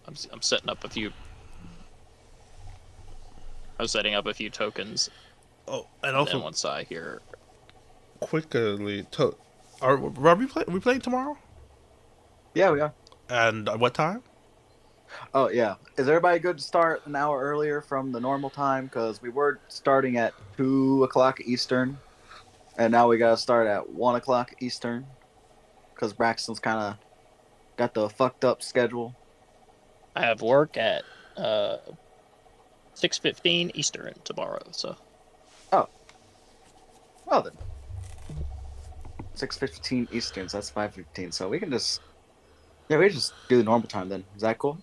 I'm setting up a few. I'm setting up a few tokens, Oh, and and then also once I hear, quickly, are we playing tomorrow? Yeah, we are. And at what time? Oh yeah. Is everybody good to start an hour earlier from the normal time? Because we were starting at 2 o'clock Eastern, and now we gotta start at 1 o'clock Eastern. Because Braxton's kind of got the fucked up schedule. I have work at 6:15 Eastern tomorrow. So Oh, well then, 6:15 Eastern. So that's 5:15. So we can just we just do the normal time then. Is that cool?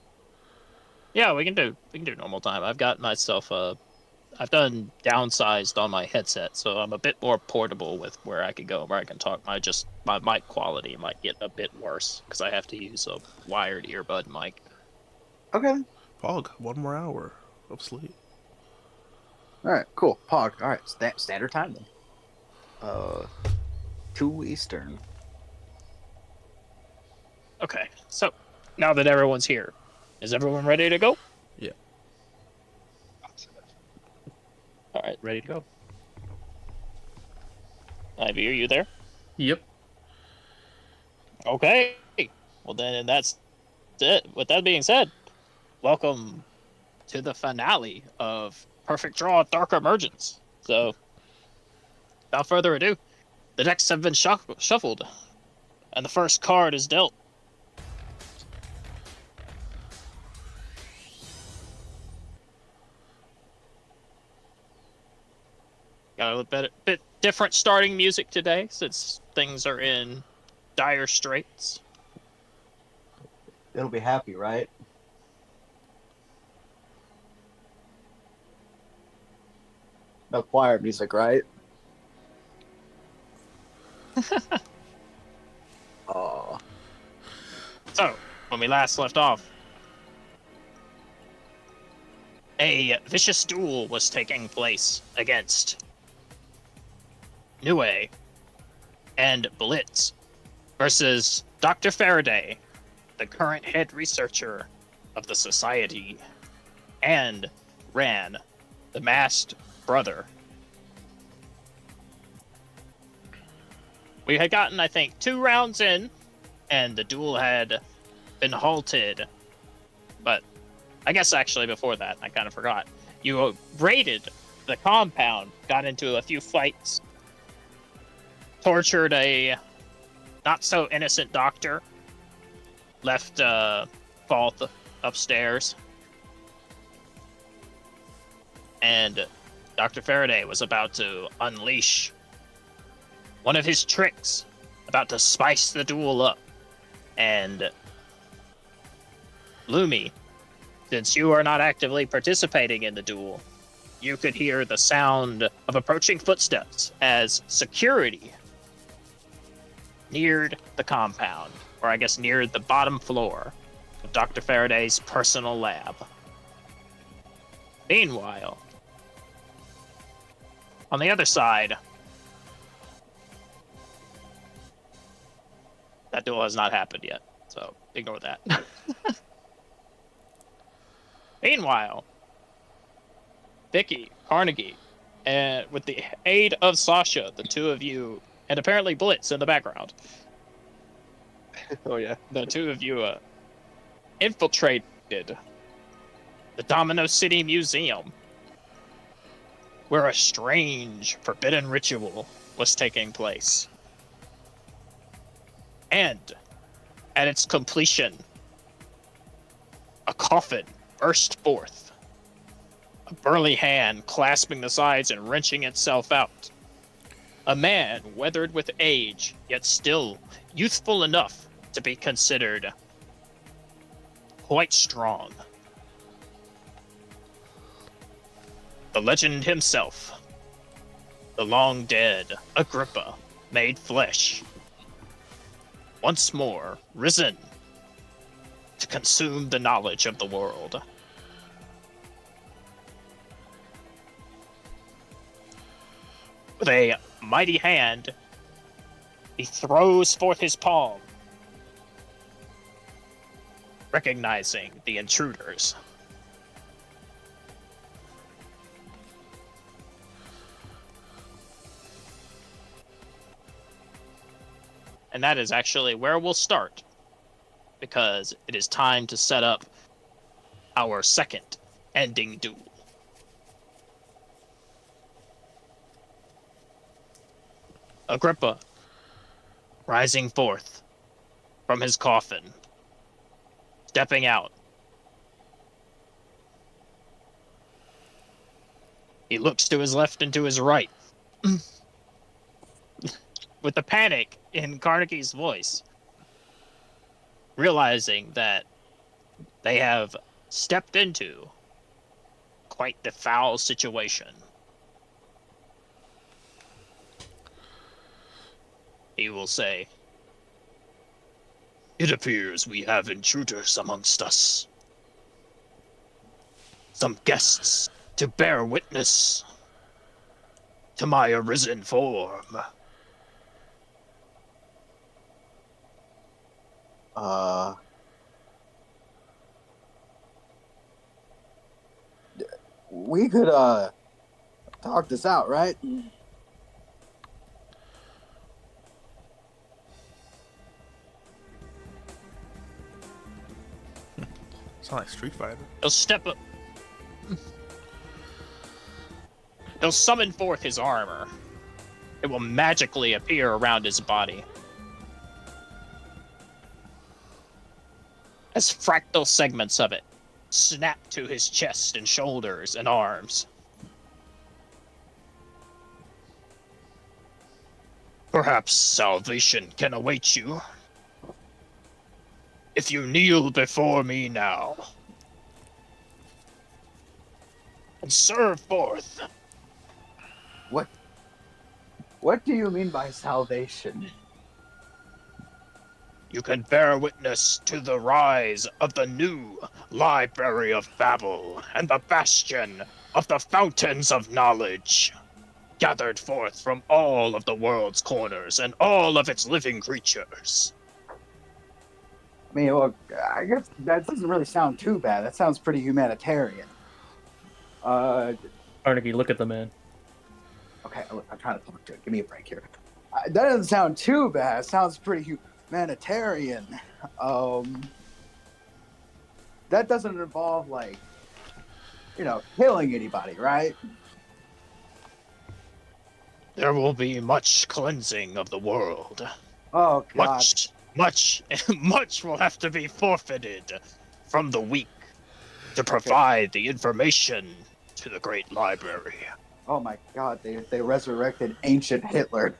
yeah, we can do normal time. I've got myself I've done downsized on my headset, so I'm a bit more portable with where I can go, where I can talk. My mic quality might get a bit worse because I have to use a wired earbud mic. Okay. Then. Pog, 1 more hour of sleep. All right. Cool. Pog. All right. Standard time then. Uh, 2 Eastern. Okay, so now that everyone's here, is everyone ready to go? Yeah. All right, ready to go. Ivy, are you there? Yep. Okay. Well, then that's it. With that being said, welcome to the finale of Perfect Draw Dark Emergence. So, without further ado, the decks have been shuffled, and the first card is dealt. Got a bit different starting music today since things are in dire straits. It'll be happy, right? No choir music, right? Oh. So, when we last left off, a vicious duel was taking place against Nue and Blitz versus Dr. Faraday, the current head researcher of the Society, and Ran, the masked brother. We had gotten, I think, 2 rounds in, and the duel had been halted. But I guess actually before that, I kind of forgot. You raided the compound, got into a few fights, tortured a not so innocent doctor, left Fault upstairs, and Dr. Faraday was about to unleash one of his tricks, about to spice the duel up. And Lumi, since you are not actively participating in the duel, you could hear the sound of approaching footsteps as security neared the compound, or I guess neared the bottom floor of Dr. Faraday's personal lab. Meanwhile, on the other side, that duel has not happened yet, so ignore that. Meanwhile, Vicky, Carnegie, and with the aid of Sasha, the two of you, and apparently Blitz in the background, Oh yeah. the two of you infiltrated the Domino City Museum, where a strange, forbidden ritual was taking place. And at its completion, a coffin burst forth, a burly hand clasping the sides and wrenching itself out. A man weathered with age, yet still youthful enough to be considered quite strong. The legend himself, the long dead Agrippa, made flesh, once more risen to consume the knowledge of the world. With a mighty hand, he throws forth his palm, recognizing the intruders. And that is actually where we'll start, because it is time to set up our second ending duel. Agrippa, rising forth from his coffin, stepping out. He looks to his left and to his right. With the panic in Carnegie's voice, realizing that they have stepped into quite the foul situation. He will say, "It appears we have intruders amongst us. Some guests to bear witness to my arisen form." We could talk this out, right? Sound like Street Fighter. He'll step up. He'll summon forth his armor. It will magically appear around his body, as fractal segments of it snap to his chest and shoulders and arms. Perhaps salvation can await you if you kneel before me now and serve forth. What do you mean by salvation? You can bear witness to the rise of the new Library of Babel and the bastion of the fountains of knowledge, gathered forth from all of the world's corners and all of its living creatures. I mean, well, I guess that doesn't really sound too bad. That sounds pretty humanitarian. Carnegie, look at the man. Okay, I'm trying to talk to it. Give me a break here. That doesn't sound too bad. It sounds pretty humanitarian. That doesn't involve, like, killing anybody, right? There will be much cleansing of the world. Oh, God. Much will have to be forfeited from the weak to provide the information to the great library. Oh, my God. They resurrected ancient Hitler.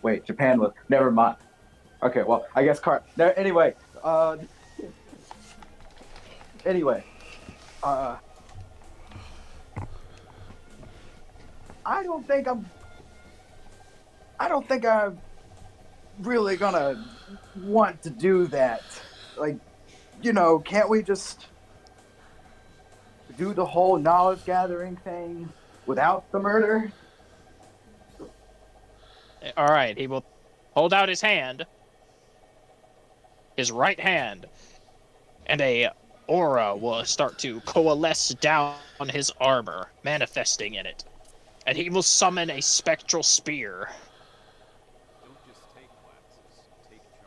Wait, Japan was... Never mind. Okay, well, I guess... Anyway, I don't think I'm really gonna want to do that. Like, can't we just do the whole knowledge gathering thing without the murder? All right, he will hold out his hand, his right hand, and a aura will start to coalesce down his armor, manifesting in it. And he will summon a spectral spear.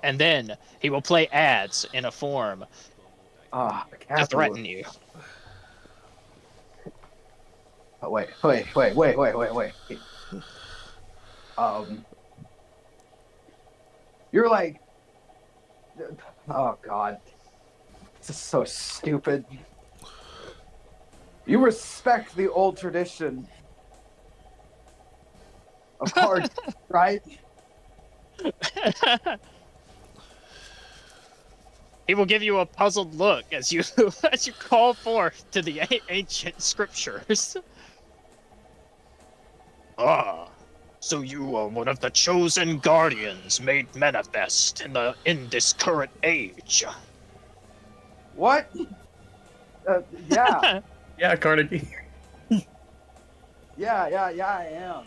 And then he will play ads in a form to threaten you. Oh, wait. You're like, oh God, this is so stupid. You respect the old tradition of cards, right? He will give you a puzzled look as you call forth to the ancient scriptures. Ah, so you are one of the chosen guardians made manifest in this current age. What? Yeah. Yeah, Carnegie. Yeah, I am.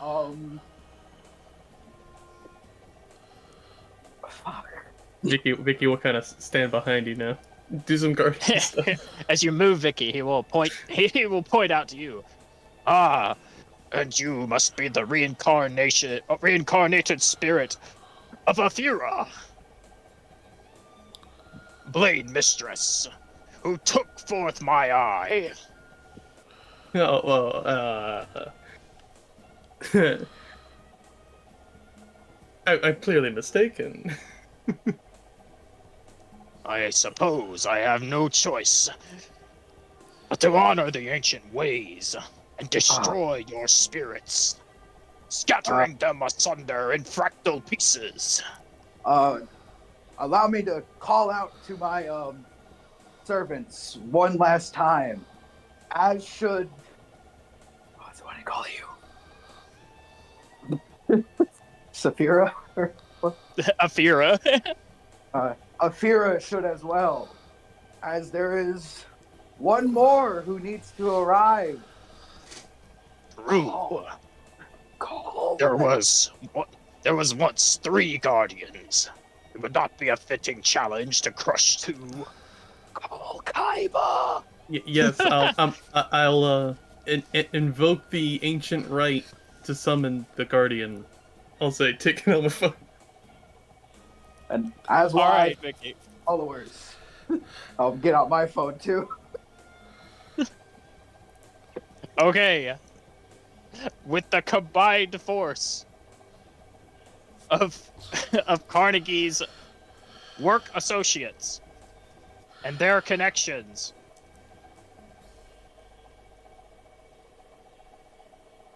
Um. Fuck. Vicky will kind of stand behind you now. Do some guardian stuff. As you move, Vicky, he will point. He will point out to you. Ah, and you must be the reincarnated spirit of Athira, Blade Mistress, who took forth my eye. Oh, well, I'm clearly mistaken. I suppose I have no choice but to honor the ancient ways and destroy your spirits, scattering them asunder in fractal pieces. Allow me to call out to my servants one last time, as should. What's what I call you? Saphira? Athira. Aphira should as well, as there is one more who needs to arrive. True. Call. There was once 3 guardians. It would not be a fitting challenge to crush 2. Call Kaiba. Yes, I'll invoke the ancient right to summon the guardian. I'll say, take it on the phone. And as All well right, as Vicky. followers, I'll get out my phone too. Okay. With the combined force of Carnegie's work associates and their connections.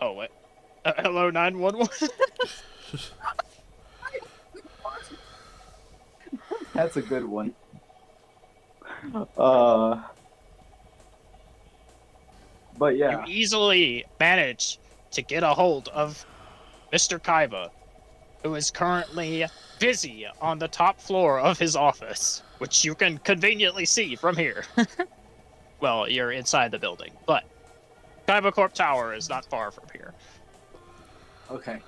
Oh wait. Hello 911. That's a good one. But yeah. You easily manage to get a hold of Mr. Kaiba, who is currently busy on the top floor of his office, which you can conveniently see from here. Well, you're inside the building, but Kaiba Corp Tower is not far from here. Okay.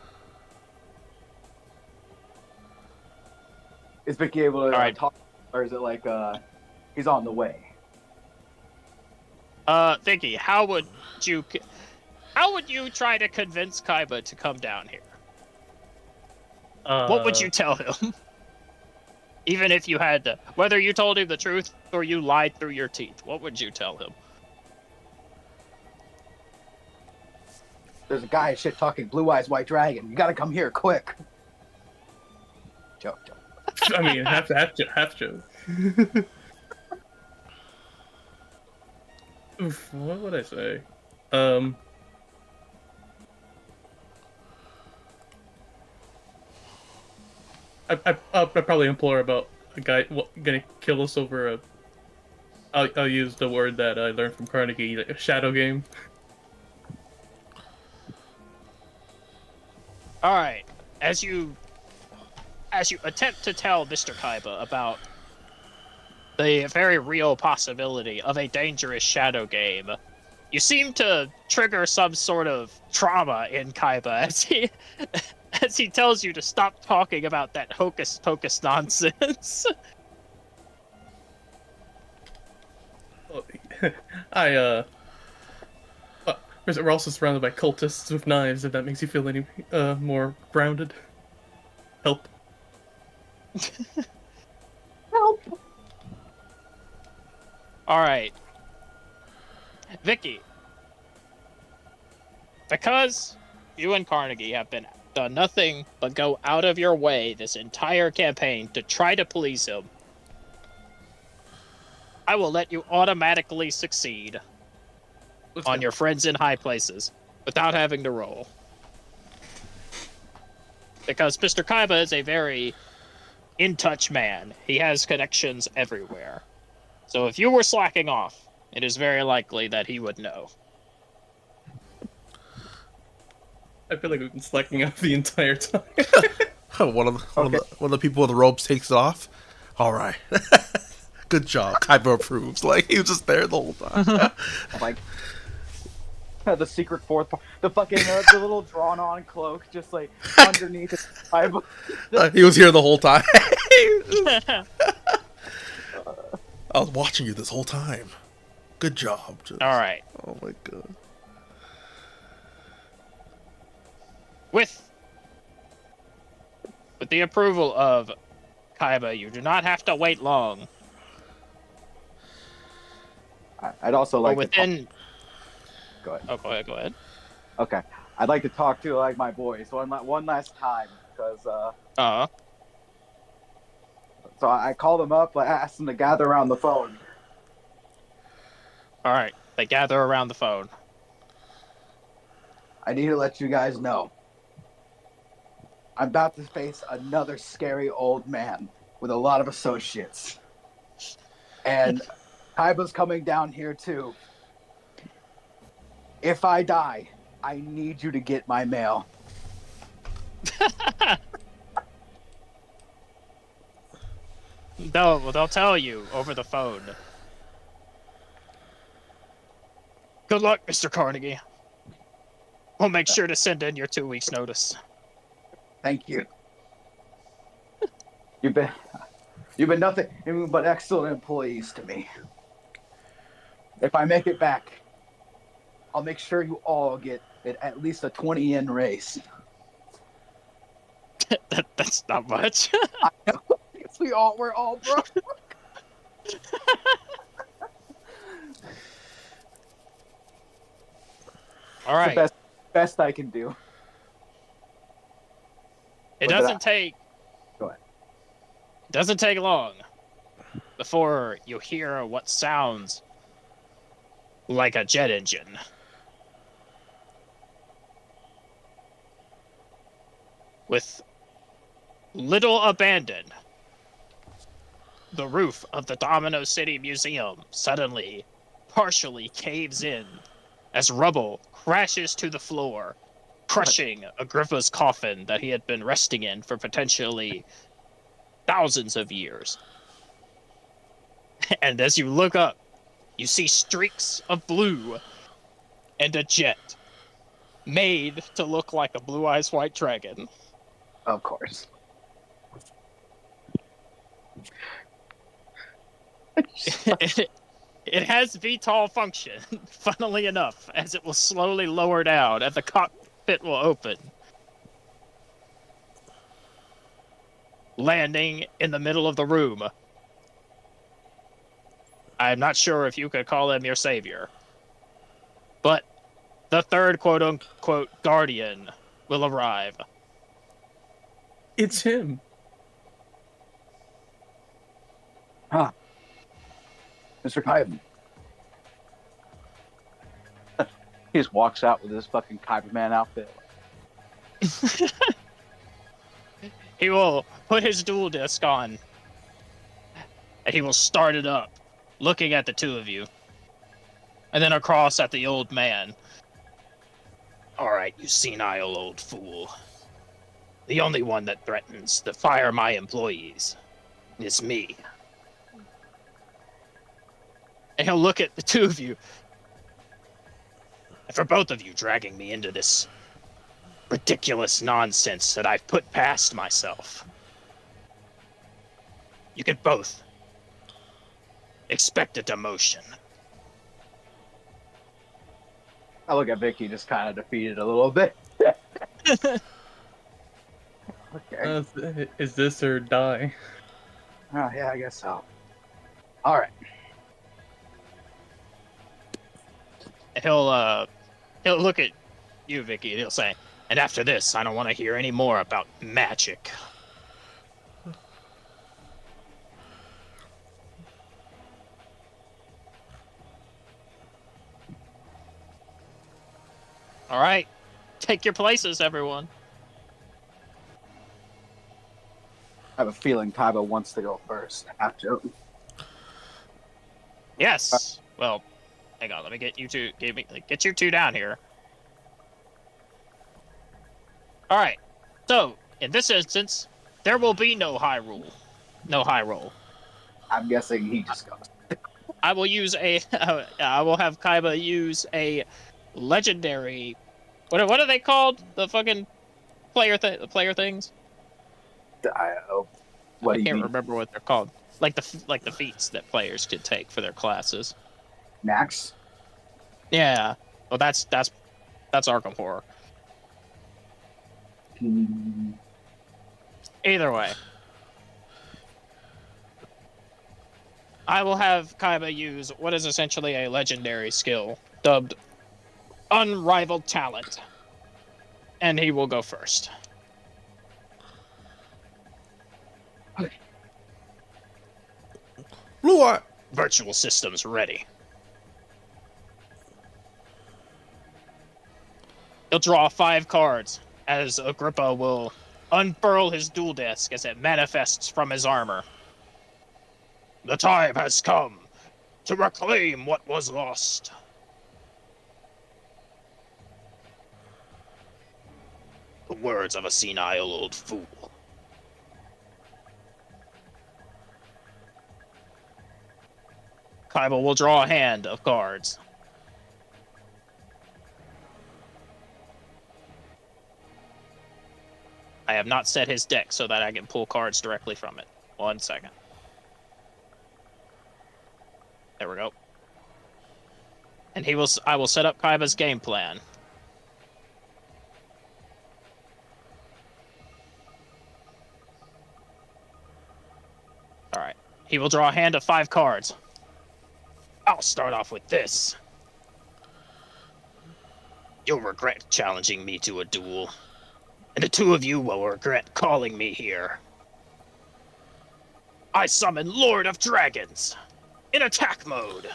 Is Vicky able to Alright. talk, or is it like he's on the way? Vicky, how would you try to convince Kaiba to come down here? What would you tell him? Even if you had to, whether you told him the truth or you lied through your teeth, what would you tell him? There's a guy shit talking blue eyes white dragon. You gotta come here quick. Joke. I mean, half joke. Oof, what would I say? I'll probably implore about a guy gonna kill us over a. I'll use the word that I learned from Carnegie, like a shadow game. All right, as you attempt to tell Mr. Kaiba about the very real possibility of a dangerous shadow game, you seem to trigger some sort of trauma in Kaiba as he tells you to stop talking about that hocus pocus nonsense. We're also surrounded by cultists with knives, if that makes you feel any more grounded. Help. Help. All right, Vicky, because you and Carnegie have done nothing but go out of your way this entire campaign to try to please him, I will let you automatically succeed on your friends in high places without having to roll. Because Mr. Kaiba is a very in-touch man. He has connections everywhere. So if you were slacking off, it is very likely that he would know. I feel like we've been slacking off the entire time. One of the people with the robes takes it off. All right. Good job. Kaiba approves. Like, he was just there the whole time. Like, The secret fourth part. The fucking the little drawn on cloak just like underneath his Kaiba. He was here the whole time. I was watching you this whole time. Good job. Just, All right. Oh my god. With the approval of Kaiba, you do not have to wait long. I'd also But like to talk. within. Go ahead. Oh, go ahead. Okay, I'd like to talk to like my boys one last time because so I called them up. I asked them to gather around the phone. All right. They gather around the phone. I need to let you guys know. I'm about to face another scary old man with a lot of associates. And Kaiba's coming down here too. If I die, I need you to get my mail. They'll tell you over the phone. Good luck, Mr. Carnegie. We'll make sure to send in your 2 weeks' notice. Thank you. You've been nothing but excellent employees to me. If I make it back, I'll make sure you all get at least a 20-yen raise. That's not much. I know. We're all broke. All right. The best I can do. It But doesn't take. Go ahead. Doesn't take long before you hear what sounds like a jet engine. With little abandon, the roof of the Domino City Museum suddenly partially caves in as rubble crashes to the floor, crushing Agrippa's coffin that he had been resting in for potentially thousands of years. And as you look up, you see streaks of blue and a jet made to look like a Blue Eyes White Dragon. Of course. It has VTOL function, funnily enough, as it will slowly lower down and the cockpit will open, landing in the middle of the room. I'm not sure if you could call him your savior, but the third quote-unquote guardian will arrive. It's him. Huh. Mr. Kaiba. He just walks out with his fucking Kaiba Man outfit. He will put his dual disc on, and he will start it up, looking at the two of you, and then across at the old man. All right, you senile old fool. The only one that threatens to fire my employees is me. And he'll look at the two of you. And for both of you dragging me into this ridiculous nonsense that I've put past myself, you could both expect a demotion. I look at Vicky just kind of defeated a little bit. Okay. Is this or die? Oh, yeah, I guess so. All right. He'll look at you, Vicky, and he'll say, and after this, I don't want to hear any more about magic. All right, take your places, everyone. I have a feeling Kaiba wants to go first. After. Yes. Well, hang on. Let me get you two. Get you two down here. All right. So in this instance, there will be no high rule, no high roll. I'm guessing he just goes. I will use a. I will have Kaiba use a legendary. What are they called? The fucking player things. What I do you can't mean? remember what they're called. Like the feats that players could take for their classes. Max? Yeah. Well, that's Arkham Horror. Hmm. Either way, I will have Kaiba use what is essentially a legendary skill dubbed Unrivaled Talent, and he will go first. Blue Eye. Virtual systems ready. He'll draw 5 cards as Agrippa will unfurl his duel disc as it manifests from his armor. The time has come to reclaim what was lost. The words of a senile old fool. Kaiba will draw a hand of cards. I have not set his deck so that I can pull cards directly from it. 1 second. There we go. And I will set up Kaiba's game plan. Alright. He will draw a hand of 5 cards. I'll start off with this. You'll regret challenging me to a duel. And the 2 of you will regret calling me here. I summon Lord of Dragons in attack mode.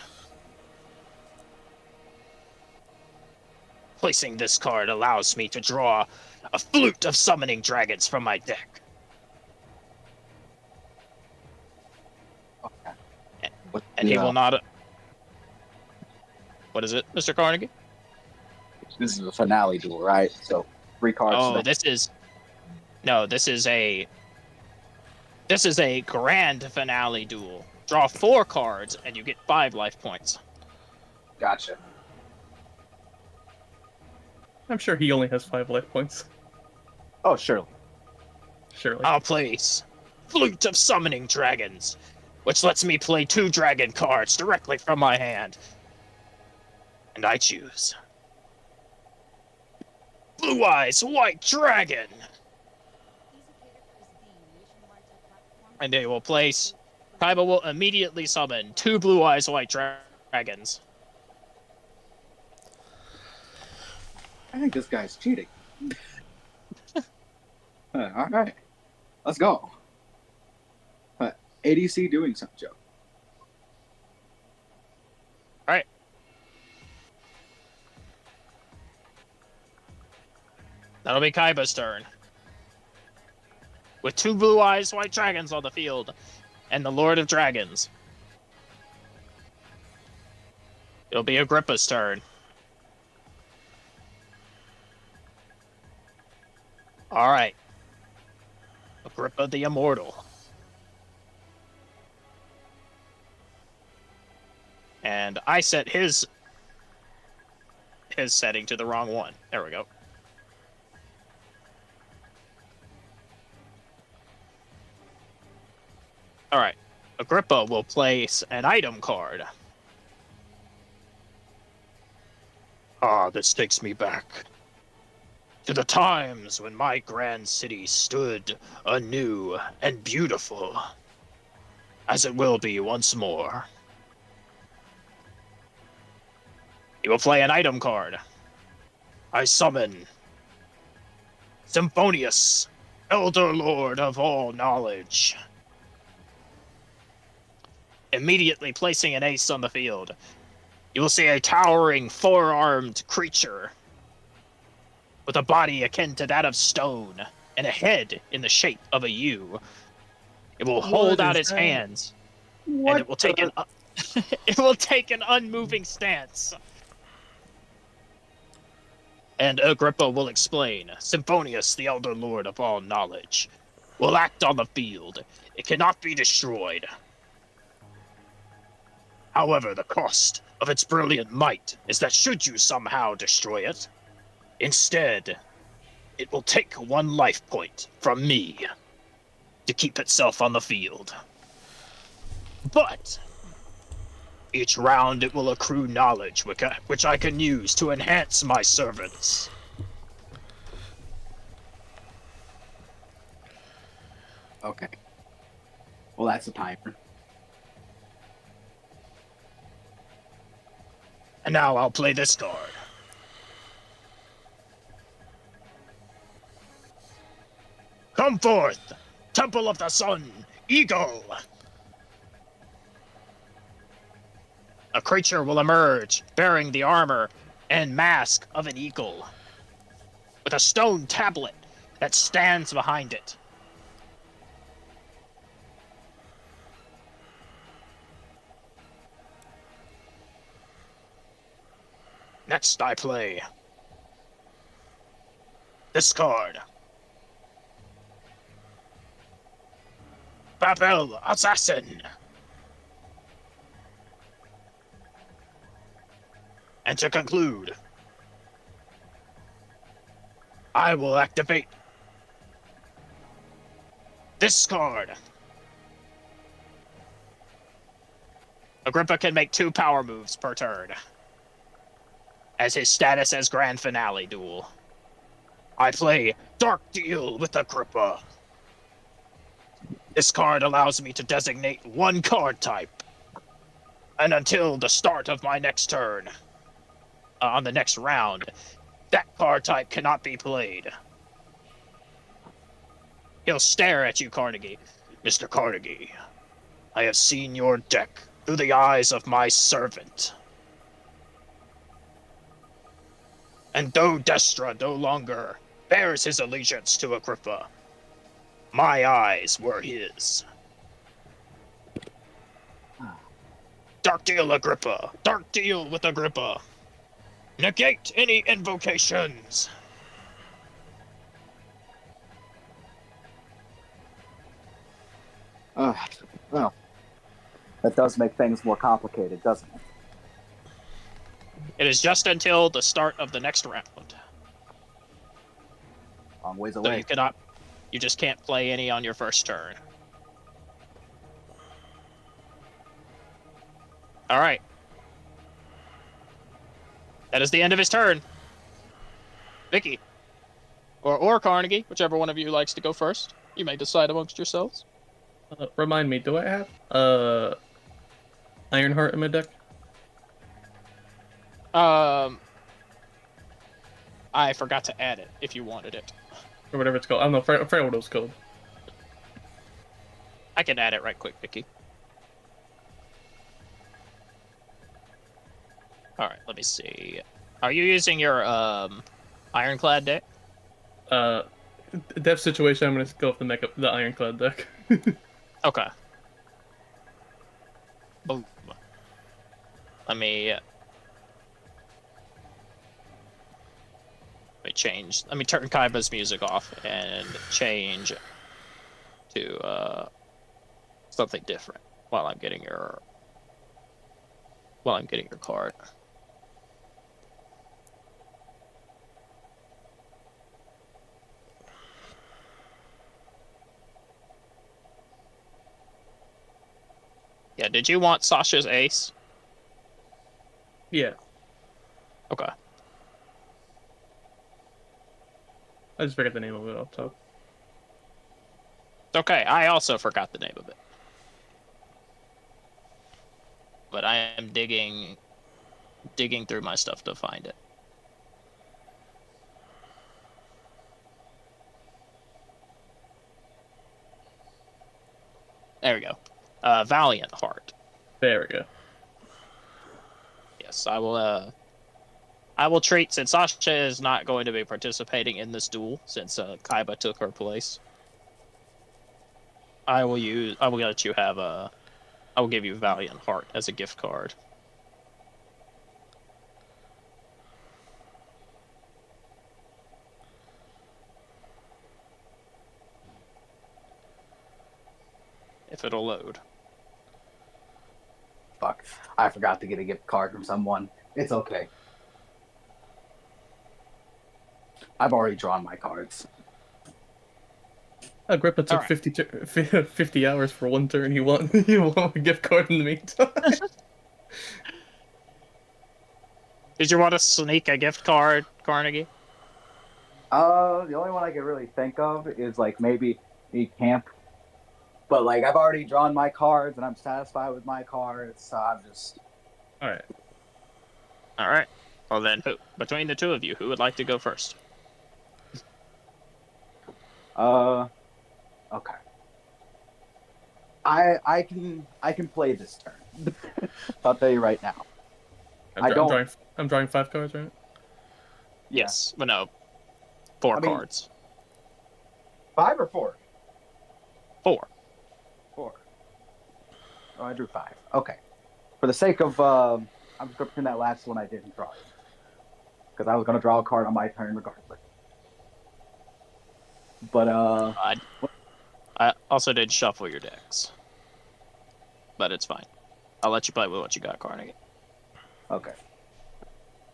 Placing this card allows me to draw a flute of summoning dragons from my deck. And he will not... What is it, Mr. Carnegie? This is the finale duel, right? So 3 cards. Oh, this is a grand finale duel. Draw 4 cards and you get 5 life points. Gotcha. I'm sure he only has 5 life points. Oh, surely. Surely. I'll place Flute of Summoning Dragons, which lets me play 2 dragon cards directly from my hand. And I choose Blue Eyes White Dragon. And they will place... Kaiba will immediately summon 2 Blue Eyes White Dragons. I think this guy's cheating. All right. Let's go. ADC doing something, Joe. Alright. That'll be Kaiba's turn. With 2 Blue Eyes White Dragons on the field, and the Lord of Dragons. It'll be Agrippa's turn. Alright. Agrippa the Immortal. And I set his setting to the wrong one. There we go. Alright. Agrippa will place an item card. This takes me back to the times when my grand city stood anew and beautiful, as it will be once more. He will play an item card. I summon Symphonius, Elder Lord of all knowledge. Immediately placing an ace on the field, you will see a towering 4-armed creature with a body akin to that of stone and a head in the shape of a U. It will hold out its hands, and it will take it will take an unmoving stance. And Agrippa will explain. Symphonius, the Elder Lord of all knowledge, will act on the field. It cannot be destroyed. However, the cost of its brilliant might is that should you somehow destroy it, instead, it will take 1 life point from me to keep itself on the field. But each round it will accrue knowledge which I can use to enhance my servants. Okay. Well, that's a timer. And now I'll play this card. Come forth, Temple of the Sun, Eagle! A creature will emerge, bearing the armor and mask of an eagle, with a stone tablet that stands behind it. Next, I play this card. Babel Assassin. And to conclude, I will activate this card. Agrippa can make 2 power moves per turn, as his status as Grand Finale duel. I play Dark Deal with Agrippa. This card allows me to designate 1 card type, and until the start of my next turn, on the next round, that card type cannot be played. He'll stare at you, Carnegie. Mr. Carnegie, I have seen your deck through the eyes of my servant. And though Destra no longer bears his allegiance to Agrippa, my eyes were his. Dark Deal Agrippa. Dark Deal with Agrippa. Negate any invocations. Well, that does make things more complicated, doesn't it? It is just until the start of the next round. Long ways So away. you just can't play any on your first turn. All right. That is the end of his turn. Vicky. Or Carnegie, whichever one of you likes to go first. You may decide amongst yourselves. Remind me, do I have Ironheart in my deck? I forgot to add it if you wanted it. Or whatever it's called. I don't know, I forgot what it was called. I can add it right quick, Vicky. Alright, let me see. Are you using your Ironclad deck? Death situation, I'm gonna go with the Ironclad deck. Okay. Boom. Let me change. Let me turn Kaiba's music off and change to something different while I'm getting your card. Yeah, did you want Sasha's ace? Yeah, Okay. I just forgot the name of it off top. Okay, I also forgot the name of it. But I am digging through my stuff to find it. There we go. Valiant Heart. There we go. Yes, I will treat, since Sasha is not going to be participating in this duel since Kaiba took her place. I will let you have I will give you Valiant Heart as a gift card. If it'll load. Fuck. I forgot to get a gift card from someone. It's okay. I've already drawn my cards. Agrippa took Alright. 50 hours for one turn. You want you want a gift card in the meantime? Did you want to sneak a gift card, Carnegie? The only one I can really think of is like maybe a camp. But like I've already drawn my cards and I'm satisfied with my cards, so I'm just All right. All right. Well then, between the two of you, who would like to go first? okay. I can play this turn. I'll tell you right now. I'm drawing 5 cards, right? Yes, but no, 4 cards. 5 or 4? 4. 4. Oh, I drew 5. Okay. For the sake of, I'm just gonna pretend that last one I didn't draw it, because I was gonna draw a card on my turn regardless. But I also did shuffle your decks, but it's fine. I'll let you play with what you got, Carnegie. okay.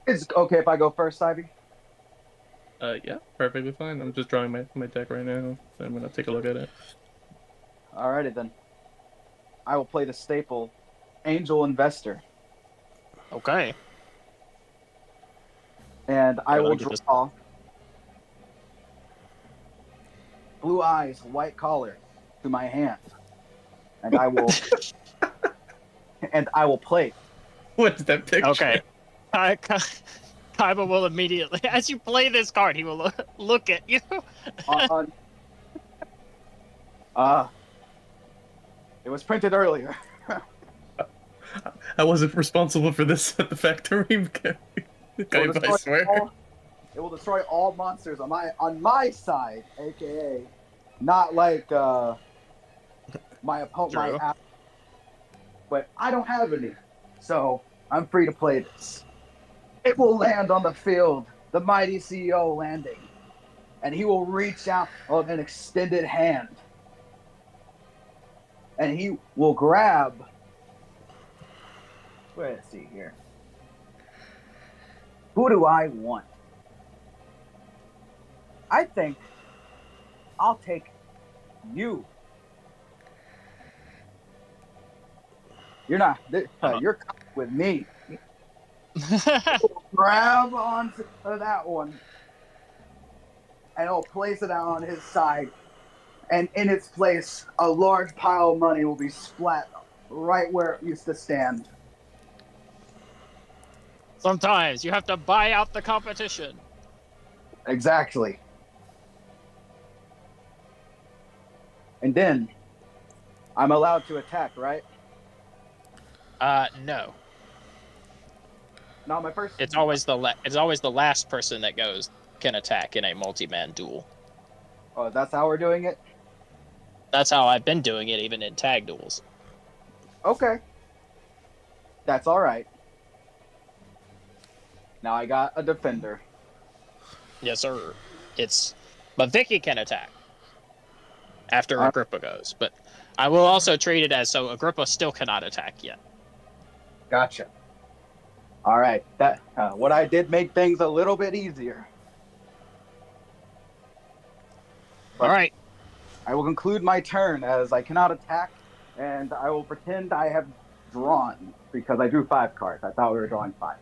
Is it okay if I go first, Ivy? Yeah, perfectly fine. I'm just drawing my deck right now. So I'm gonna take a look at it. Alrighty then. I will play the staple, Angel Investor, Okay. and I Yeah, will look at this. draw Blue Eyes, White Collar to my hand, and I will play. What's that picture? Okay. Kaiba will immediately, as you play this card, he will look at you. on it was printed earlier. I wasn't responsible for this at the factory. I swear. It will destroy all monsters on my side, aka not like my opponent. True. But I don't have any, so I'm free to play this. It will land on the field, the mighty CEO landing, and he will reach out of an extended hand, and he will grab. Let's see here. Who do I want? I think I'll take you. You're not. You're with me. Grab onto that one, and I'll place it out on his side. And in its place, a large pile of money will be splat right where it used to stand. Sometimes you have to buy out the competition. Exactly. And then I'm allowed to attack, right? No. No, my first. It's always the last person that goes can attack in a multi-man duel. Oh, that's how we're doing it? That's how I've been doing it, even in tag duels. Okay. That's all right. Now I got a defender. Yes, sir. But Vicky can attack after Agrippa goes. But I will also treat it as so Agrippa still cannot attack yet. Gotcha. All right. That what I did make things a little bit easier. All right. I will conclude my turn as I cannot attack, and I will pretend I have drawn because I drew 5 cards. I thought we were drawing 5.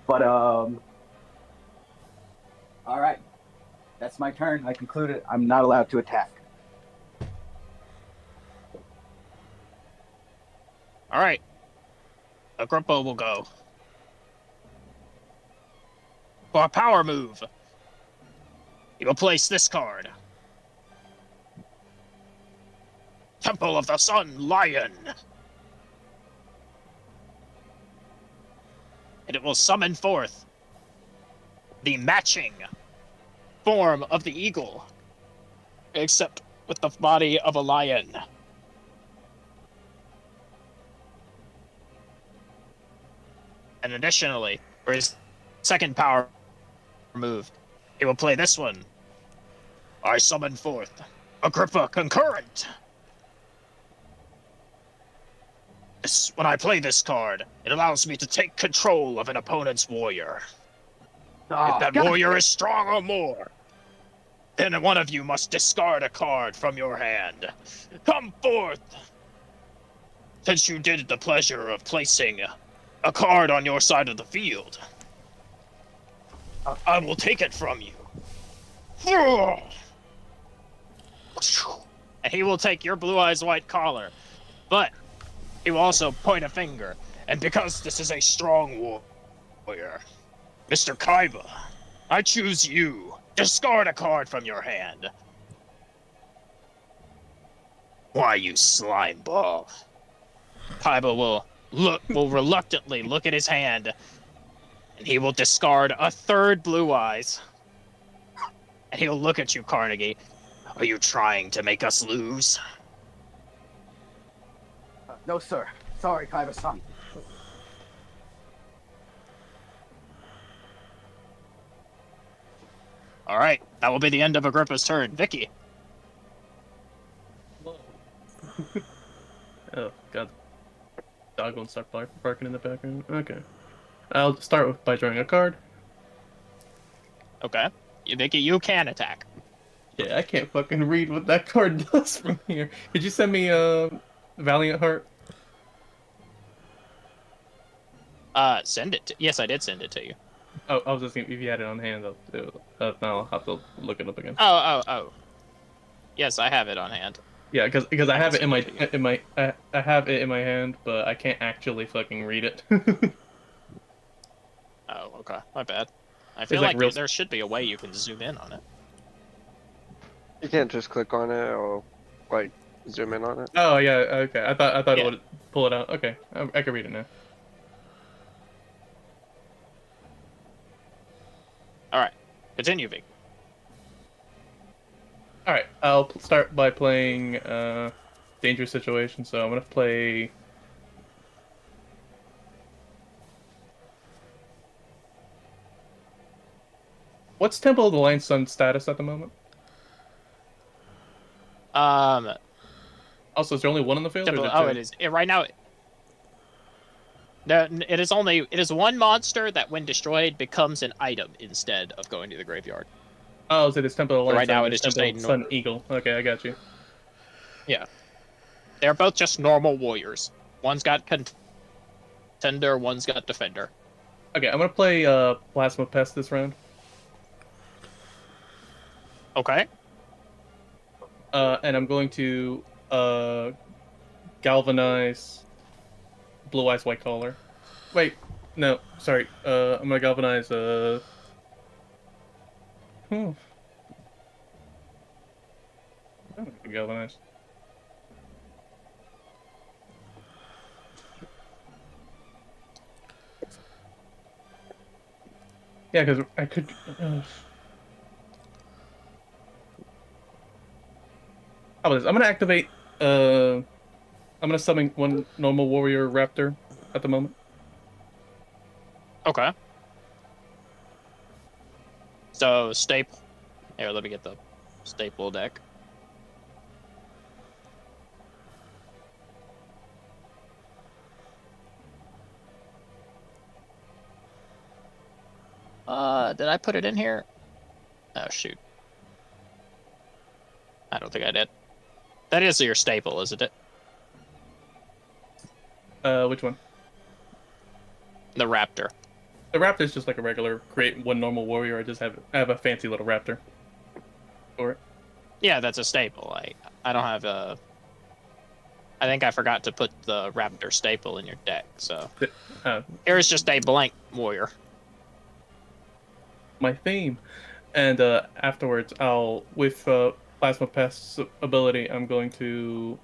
But all right. That's my turn. I concluded. I'm not allowed to attack. All right. Agrippa will go. For a power move, he will place this card. Temple of the Sun Lion. And it will summon forth the matching form of the eagle, except with the body of a lion. And additionally, for his second power move, he will play this one. I summon forth Agrippa Concurrent. When I play this card, it allows me to take control of an opponent's warrior. Oh, If that God. warrior is strong or more, then one of you must discard a card from your hand. Come forth! Since you did the pleasure of placing a card on your side of the field, I will take it from you. And he will take your blue eyes white collar, but he will also point a finger. And because this is a strong warrior, Mr. Kaiba, I choose you. Discard a card from your hand. Why, you slime ball? Kaiba will reluctantly look at his hand, and he will discard a third blue eyes. And he'll look at you, Carnegie. Are you trying to make us lose? No, sir. Sorry, Kaiba-san. All right, that will be the end of Agrippa's turn. Vicky. Oh god, dog won't start barking in the background. Okay, I'll start by drawing a card. Okay. Vicky, you can attack. Yeah, I can't fucking read what that card does from here. Did you send me Valiant Heart? Send it. Yes, I did send it to you. Oh, I was just thinking if you had it on hand, now I'll have to look it up again. Oh. Yes, I have it on hand. Yeah, because I have it in my send it I have it in my hand, but I can't actually fucking read it. Oh, okay. My bad. I feel like like real- there should be a way you can zoom in on it. You can't just click on it or like zoom in on it. Oh yeah, okay. I thought Yeah. it would pull it out. Okay, I can read it now. All right. Continue, Vic. All right, I'll start by playing Dangerous Situation. So I'm gonna play. What's Temple of the Lion Sun status at the moment? Also, is there only one on the field? Or is Oh, it is. Right now, no, it is one monster that, when destroyed, becomes an item instead of going to the graveyard. Oh, so it's Temple of the Lion Right Sun. now it and is just Temple a of the Sun Eagle. Okay, I got you. Yeah. They're both just normal warriors. One's got contender, one's got defender. Okay, I'm gonna play Plasma Pest this round. Okay. And I'm going to galvanize Blue Eyes White Collar. Wait, no, sorry. I'm gonna galvanize galvanize. Yeah, because I could. How about this? I'm gonna activate. I'm gonna summon one normal warrior raptor at the moment. Okay. So, staple. Here, let me get the staple deck. Did I put it in here? Oh, shoot. I don't think I did. That is your staple, isn't it? Which one? The raptor. The raptor is just like a regular create one normal warrior. I have a fancy little raptor for it. Yeah, that's a staple. I don't have a... I think I forgot to put the raptor staple in your deck, so... Here's just a blank warrior. My theme, and afterwards I'll with Plasma Pest's ability I'm going to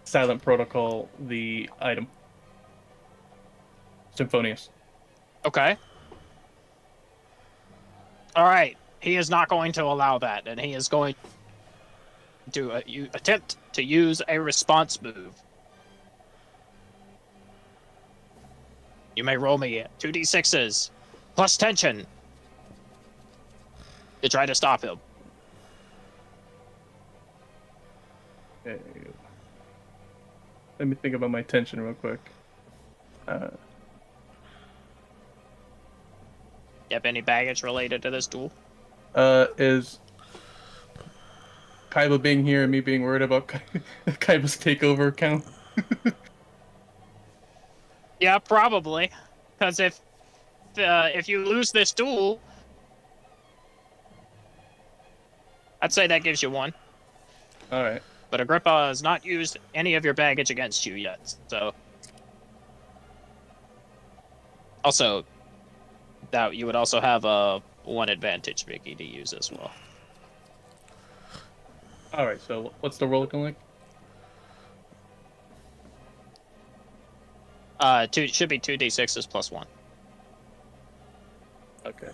silent protocol the item Symphonious. Okay. Alright, he is not going to allow that, and he is going to attempt to use a response move. You may roll me 2d6s plus tension to try to stop him. let me think about my tension real quick. You have any baggage related to this duel? Is Kaiba being here and me being worried about Kaiba's takeover count? Yeah, probably. Because if you lose this duel, I'd say that gives you one. All right. But Agrippa has not used any of your baggage against you yet, so. Also, that you would also have a one advantage, Vicky, to use as well. All right. So what's the roll looking like? Should be 2d6s plus 1. Okay.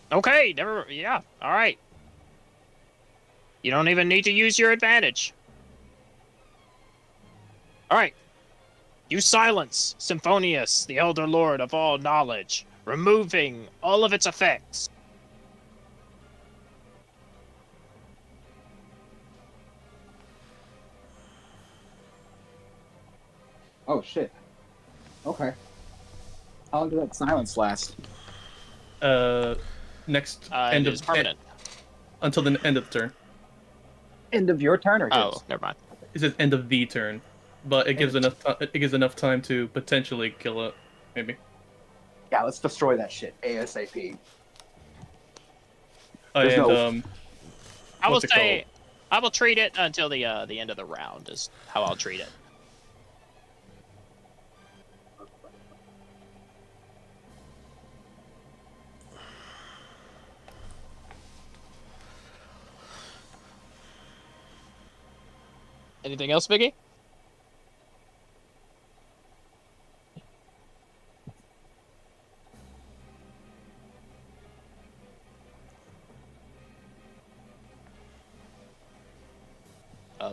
Okay, yeah, alright. You don't even need to use your advantage. Alright. You silence Symphonius, the Elder Lord of all knowledge, removing all of its effects. Oh shit. Okay. How long did that silence last? Next It is permanent. Until the end of the turn. End of your turn or his? Oh, never mind. It says end of the turn, but it gives enough time to potentially kill it, maybe. Yeah, let's destroy that shit ASAP. Oh, There's and no- I will what's it say, I will treat it until the end of the round is how I'll treat it. Anything else, Vicky?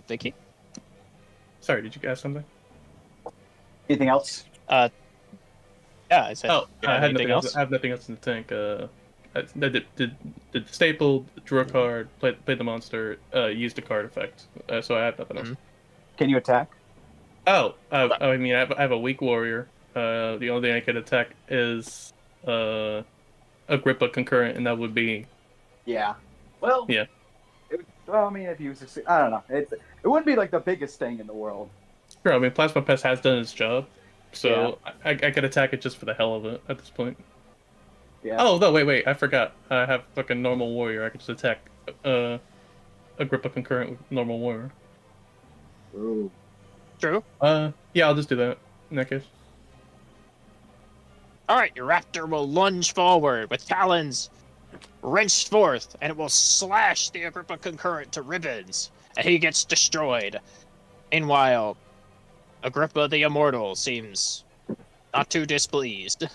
Vicky? Sorry, did you ask something? Anything else? Yeah, I said. Oh, you have I had anything nothing else. I have nothing else in the tank. I did the staple, drew a card, played the monster, used a card effect. So I have nothing else. Can you attack? Oh, I mean, I have a weak warrior. The only thing I could attack is Agrippa concurrent, and that would be Yeah. Well. Yeah. Well, I mean, if you succeed, I don't know. It wouldn't be like the biggest thing in the world. sure. I mean, Plasma Pest has done its job, so I could attack it just for the hell of it at this point. Yeah. Oh no, wait, I forgot. I have like a normal warrior. I could just attack Agrippa concurrent with normal warrior. Ooh. True. Yeah, I'll just do that in that case. Alright, your raptor will lunge forward with talons wrenched forth, and it will slash the Agrippa concurrent to ribbons, and he gets destroyed. Meanwhile, Agrippa the Immortal seems not too displeased.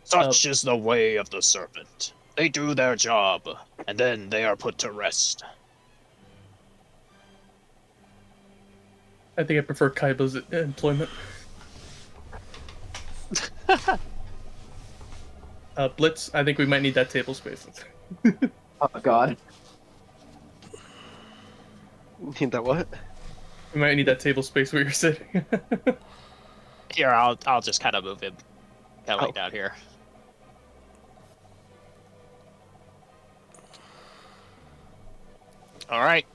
Such is the way of the serpent. They do their job, and then they are put to rest. I think I prefer Kaiba's employment. Blitz, I think we might need that table space. Oh God. Need that what? We might need that table space where you're sitting. Here, I'll just kind of move him, kind of like down here. All right.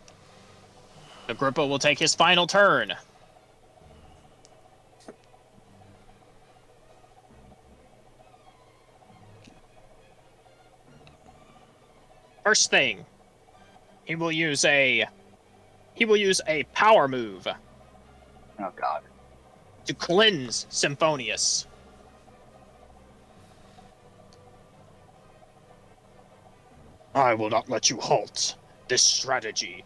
Agrippa will take his final turn. First thing, he will use a power move Oh God. to cleanse Symphonius. I will not let you halt this strategy.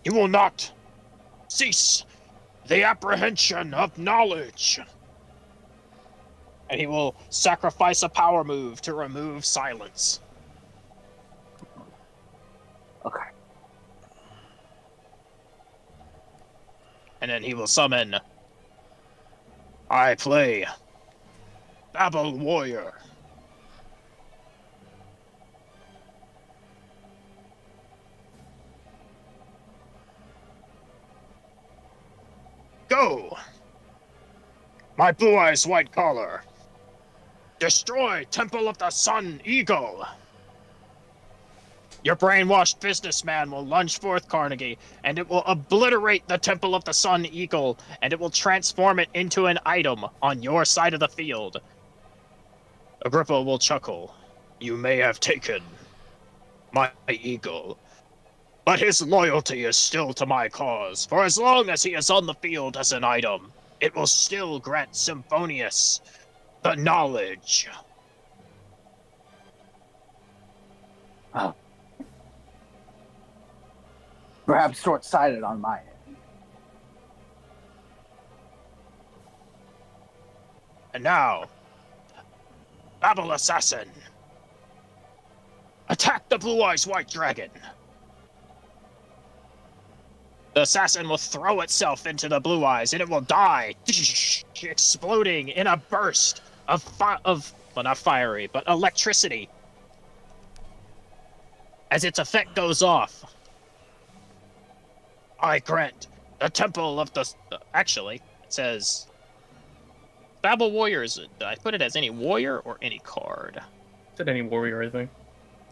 You will not cease the apprehension of knowledge. And he will sacrifice a power move to remove silence. Okay. And then he will summon. I play Babel Warrior. Go! My blue eyes, white collar. Destroy Temple of the Sun Eagle. Your brainwashed businessman will lunge forth, Carnegie, and it will obliterate the Temple of the Sun Eagle, and it will transform it into an item on your side of the field. Agrippa will chuckle. You may have taken my eagle, but his loyalty is still to my cause, for as long as he is on the field as an item, it will still grant Symphonius the knowledge. Oh. Perhaps short-sighted on my end. And now, Babel Assassin, attack the Blue Eyes White Dragon. The assassin will throw itself into the Blue Eyes, and it will die, exploding in a burst of well, not fiery, but electricity. As its effect goes off, I grant the Temple of the... Actually, it says... Babel Warriors. Did I put it as any warrior or any card? Said any warrior, I think.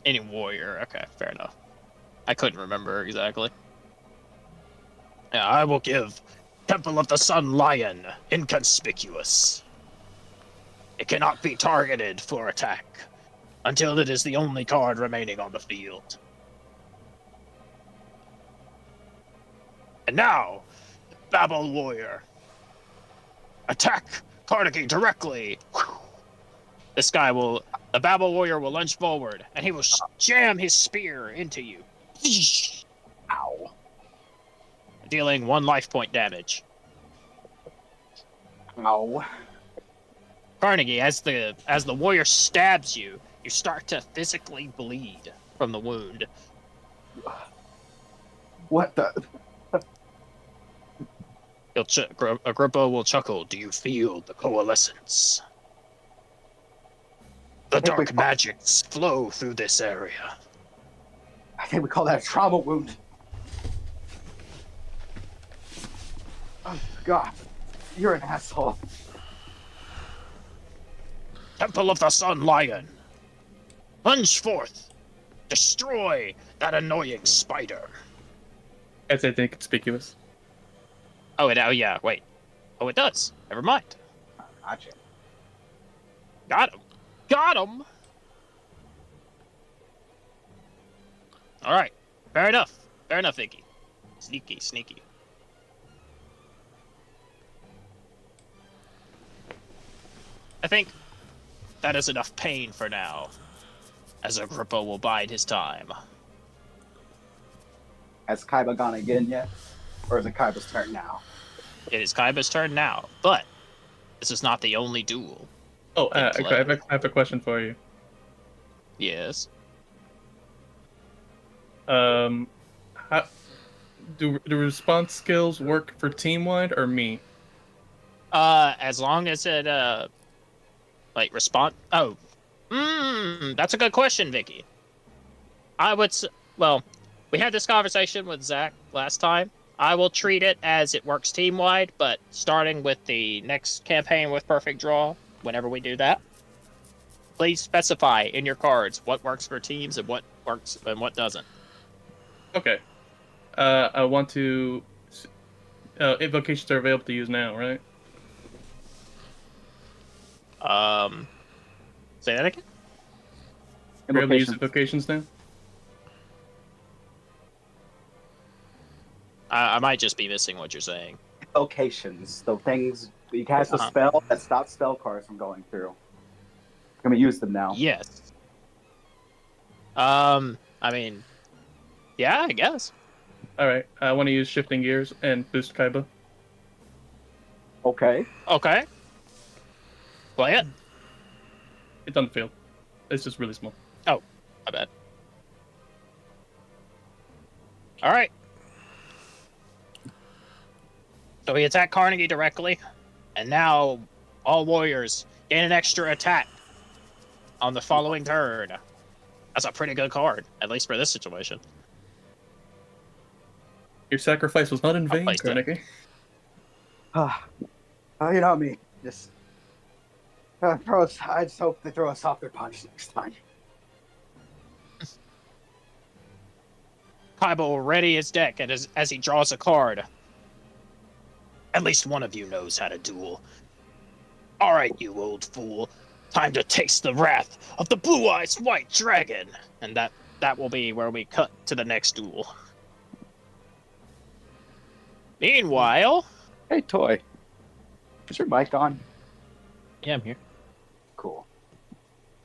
Any warrior. Okay, fair enough. I couldn't remember exactly. Yeah, I will give Temple of the Sun Lion inconspicuous. It cannot be targeted for attack until it is the only card remaining on the field. And now, Babel Warrior. Attack Carnegie directly. The Babel Warrior will lunge forward, and he will jam his spear into you. Ow. Dealing 1 life point damage. Ow. Carnegie, as the warrior stabs you, you start to physically bleed from the wound. What the? Agrippa will chuckle. Do you feel the coalescence? The dark magics flow through this area. I think we call that a trauma wound. Oh, God. You're an asshole. Temple of the Sun Lion. Lunge forth. Destroy that annoying spider. As I think conspicuous. Oh, yeah, wait. Oh, it does. Never mind. Gotcha. Got him. Got him! Alright. Fair enough. Fair enough, Vicky. Sneaky, sneaky. I think that is enough pain for now, as Agrippa will bide his time. Has Kaiba gone again yet? Or is it Kaiba's turn now? It is Kaiba's turn now, but this is not the only duel. Oh, I have a question for you. Yes. How do the response skills work for team-wide or me? As long as it, like, respond... Oh. That's a good question, Vicky. Well, we had this conversation with Zach last time. I will treat it as it works team-wide, but starting with the next campaign with Perfect Draw, whenever we do that, please specify in your cards what works for teams and what works and what doesn't. Okay. I want to... invocations are available to use now, right? Say that again? We're able to use invocations now? I might just be missing what you're saying. Locations. So things you cast a spell that stops spell cards from going through. Can we use them now? Yes. I mean, yeah, I guess. Alright, I want to use Shifting Gears and boost Kaiba. Okay. Okay. Play it. It's on the field. It's just really small. Oh, my bad. Alright. So we attack Carnegie directly, and now all warriors gain an extra attack on the following turn. That's a pretty good card, at least for this situation. Your sacrifice was not in vain, Carnegie. You know me. Just I just hope they throw a softer punch next time. Kaiba will ready his deck and as he draws a card. At least one of you knows how to duel. All right, you old fool. Time to taste the wrath of the blue-eyed white dragon. And that will be where we cut to the next duel. Meanwhile, Hey, Toy. Is your mic on? Yeah, I'm here. Cool.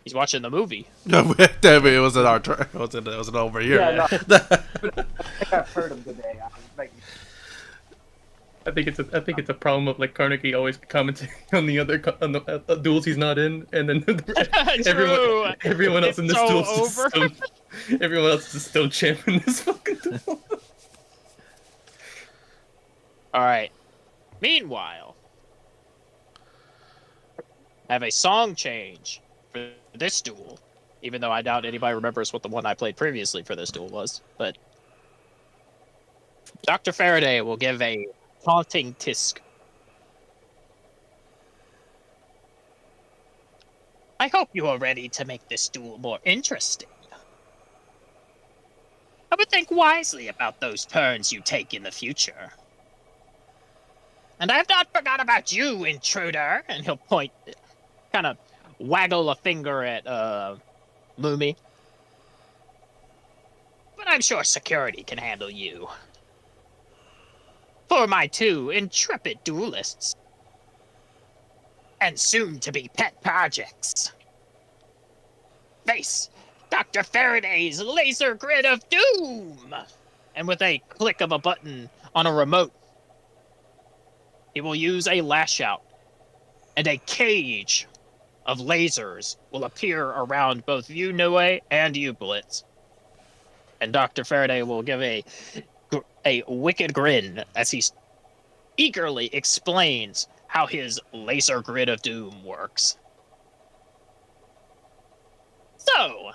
he's watching the movie. No, damn it, it wasn't our turn. It wasn't over here. Yeah, no. I think I've heard him today. I was making I think it's a problem of like Carnegie always commenting on the duels he's not in, and then True. everyone else in this It's so duel is over. everyone else is still championing this fucking duel. All right. Meanwhile, I have a song change for this duel, even though I doubt anybody remembers what the one I played previously for this duel was. But Dr. Faraday will give a haunting tisk. I hope you are ready to make this duel more interesting. I would think wisely about those turns you take in the future. And I have not forgot about you, intruder. And he'll point, kind of waggle a finger at Lumi. But I'm sure security can handle you. For my two intrepid duelists. And soon-to-be pet projects. Face Dr. Faraday's laser grid of doom! And with a click of a button on a remote, he will use a lash out, and a cage of lasers will appear around both you, Nue, and you, Blitz. And Dr. Faraday will give a wicked grin as he eagerly explains how his laser grid of doom works. So,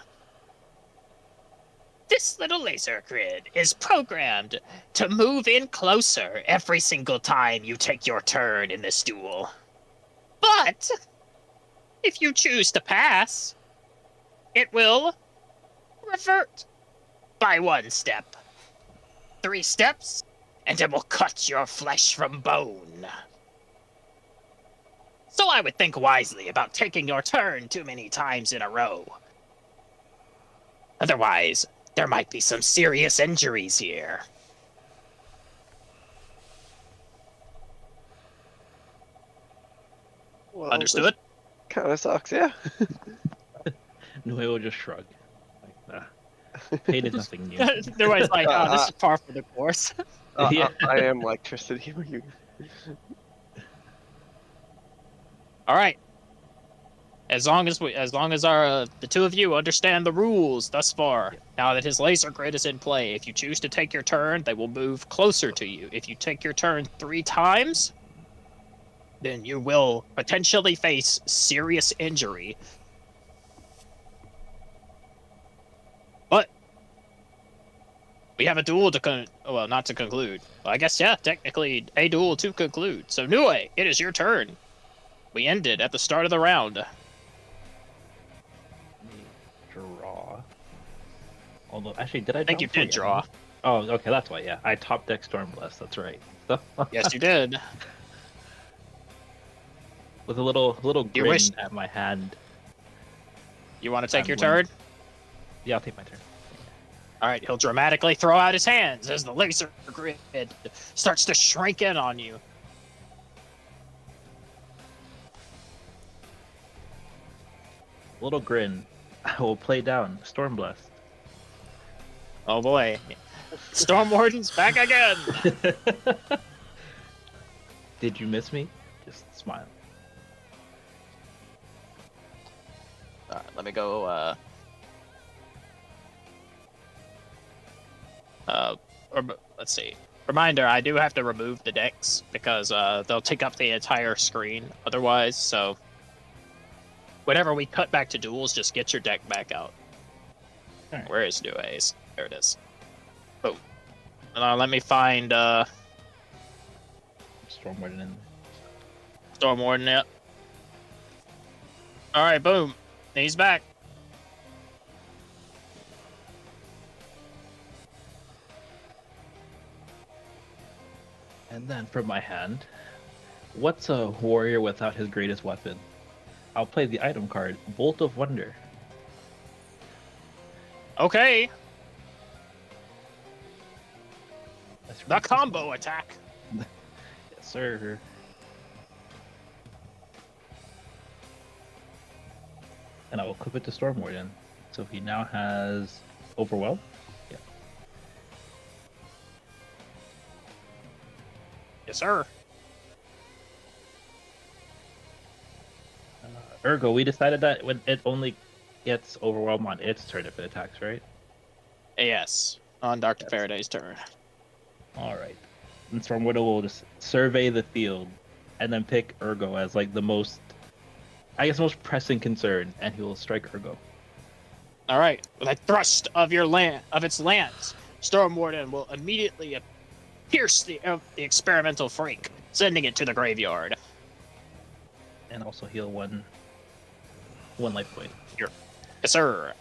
this little laser grid is programmed to move in closer every single time you take your turn in this duel. But, if you choose to pass, it will revert by 1 step. 3 steps, and it will cut your flesh from bone. So I would think wisely about taking your turn too many times in a row. Otherwise, there might be some serious injuries here. Well, Understood? Kind of sucks, yeah. Noel will just shrug. Like, pain is nothing new. Nobody's like, oh, this is par for the course. Yeah. I am electricity. You... All right. As long as our the two of you understand the rules thus far, now that his laser grid is in play, if you choose to take your turn, they will move closer to you. If you take your turn 3 times, then you will potentially face serious injury. But we have a duel to not to conclude. Well, I guess, yeah, technically a duel to conclude. So, Nue, it is your turn. We ended at the start of the round. Draw. Although, actually, did I? I think you did draw. Oh, okay, that's why. Yeah, I top deck Stormblast. That's right. So, Yes, you did. with a little You grin wish- at my hand. You want to take I'm your willing. turn? Yeah, I'll take my turn. All right, he'll dramatically throw out his hands as the laser grid starts to shrink in on you. Little grin. I will play down Stormblast. Oh boy. Storm Warden's back again! Did you miss me? Just smile. Alright, let me go, let's see. Reminder, I do have to remove the decks because they'll take up the entire screen otherwise, so whenever we cut back to duels, just get your deck back out. Alright. Where is New Ace? There it is. Oh. Let me find Storm Warden in there. Storm Warden, yep. Alright, boom. He's back. And then from my hand, what's a warrior without his greatest weapon? I'll play the item card, Bolt of Wonder. Okay. That's The right. combo attack. Yes, sir. And I will equip it to Storm Warden. So he now has Overwhelm. Yeah. Yes, sir. Ergo, we decided that when it only gets Overwhelm on its turn if it attacks, right? Yes. On Dr. Yes. Faraday's turn. Alright. And Storm Warden will just survey the field and then pick Ergo as like the most, I guess, most pressing concern, and he will strike Ergo. All right. With a thrust of its lance, Storm Warden will immediately pierce the experimental freak, sending it to the graveyard. And also heal one life point. Yes, sir.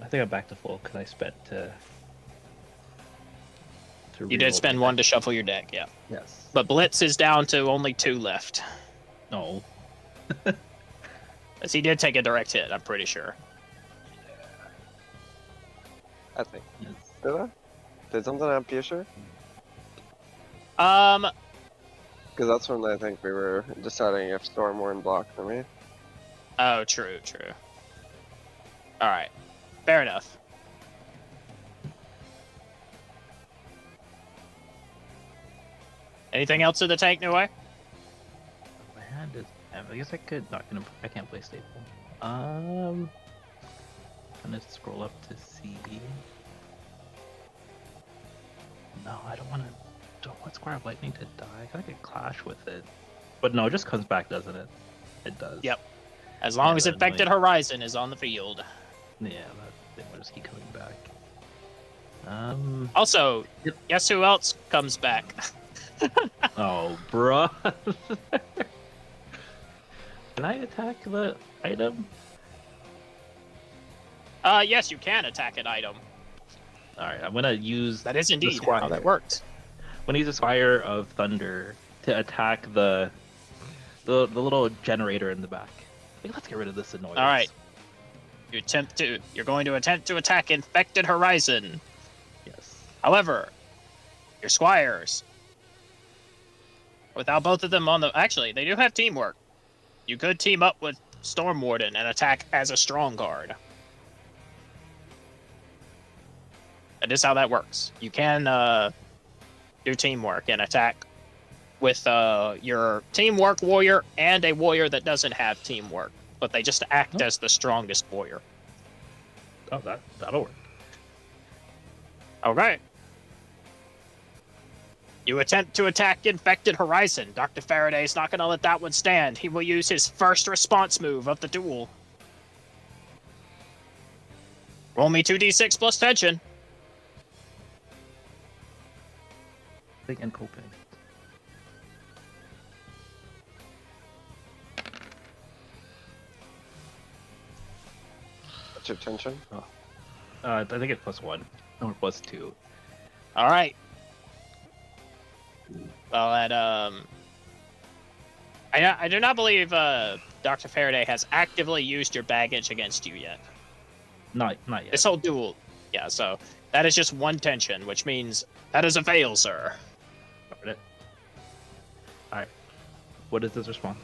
I think I'm back to full because I spent to You did reroll spend my one to deck. shuffle your deck, yeah. Yes. But Blitz is down to only 2 left. No. As he did take a direct hit, I'm pretty sure. I think. Yes. Did I? Did something happen to you, sure? Because that's when I think we were deciding if Storm Warden blocked for me. Oh, true. All right. Fair enough. Anything else in the tank, New Way? My hand is. I guess I could not gonna. I can't play staple. I'm gonna scroll up to see. No, I don't want to. Don't want Square of Lightning to die. I could clash with it, but no, it just comes back, doesn't it? It does. Yep. As long Yeah, as that Infected annoying. Horizon is on the field. Yeah, that thing will just keep coming back. Also, Yep. guess who else comes back? Oh, bruh. Can I attack the item? Yes, you can attack an item. Alright, I'm gonna use That is the indeed Squire. how that works. I'm gonna use the Spire of Thunder to attack the little generator in the back. Like, let's get rid of this annoyance. All right. You're going to attempt to attack Infected Horizon. Yes. However, your squires, without both of them on the, actually, they do have teamwork. You could team up with Storm Warden and attack as a strong guard. That is how that works. You can do teamwork and attack with your teamwork warrior and a warrior that doesn't have teamwork, but they just act as the strongest warrior. Oh, that'll work. Okay. You attempt to attack Infected Horizon. Dr. Faraday's not going to let that one stand. He will use his first response move of the duel. Roll me 2d6 plus tension. I think and coping. What's your tension? I think it's +1 or +2. All right. Well, I do not believe Dr. Faraday has actively used your baggage against you yet. Not yet. This whole duel, yeah. So that is just 1 tension, which means that is a fail, sir. Darn it. All right. What is his response?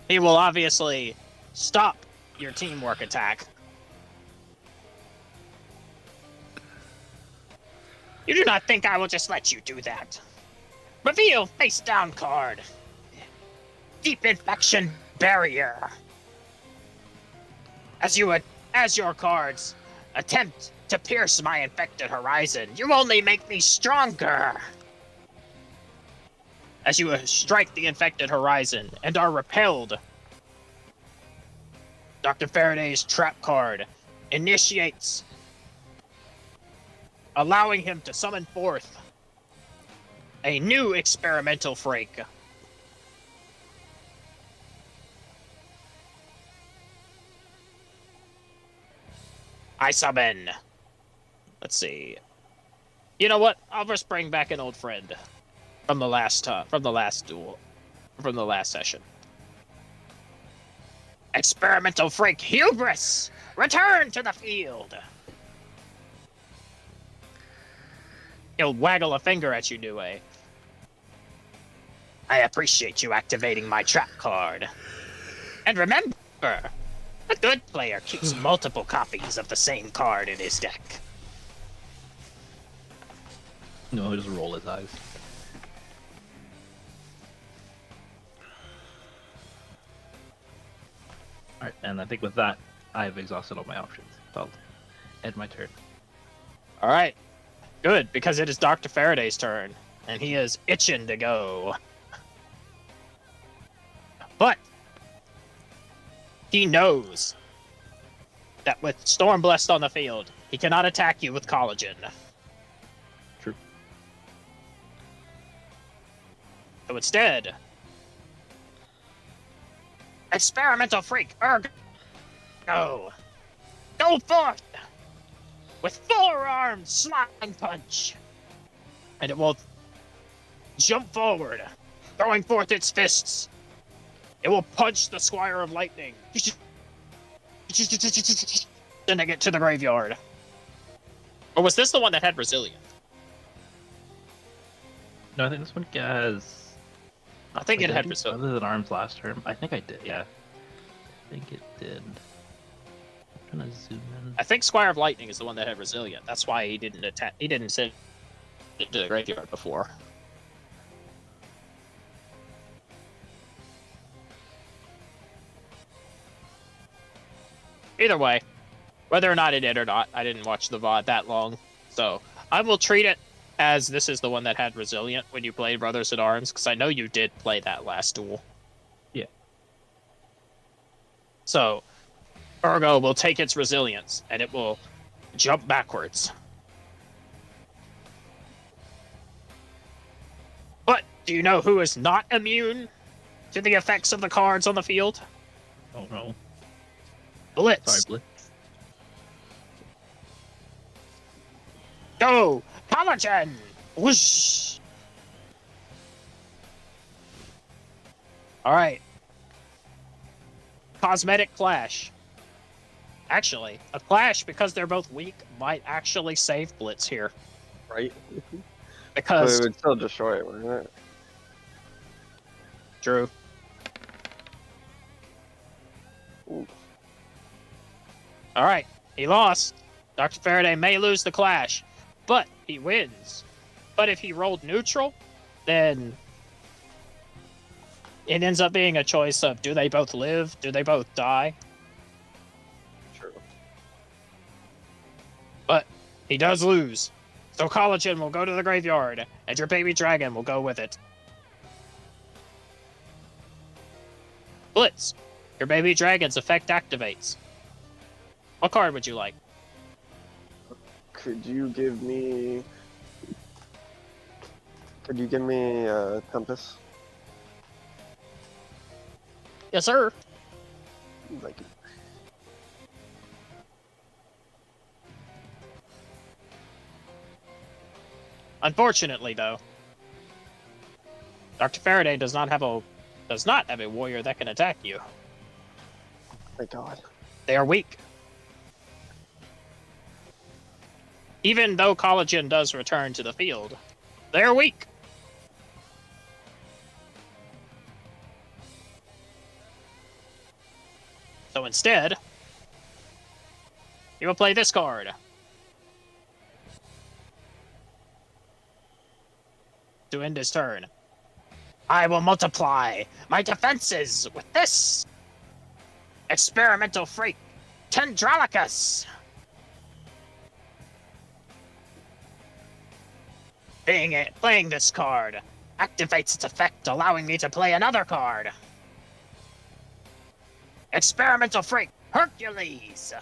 He will obviously stop your teamwork attack. You do not think I will just let you do that. Reveal face down card. Deep infection barrier. As your cards attempt to pierce my infected horizon, you only make me stronger. As you strike the infected horizon and are repelled, Dr. Faraday's trap card initiates, allowing him to summon forth a new experimental freak I summon. Let's see. You know what? I'll just bring back an old friend from the last duel, from the last session. Experimental freak Hubris, return to the field. He'll waggle a finger at you, Nue. I appreciate you activating my trap card. And remember, a good player keeps multiple copies of the same card in his deck. No, he'll just roll his eyes. Alright, and I think with that, I have exhausted all my options. So I'll end my turn. All right, good, because it is Dr. Faraday's turn, and he is itching to go. But he knows that with Stormblessed on the field, he cannot attack you with collagen. True. So instead, experimental freak Ergo, go forth with four-armed slime punch, and it will jump forward, throwing forth its fists. It will punch the Squire of Lightning, sending it to the graveyard. Or was this the one that had Resilient? No, I think this one has. I think it Did I had do Resilient. Other than arms last term, I think I did. Yeah, I think it did. I'm trying to zoom in. I think Squire of Lightning is the one that had Resilient. That's why he didn't attack. He didn't send it to the graveyard before. Either way, whether or not it did or not, I didn't watch the VOD that long. So I will treat it as this is the one that had Resilient when you played Brothers at Arms, because I know you did play that last duel. Yeah. So Ergo will take its resilience, and it will jump backwards. But do you know who is not immune to the effects of the cards on the field? Oh no. Blitz. Sorry, Blitz. Go! Collagen! Whoosh! Alright. Cosmetic Clash. Actually, a Clash, because they're both weak, might actually save Blitz here. Right? But Because... it would still destroy it, wouldn't it? True. Ooh. Alright, he lost. Dr. Faraday may lose the Clash, but he wins. But if he rolled neutral, then it ends up being a choice of do they both live, do they both die? True. But he does lose. So Collagen will go to the graveyard, and your baby dragon will go with it. Blitz, your baby dragon's effect activates. What card would you like? Could you give me Tempest? Yes, sir. Like, Unfortunately, though, Dr. Faraday does not have a warrior that can attack you. my God. They are weak. Even though Collagen does return to the field, they're weak. So instead, he will play this card. To end his turn. I will multiply my defenses with this experimental freak, Tendralicus. Playing this card activates its effect, allowing me to play another card. Experimental freak, Hercules.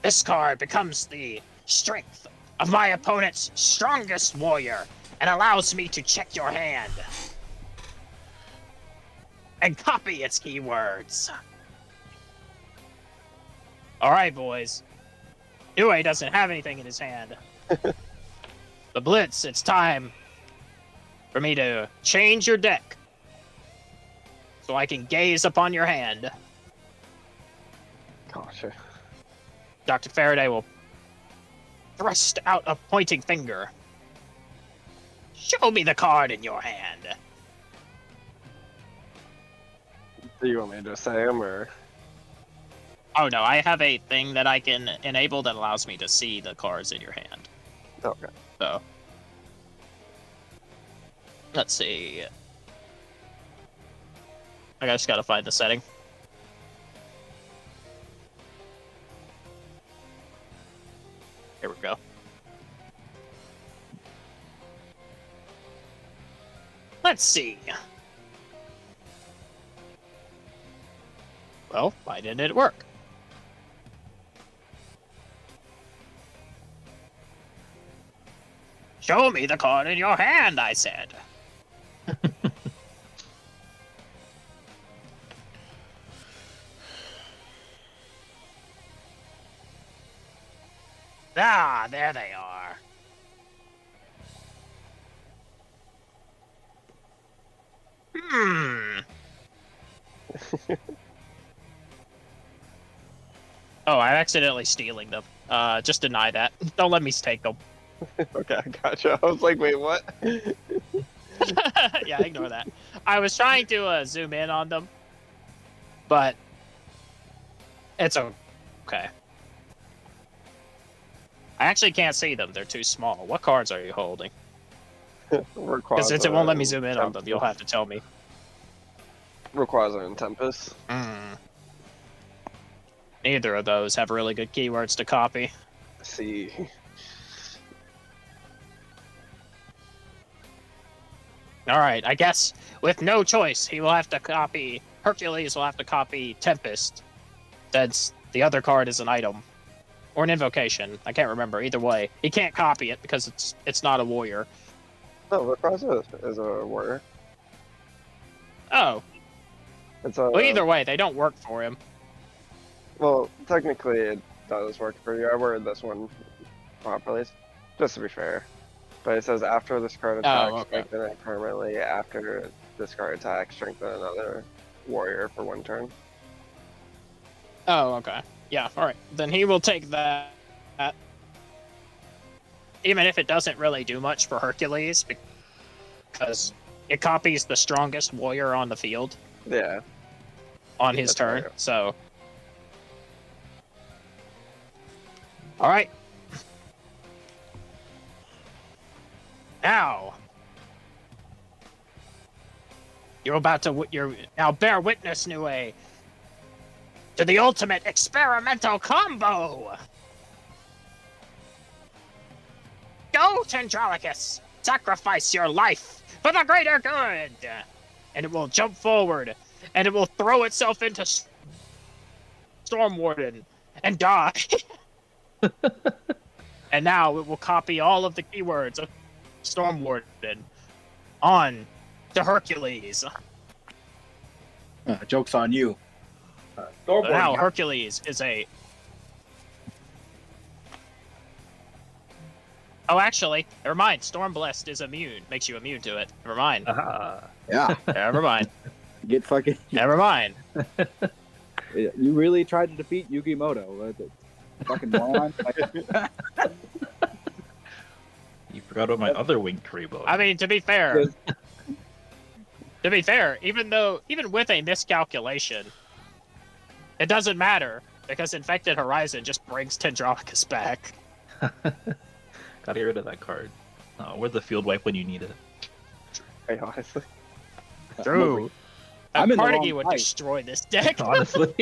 This card becomes the strength of my opponent's strongest warrior and allows me to check your hand. and copy its keywords. All right, boys. Nue doesn't have anything in his hand. The Blitz, it's time for me to change your deck so I can gaze upon your hand. Gotcha. Dr. Faraday will thrust out a pointing finger. Show me the card in your hand. Do you want me to say them or? Oh no, I have a thing that I can enable that allows me to see the cards in your hand. Okay. So, let's see. I just gotta find the setting. Here we go. Let's see. Well, why didn't it work? Show me the card in your hand, I said. Ah, there they are. Hmm. Oh, I'm accidentally stealing them. Just deny that. Don't let me take them. Okay, I gotcha. I was like, wait, what? Yeah, ignore that. I was trying to zoom in on them, but it's okay. I actually can't see them. They're too small. What cards are you holding? Because since it won't let me zoom in on them, you'll have to tell me. Rayquaza and Tempest. Neither of those have really good keywords to copy. See. Alright, I guess with no choice, he will have to copy... Hercules will have to copy Tempest, since the other card is an item. Or an invocation. I can't remember. Either way, he can't copy it because it's not a warrior. No, Rayquaza is a warrior. Oh. It's a, Well, either way, they don't work for him. Well, technically it does work for you. I worded this one properly, just to be fair. But it says after this card attack, strengthen it permanently. After this card attack, strengthen another warrior for 1 turn. Oh, okay. Yeah, alright. Then he will take that. Even if it doesn't really do much for Hercules, because it copies the strongest warrior on the field. Yeah. On his turn, fair. So. Alright. Now. You're about to. You're now bear witness, Nue, to the ultimate experimental combo! Go, Tendralicus! Sacrifice your life for the greater good! And it will jump forward, and it will throw itself into Storm Warden and die. And now it will copy all of the keywords of Storm Warden on to Hercules. Joke's on you. So now Hercules is a... Oh, actually, never mind. Storm Blessed is immune. Makes you immune to it. Never mind. Yeah. Never mind. Get fucking. Never mind. You really tried to defeat Yugimoto. Fucking moron. You forgot about my other winged Karibo. I mean, to be fair, even with a miscalculation, it doesn't matter because Infected Horizon just brings Tendralicus back. Gotta get rid of that card. Where's the field wipe when you need it? Hey, honestly. True. I'm in the Carnegie wrong would fight. destroy this deck. Honestly.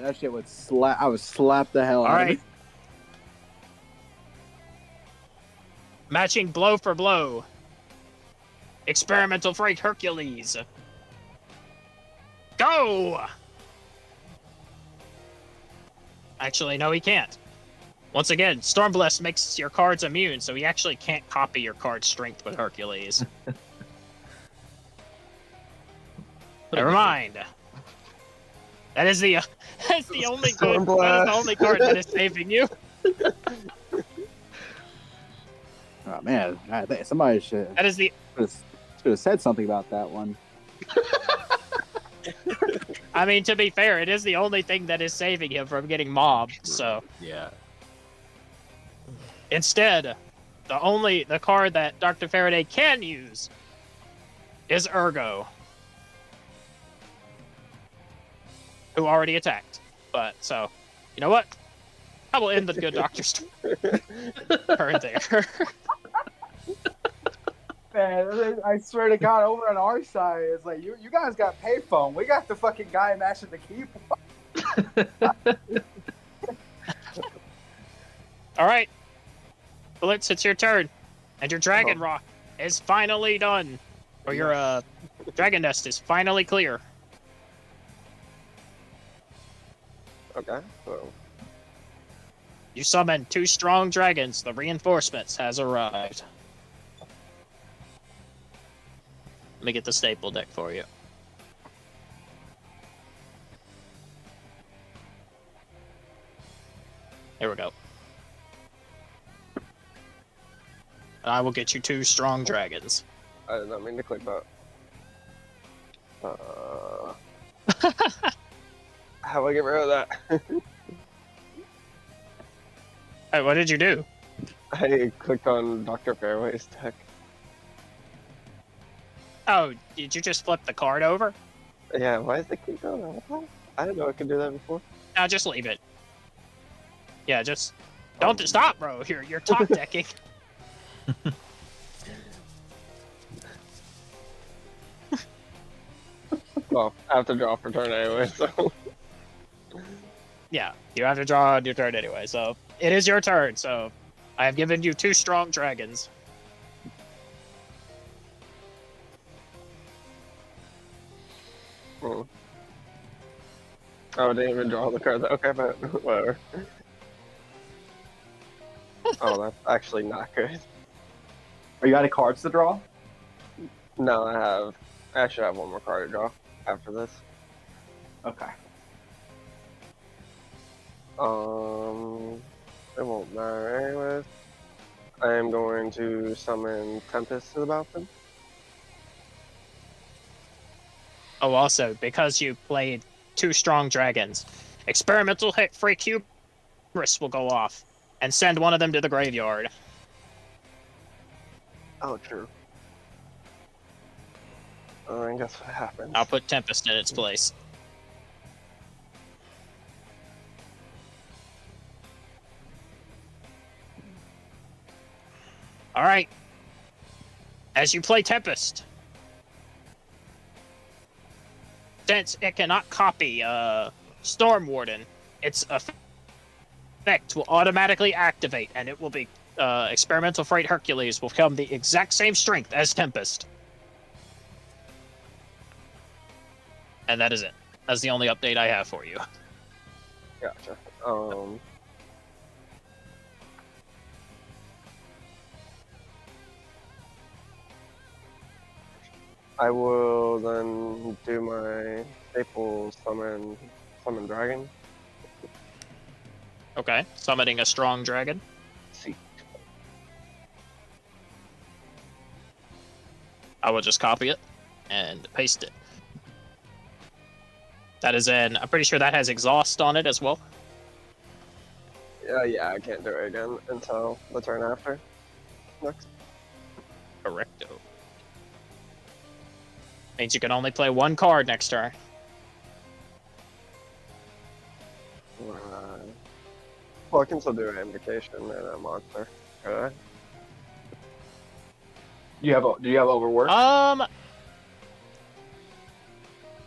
That shit would slap. I would slap the hell All out right. of it. Matching blow for blow. Experimental Freak Hercules. Go! Actually, no, he can't. Once again, Stormblessed makes your cards immune, so he actually can't copy your card's strength with Hercules. Never mind. That is the that's the only good. Stormblast. That is the only card that is saving you. Oh man, I think somebody should That is the. have said something about that one. I mean, to be fair, it is the only thing that is saving him from getting mobbed. So Yeah. instead, the card that Dr. Faraday can use is Ergo, who already attacked. But so, you know what? I will end the good doctor's turn there. Man, I swear to God, over on our side, it's like you guys got payphone. We got the fucking guy mashing the keyboard. All right, Blitz, it's your turn, and your Dragon Rock is finally done, or your Dragon Nest is finally clear. Okay, so You summon 2 strong dragons. The reinforcements has arrived. Let me get the staple deck for you. Here we go. I will get you 2 strong dragons. I did not mean to click that. How do I get rid of that? Hey, what did you do? I clicked on Dr. Fairway's deck. Oh, did you just flip the card over? Yeah, why is it keep going? What the hell? I didn't know I could do that before. No, just leave it. Yeah, just don't stop, bro. You're top decking. Well, I have to draw for turn anyway, so. Yeah, you have to draw on your turn anyway. So it is your turn. So I have given you 2 strong dragons. Oh, I didn't even draw the card. Okay, but whatever. Oh, that's actually not good. Are you out of cards to draw? No, I should have one more card to draw after this. Okay. It won't matter anyways. I am going to summon Tempest to the battlefield. Oh, also, because you played 2 strong dragons, experimental hit free Hubris will go off and send one of them to the graveyard. Oh, true. And guess what happens? I'll put Tempest in its place. All right. As you play Tempest, since it cannot copy Storm Warden, its effect will automatically activate, and it will be Experimental Freight Hercules will become the exact same strength as Tempest. And that is it. That's the only update I have for you. Gotcha. I will then do my staple summon dragon. Okay, summoning a strong dragon. See. I will just copy it and paste it. That is I'm pretty sure that has exhaust on it as well. Yeah, I can't do it again until the turn after. Next. Correcto. Means you can only play 1 card next turn. Well, I can still do an invocation and a monster. Could I? Do you have overwork?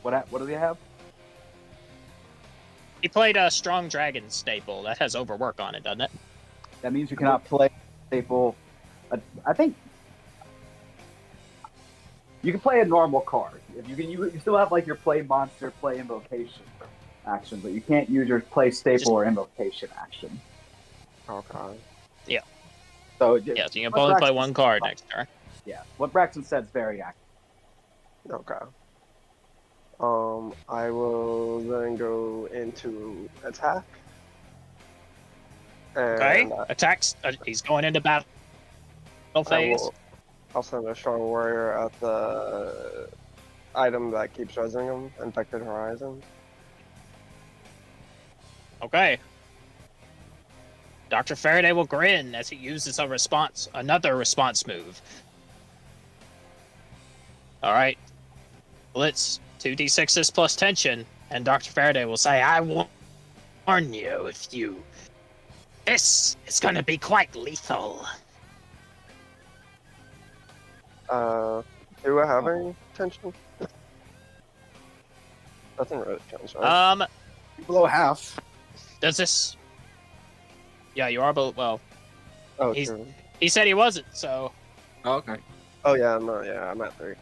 What do they have? He played a strong dragon staple. That has overwork on it, doesn't it? That means you cannot play staple. I think you can play a normal card. If you still have like your play monster, play invocation action, but you can't use your play staple or invocation action. Okay. Yeah. So Yeah, so you can only play 1 card next turn. Yeah, what Braxton said is very accurate. Okay. I will then go into attack. Okay, And attacks. He's going into battle I phase. will. I'll send a strong warrior at the item that keeps rezzing him, Infected Horizon. Okay. Dr. Faraday will grin as he uses another response move. All right. Blitz, 2d6s plus tension, and Dr. Faraday will say, I warn you if you... This is going to be quite lethal. Do I have any tension? Nothing really changed, right? Below half. Does this... Yeah, you are both... Well, Oh, he's- true. he said he wasn't, so... Oh, okay. Oh yeah, no, yeah, I'm at 3.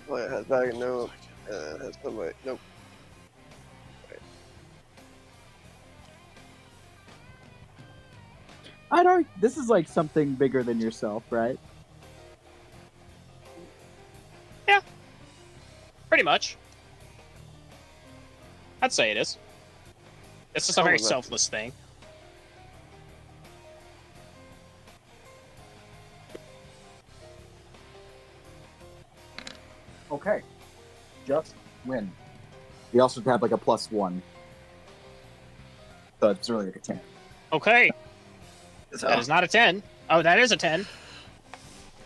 Play has bag, nope. Has put away, nope. I don't. This is like something bigger than yourself, right? Pretty much. I'd say it is. It's just a very Oh, selfless thing. Okay. Just win. You also have like a +1. So it's really like a 10. Okay, that is not a 10. Oh, that is a 10.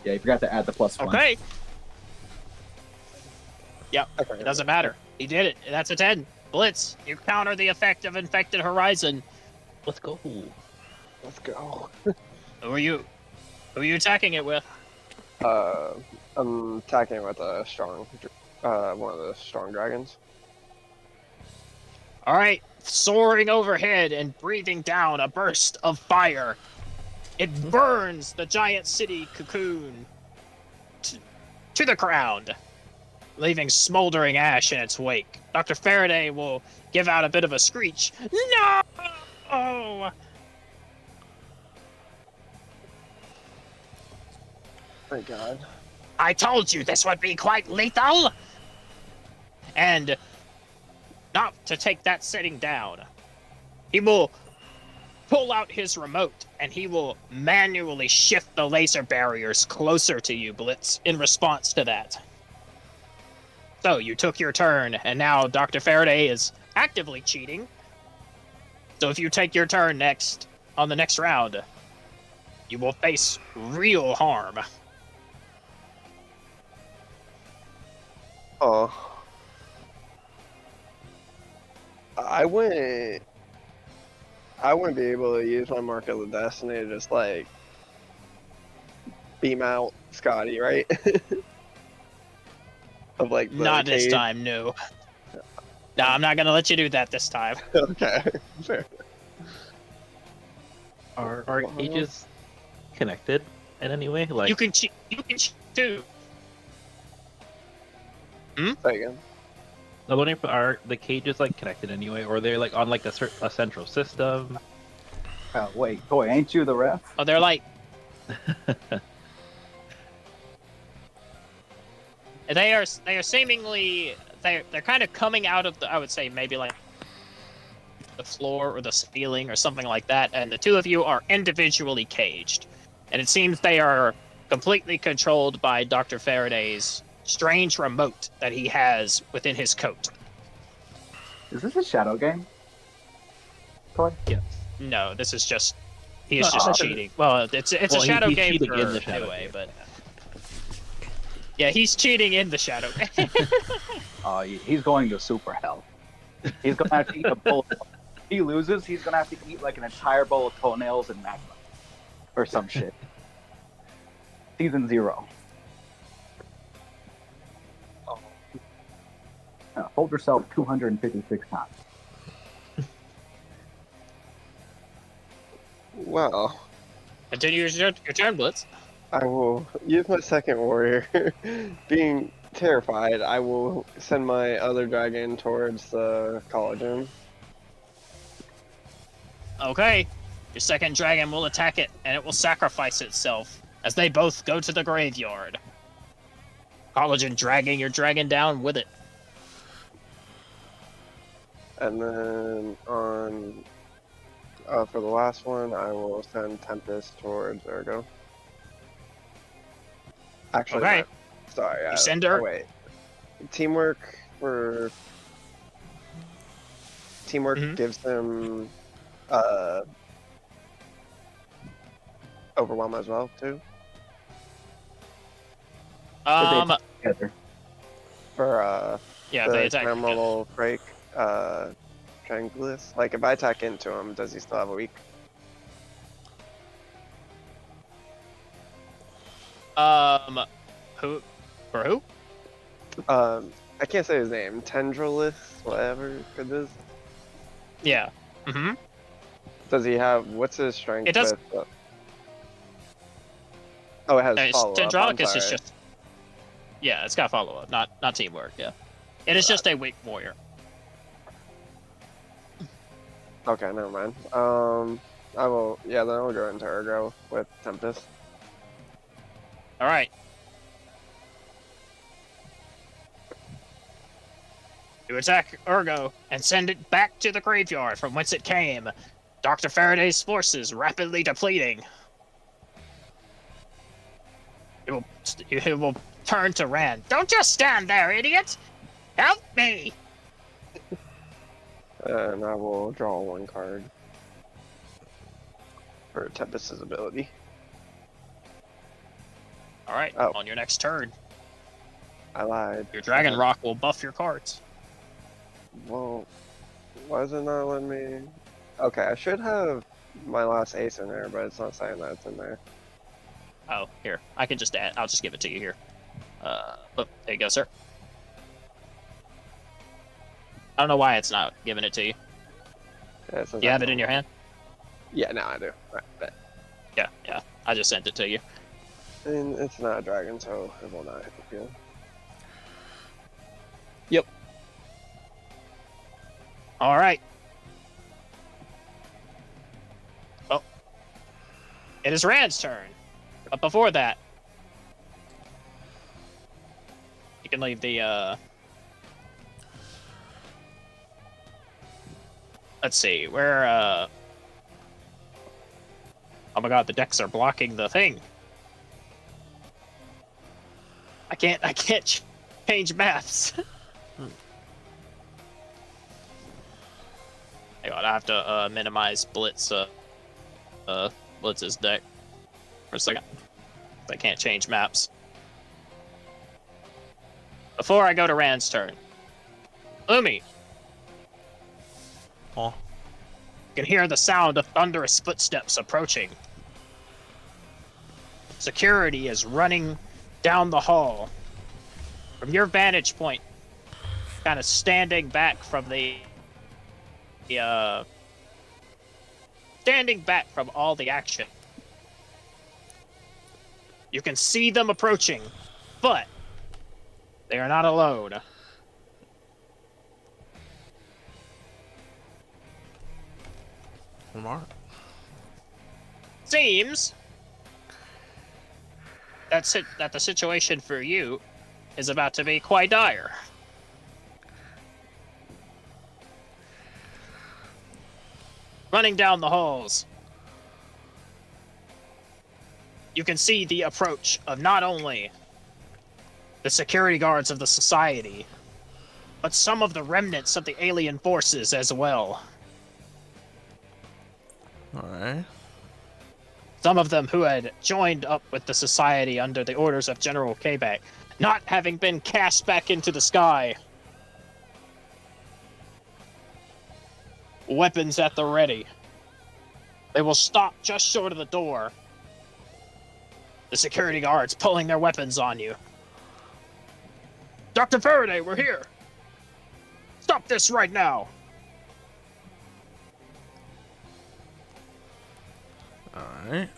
Yeah, you forgot to add the +1. Okay, Okay. it doesn't matter. He did it. That's a 10. Blitz, you counter the effect of Infected Horizon. Let's go. Let's go. Who are you attacking it with? I'm attacking with a strong, one of the strong dragons. All right, soaring overhead and breathing down a burst of fire. It burns the giant city cocoon to the ground, leaving smoldering ash in its wake. Dr. Faraday will give out a bit of a screech. No! Oh! Thank God. I told you this would be quite lethal! And not to take that sitting down, he will pull out his remote and he will manually shift the laser barriers closer to you, Blitz, in response to that. So you took your turn, and now Dr. Faraday is actively cheating. So if you take your turn next, on the next round, you will face real harm. Oh. I wouldn't be able to use my Mark of the Destiny to just like beam out Scotty, right? Of like the Not this cage. time, no. No, I'm not gonna let you do that this time. Okay, fair. Are cages connected in any way? Like You can cheat too. Say again. I'm wondering if are the cages like connected anyway, or they're like on like a central system? Oh, wait, boy, ain't you the ref? Oh, they're like they are seemingly they're kind of coming out of the, I would say maybe like the floor or the ceiling or something like that, and the two of you are individually caged, and it seems they are completely controlled by Dr. Faraday's strange remote that he has within his coat. Is this a shadow game? Toy? Yes. No, this is just he is No, just no. cheating. Well, it's Well, a shadow he's game cheating for in the shadow anyway, game. but yeah, he's cheating in the shadow game. Oh, he's going to super hell. He's gonna have to eat a bowl. If he loses, he's gonna have to eat like an entire bowl of toenails and magma, or some shit. Season 0. Hold yourself 256 times. Well, Continue your turn, Blitz. I will use my second warrior. Being terrified, I will send my other dragon towards the college room. Okay. Your second dragon will attack it, and it will sacrifice itself as they both go to the graveyard. Collagen dragging your dragon down with it. And then on for the last one, I will send Tempest towards Ergo. Actually, Okay. sorry. You send her. Oh, wait. Teamwork for gives them overwhelm as well too. Together. For Yeah, the they attack. terminal break triangulus. Like if I attack into him, does he still have a weak? Who? For who? I can't say his name. Tendrilus, whatever it is. Yeah. Mm-hmm. Does he have? What's his strength? It does. Oh, it has follow up. Tendronicus is just. Yeah, it's got follow up, not teamwork. Yeah, it is just a weak warrior. Okay, never mind. I will. Yeah, then I'll go into Ergo with Tempest. All right. You attack Ergo and send it back to the graveyard from whence it came. Dr. Faraday's forces rapidly depleting. It will turn to Rand. Don't just stand there, idiot! Help me! And I will draw one card for Tempest's ability. All right, Oh. on your next turn, I lied. your Dragon Rock will buff your cards. Well, why is it not letting me? Okay, I should have my last ace in there, but it's not saying that it's in there. Oh, here. I can just add. I'll just give it to you here. Oh, there you go, sir. I don't know why it's not giving it to you. Yeah, it says You have that's it in your hand? Yeah, now I do. Right, bet. Yeah. I just sent it to you. And it's not a dragon, so it will not hit the field. All right. Well, it is Rand's turn. But before that, you can leave the, let's see, where, oh my god, the decks are blocking the thing. I can't change maps. Hang on, I have to, minimize Blitz's deck for a second. I can't change maps. Before I go to Rand's turn, Lumi, Oh. you can hear the sound of thunderous footsteps approaching. Security is running down the hall. From your vantage point, kind of standing back from standing back from all the action. You can see them approaching, but they are not alone. Lamar. Seems that the situation for you is about to be quite dire. Running down the halls, you can see the approach of not only the security guards of the society, but some of the remnants of the alien forces as well. Alright. Some of them who had joined up with the society under the orders of General Quebec, not having been cast back into the sky. Weapons at the ready. They will stop just short of the door. The security guards pulling their weapons on you. Dr. Faraday, we're here! Stop this right now! Alright.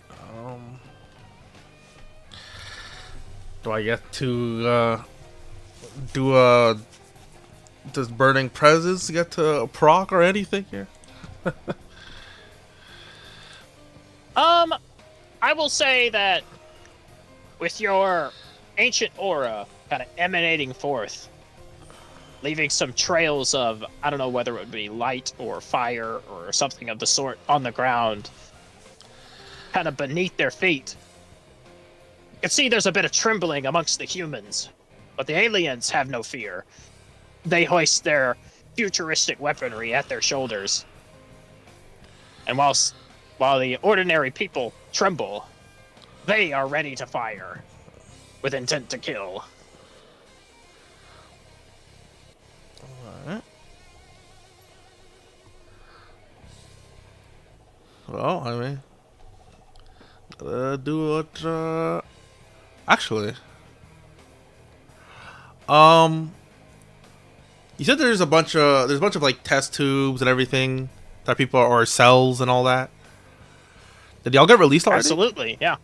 Do I get to does Burning Presence get to proc or anything here? I will say that with your ancient aura kind of emanating forth, leaving some trails of, I don't know whether it would be light or fire or something of the sort on the ground, kind of beneath their feet. You can see there's a bit of trembling amongst the humans, but the aliens have no fear. They hoist their futuristic weaponry at their shoulders. And while the ordinary people tremble, they are ready to fire with intent to kill. Alright. Well, I mean, do what, actually, you said there's a bunch of like test tubes and everything that people or cells and all that. Did y'all get released already? Absolutely, yeah.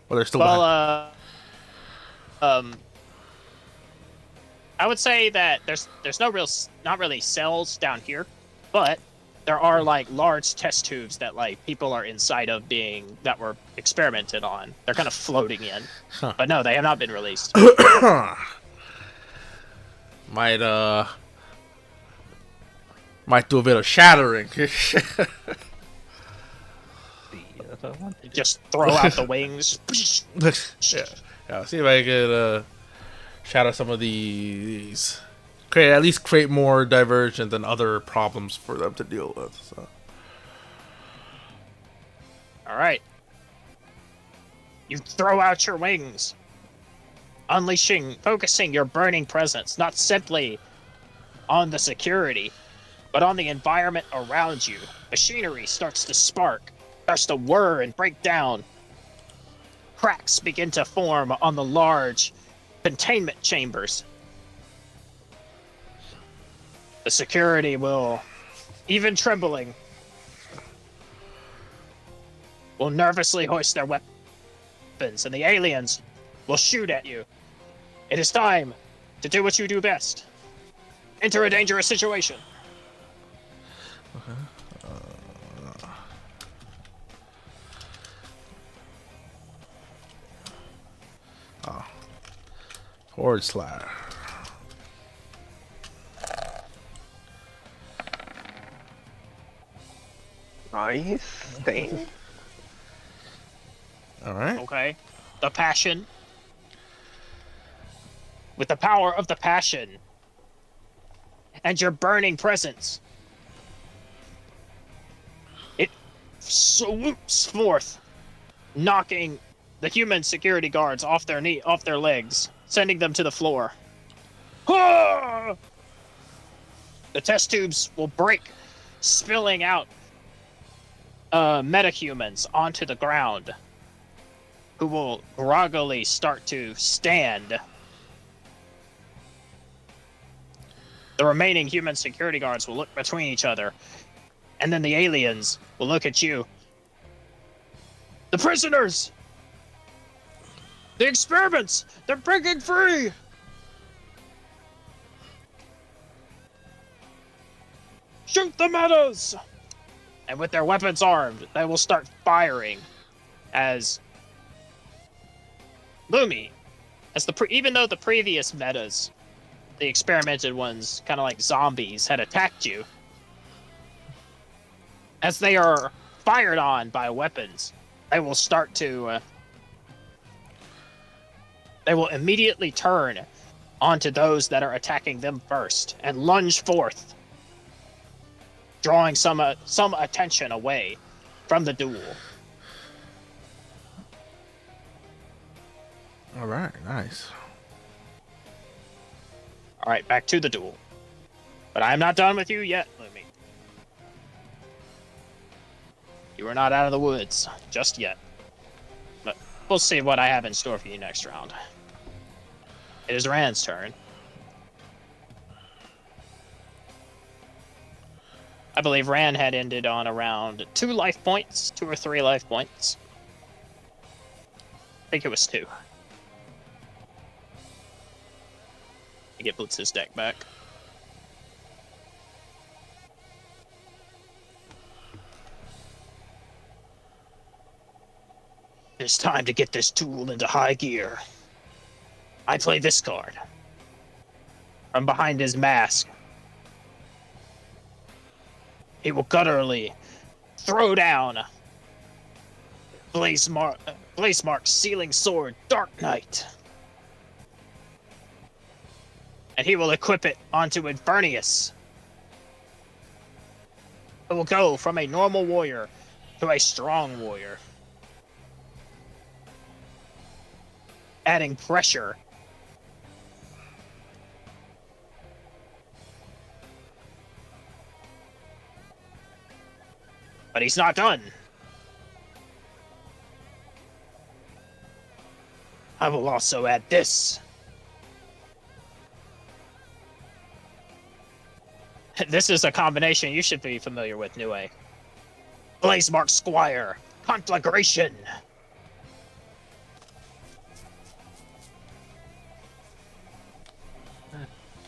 Or they're still Well, I would say that there's not really cells down here, but there are like large test tubes that like people are inside of that were experimented on. They're kind of floating in, but no, they have not been released. Might do a bit of shattering. Just throw out the wings. Yeah, see if I could shatter some of these. At least create more diversion than other problems for them to deal with. So. All right. You throw out your wings, focusing your burning presence not simply on the security, but on the environment around you. Machinery starts to spark, starts to whir and break down. Cracks begin to form on the large containment chambers. The security will, even trembling, will nervously hoist their weapons, and the aliens will shoot at you. It is time to do what you do best. Enter a dangerous situation. Forward slash. Nice. Stain. Alright. Okay. The passion. With the power of the passion and your burning presence, it swoops forth, knocking the human security guards off their legs, sending them to the floor. Ah! The test tubes will break, spilling out metahumans onto the ground, who will groggily start to stand. The remaining human security guards will look between each other, and then the aliens will look at you. The prisoners! The experiments! They're breaking free! Shoot the metas! And with their weapons armed, they will start firing as Lumi, even though the previous metas, the experimented ones, kind of like zombies, had attacked you, as they are fired on by weapons, they will start to they will immediately turn onto those that are attacking them first and lunge forth, drawing some attention away from the duel. All right, nice. All right, back to the duel. But I am not done with you yet, Lumi. You are not out of the woods just yet. But we'll see what I have in store for you next round. It is Rand's turn. I believe Rand had ended on around 2 life points, 2 or 3 life points. I think it was 2. I get Blitz's deck back. It's time to get this tool into high gear. I play this card. From behind his mask, he will gutturally throw down Blaze Mark's Sealing Sword, Dark Knight. And he will equip it onto Infernius. It will go from a normal warrior to a strong warrior, adding pressure. But he's not done. I will also add this. This is a combination you should be familiar with, Nue. Blazemark Squire, Conflagration.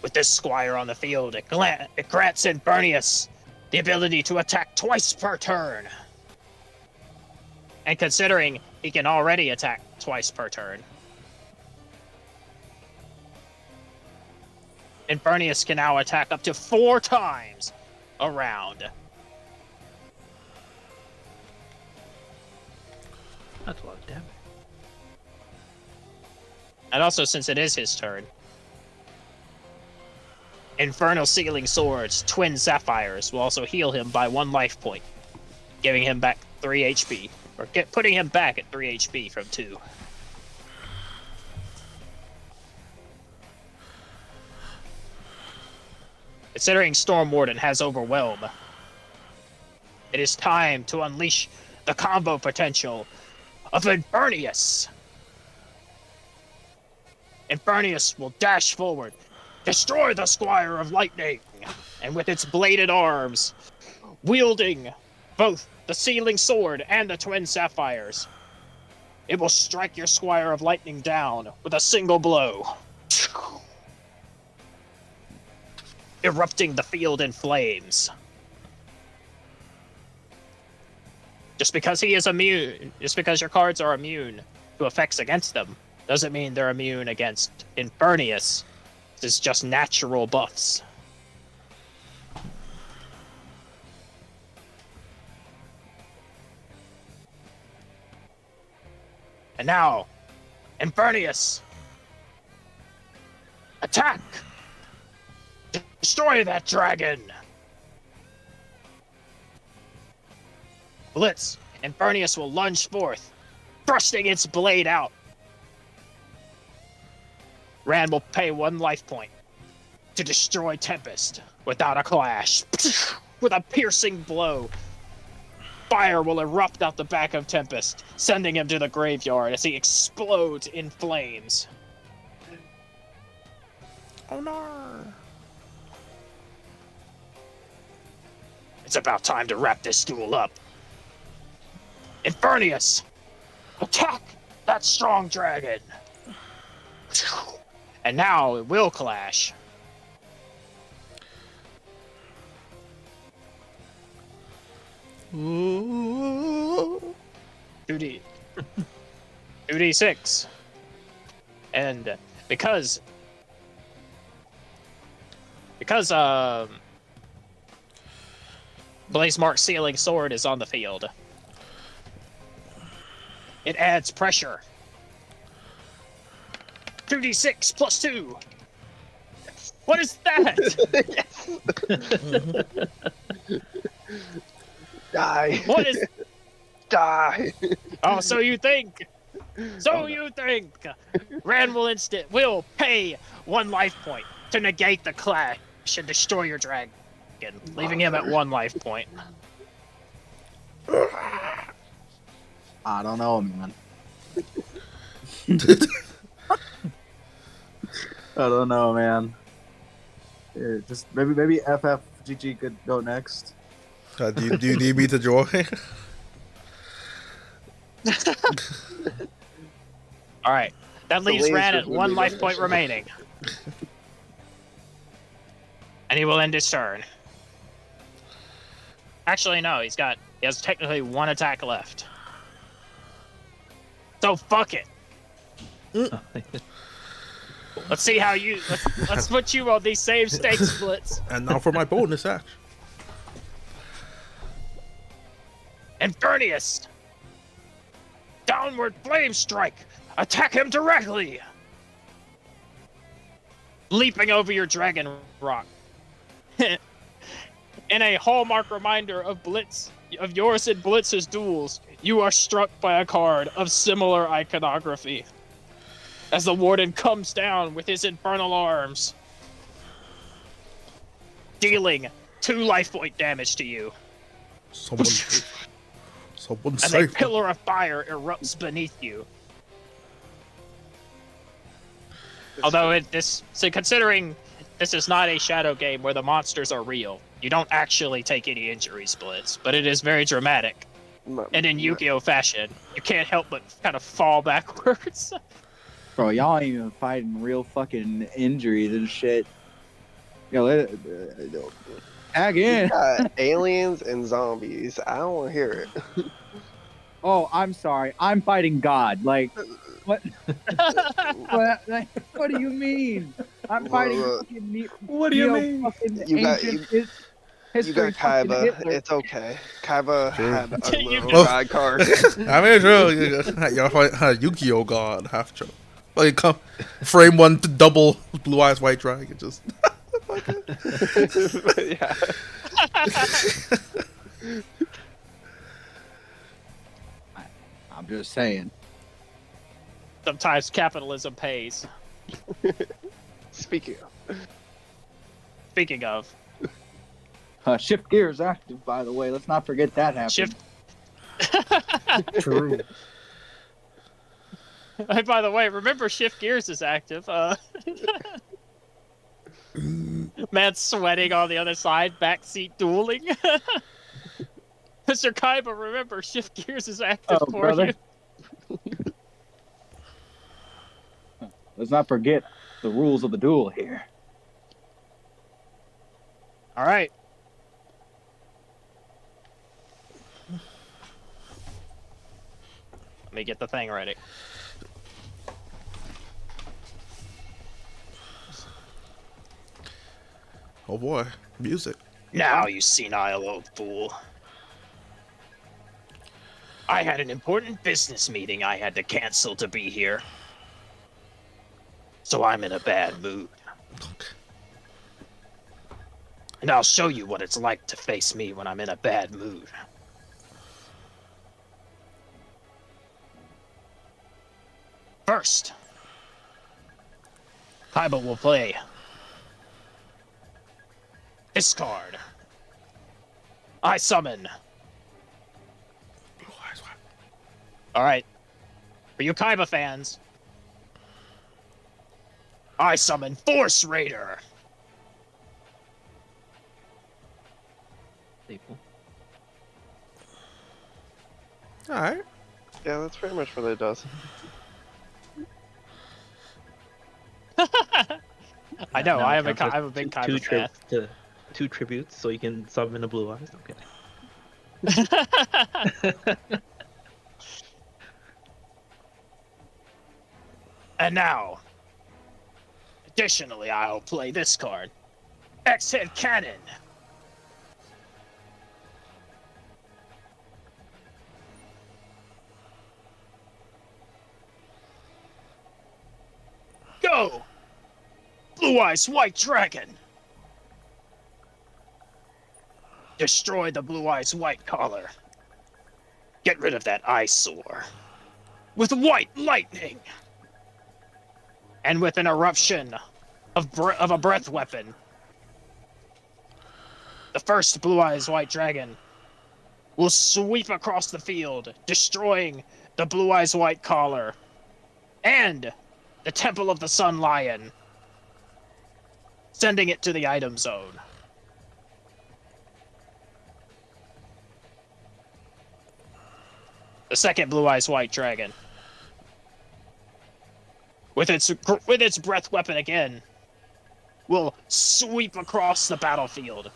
With this Squire on the field, it grants Infernius the ability to attack twice per turn. And considering he can already attack twice per turn, Infernius can now attack up to 4 times a round. That's a lot of damage. And also, since it is his turn, Infernal Sealing Swords, Twin Sapphires will also heal him by 1 life point, giving him back 3 HP, or putting him back at 3 HP from 2. Considering Storm Warden has Overwhelm, it is time to unleash the combo potential of Infernius. Infernius will dash forward, destroy the Squire of Lightning, and with its bladed arms, wielding both the Sealing Sword and the Twin Sapphires, it will strike your Squire of Lightning down with a single blow, erupting the field in flames. Just because your cards are immune to effects against them, doesn't mean they're immune against Infernius. This is just natural buffs. And now, Infernius, attack! Destroy that dragon! Blitz, Infernius will lunge forth, thrusting its blade out. Rand will pay 1 life point to destroy Tempest without a clash. With a piercing blow, fire will erupt out the back of Tempest, sending him to the graveyard as he explodes in flames. Oh no! It's about time to wrap this duel up. Infernius, attack that strong dragon. And now it will clash. Ooh. 2d6. And because Blazemark's Sealing Sword is on the field, it adds pressure. 2d6 plus 2. What is that? Die. What is... Die. Oh, so you think. Rand will pay 1 life point to negate the clash and destroy your dragon, leaving him at 1 life point. I don't know, man. I don't know, man. Yeah, just maybe FFGG could go next. Do you need me to join? All right, that leaves lasers Rand at would 1 be life good. point remaining, and he will end his turn. Actually, no, he has technically 1 attack left. So fuck it. Let's see how you. Let's put you on these same stake splits. And now for my bonus action. Infernius! Downward flame strike! Attack him directly! Leaping over your dragon rock. In a hallmark reminder of yours and Blitz's duels, you are struck by a card of similar iconography. As the warden comes down with his infernal arms, dealing 2 life point damage to you. Someone And a save. pillar of fire erupts beneath you. Although considering this is not a shadow game where the monsters are real, you don't actually take any injuries, Blitz, but it is very dramatic. And in Yu-Gi-Oh fashion, you can't help but kind of fall backwards. Bro, y'all ain't even fighting real fucking injuries and shit. Yo, tag in. Aliens and zombies. I don't want to hear it. Oh, I'm sorry. I'm fighting God. Like, what? What do you mean? I'm fighting. Fucking What do you mean? Fucking You got- ancient You history. got fucking Kaiba. Hitler. It's okay. Kaiba had a You little got- god card. I mean, sure, you're fighting Yu-Gi-Oh God half joke. Like, come frame 1 to double Blue Eyes White Dragon. Just Yeah. I'm just saying. Sometimes capitalism pays. Speaking of, Speaking of, Shift gears active, by the way. Let's not forget that happened. shift. True. By the way, remember Shift Gears is active. Man sweating on the other side, backseat dueling. Mr. Kaiba, remember Shift Gears is active Oh, for brother. you. Let's not forget the rules of the duel here. All right. Let me get the thing ready. oh boy, music. Now, you senile old fool. I had an important business meeting I had to cancel to be here. So I'm in a bad mood. And I'll show you what it's like to face me when I'm in a bad mood. First, Kaiba will play this card. I summon. Blue Eyes White. Alright. For you Kaiba fans, I summon Force Raider. Staple. All right. yeah, that's pretty much what it does. I know, Now I'm it counts a as big two Kaiba fan. two tributes, so you can summon a blue eyes. Okay. And now, additionally, I'll play this card. X-Head Cannon. Go! Blue Eyes White Dragon. Destroy the Blue Eyes White Collar. Get rid of that eyesore. With White Lightning. And with an eruption of a breath weapon. The first Blue Eyes White Dragon will sweep across the field, destroying the Blue Eyes White Collar and the Temple of the Sun Lion, sending it to the item zone. The second Blue Eyes White Dragon, with its breath weapon again, will sweep across the battlefield,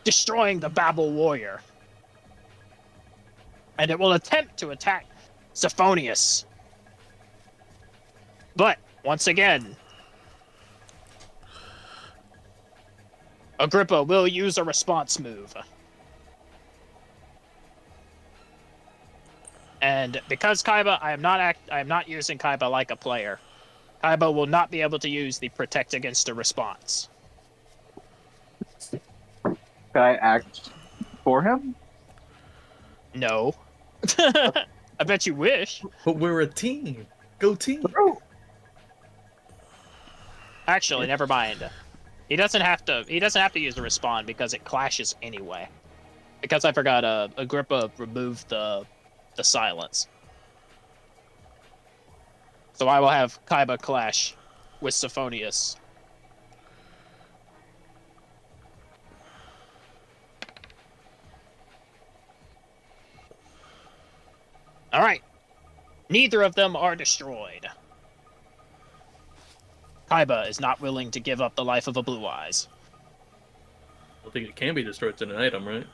destroying the Babel Warrior. And it will attempt to attack Sophonius. But once again, Agrippa will use a response move. And because Kaiba, I am not using Kaiba like a player. Kaiba will not be able to use the protect against a response. Can I act for him? No. I bet you wish. But we're a team. Go team. Actually, never mind. He doesn't have to use the respond because it clashes anyway. Because I forgot, Agrippa removed the silence. So I will have Kaiba clash with Sophonius. Alright. Neither of them are destroyed. Kaiba is not willing to give up the life of a Blue Eyes. I don't think it can be destroyed. It's an item, right?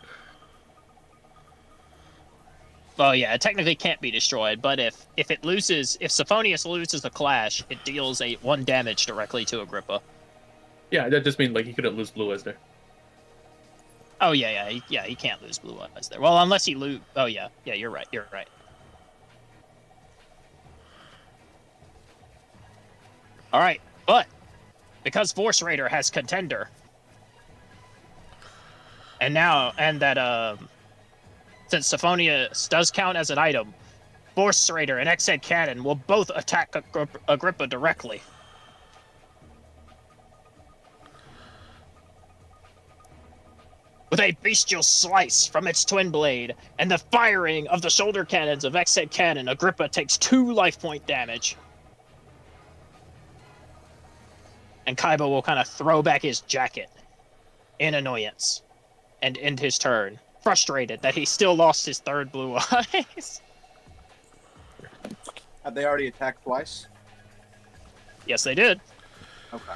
Well, yeah, it technically can't be destroyed, but if Sophonius loses a clash, it deals 1 damage directly to Agrippa. Yeah, that just means like he couldn't lose Blue Eyes there. Oh yeah, he can't lose Blue Eyes there. Well, unless he lose. Oh yeah, you're right. All right, but because Force Raider has Contender, and that since Sophonius does count as an item, Force Raider and X-Head Cannon will both attack Agrippa directly. With a bestial slice from its twin blade and the firing of the shoulder cannons of X-Head Cannon, Agrippa takes 2 life point damage. And Kaiba will kind of throw back his jacket in annoyance and end his turn, frustrated that he still lost his 3rd Blue Eyes. Have they already attacked twice? Yes, they did. Okay.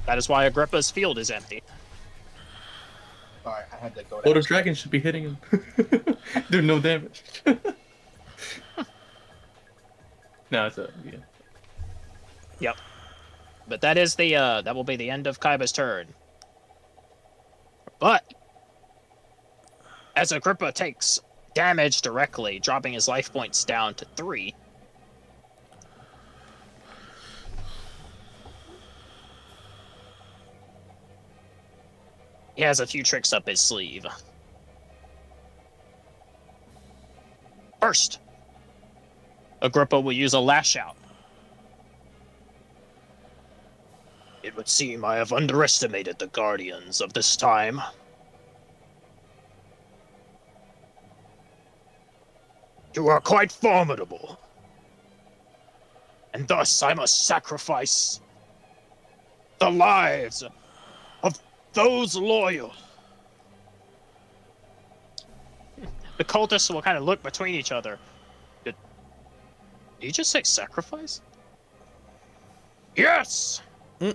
That is why Agrippa's field is empty. Sorry, I had to go. Lord of Dragons should be hitting him. Do no damage. No, it's yeah. Yep. But that is that will be the end of Kaiba's turn. But as Agrippa takes damage directly, dropping his life points down to 3. He has a few tricks up his sleeve. First, Agrippa will use a lash out. It would seem I have underestimated the Guardians of this time. You are quite formidable. And thus I must sacrifice the lives of those loyal. The cultists will kind of look between each other. Did you just say sacrifice? Yes!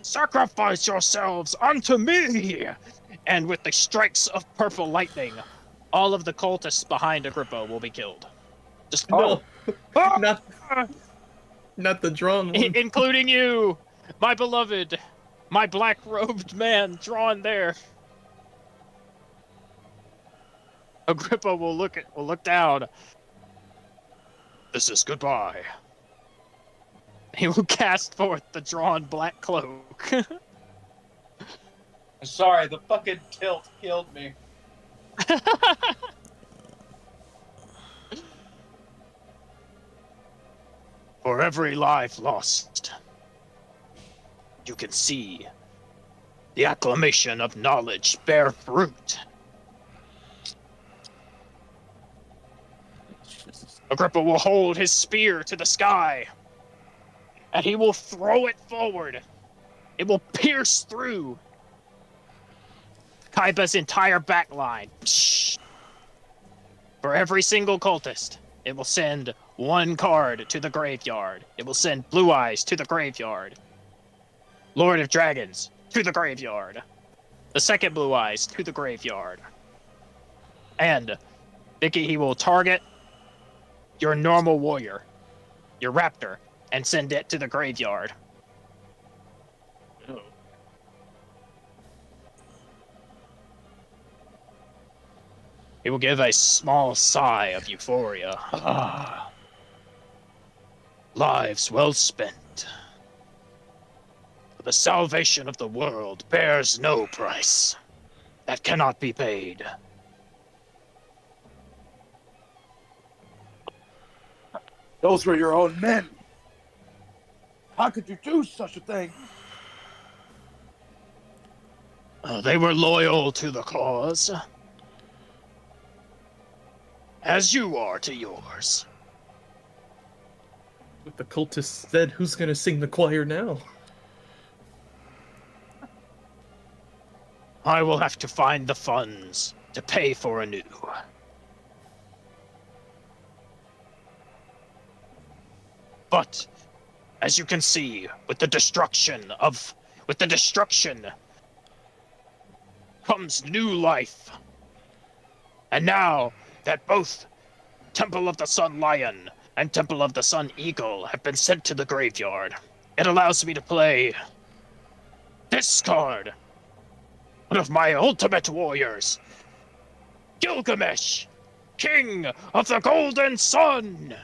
Sacrifice yourselves unto me! And with the strikes of purple lightning, all of the cultists behind Agrippa will be killed. Just No, Ah! not the drawn one. Including you, my beloved, my black-robed man drawn there. Agrippa will look down. This is goodbye. He will cast forth the drawn black cloak. Sorry, the fucking tilt killed me. For every life lost, you can see the acclamation of knowledge bear fruit. Agrippa will hold his spear to the sky, and he will throw it forward. It will pierce through Kaiba's entire back line. For every single cultist, it will send 1 card to the graveyard. It will send Blue Eyes to the graveyard. Lord of Dragons to the graveyard. The second Blue Eyes to the graveyard. And Vicky, he will target your normal warrior, your raptor, and send it to the graveyard. Oh. He will give a small sigh of euphoria. Ah, lives well spent. The salvation of the world bears no price that cannot be paid. Those were your own men. How could you do such a thing? They were loyal to the cause, as you are to yours. With the cultists dead, who's gonna sing the choir now? I will have to find the funds to pay for anew. But, as you can see, with the destruction comes new life. And now that both Temple of the Sun Lion and Temple of the Sun Eagle have been sent to the graveyard, it allows me to play this card. One of my ultimate warriors, Gilgamesh, King of the Golden Sun.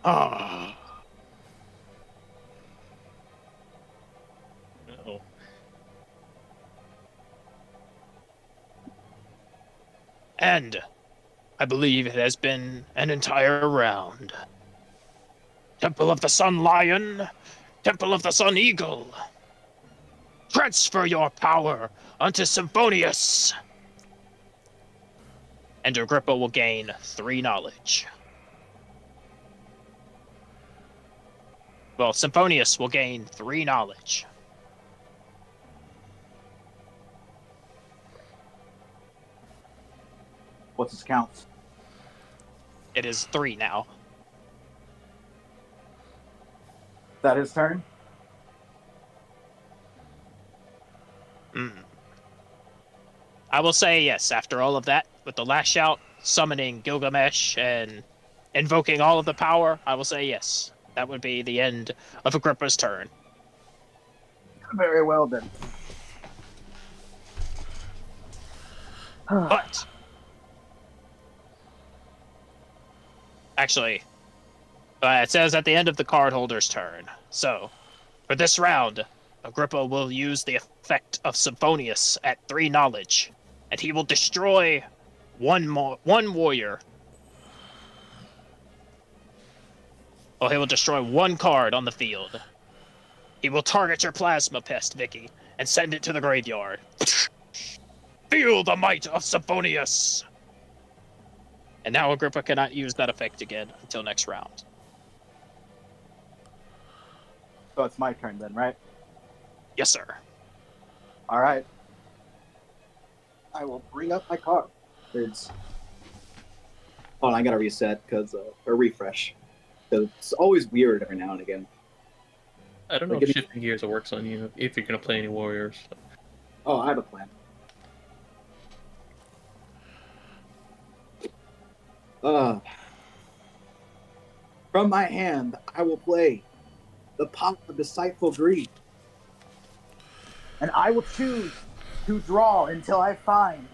Ah. Uh-oh. And I believe it has been an entire round. Temple of the Sun Lion, Temple of the Sun Eagle. Transfer your power unto Symphonius. And Agrippa will gain 3 knowledge. Well, Symphonius will gain 3 knowledge. What's his count? It is 3 now. Is that his turn? I will say yes, after all of that, with the last shout, summoning Gilgamesh and invoking all of the power, I will say yes. That would be the end of Agrippa's turn. Very well then. But actually, it says at the end of the card holder's turn. So, for this round, Agrippa will use the effect of Symphonius at 3 knowledge, and he will destroy one warrior. Well, he will destroy 1 card on the field. He will target your Plasma Pest, Vicky, and send it to the graveyard. Feel the might of Symphonius! And now Agrippa cannot use that effect again until next round. So it's my turn then, right? Yes, sir. All right. I will bring up my card. Hold on, I gotta reset or refresh. Cause it's always weird every now and again. I don't know Like if shifting gears works on you if you're gonna play any warriors. Oh, I have a plan. From my hand, I will play the Pot of Deceitful Greed. And I will choose to draw until I find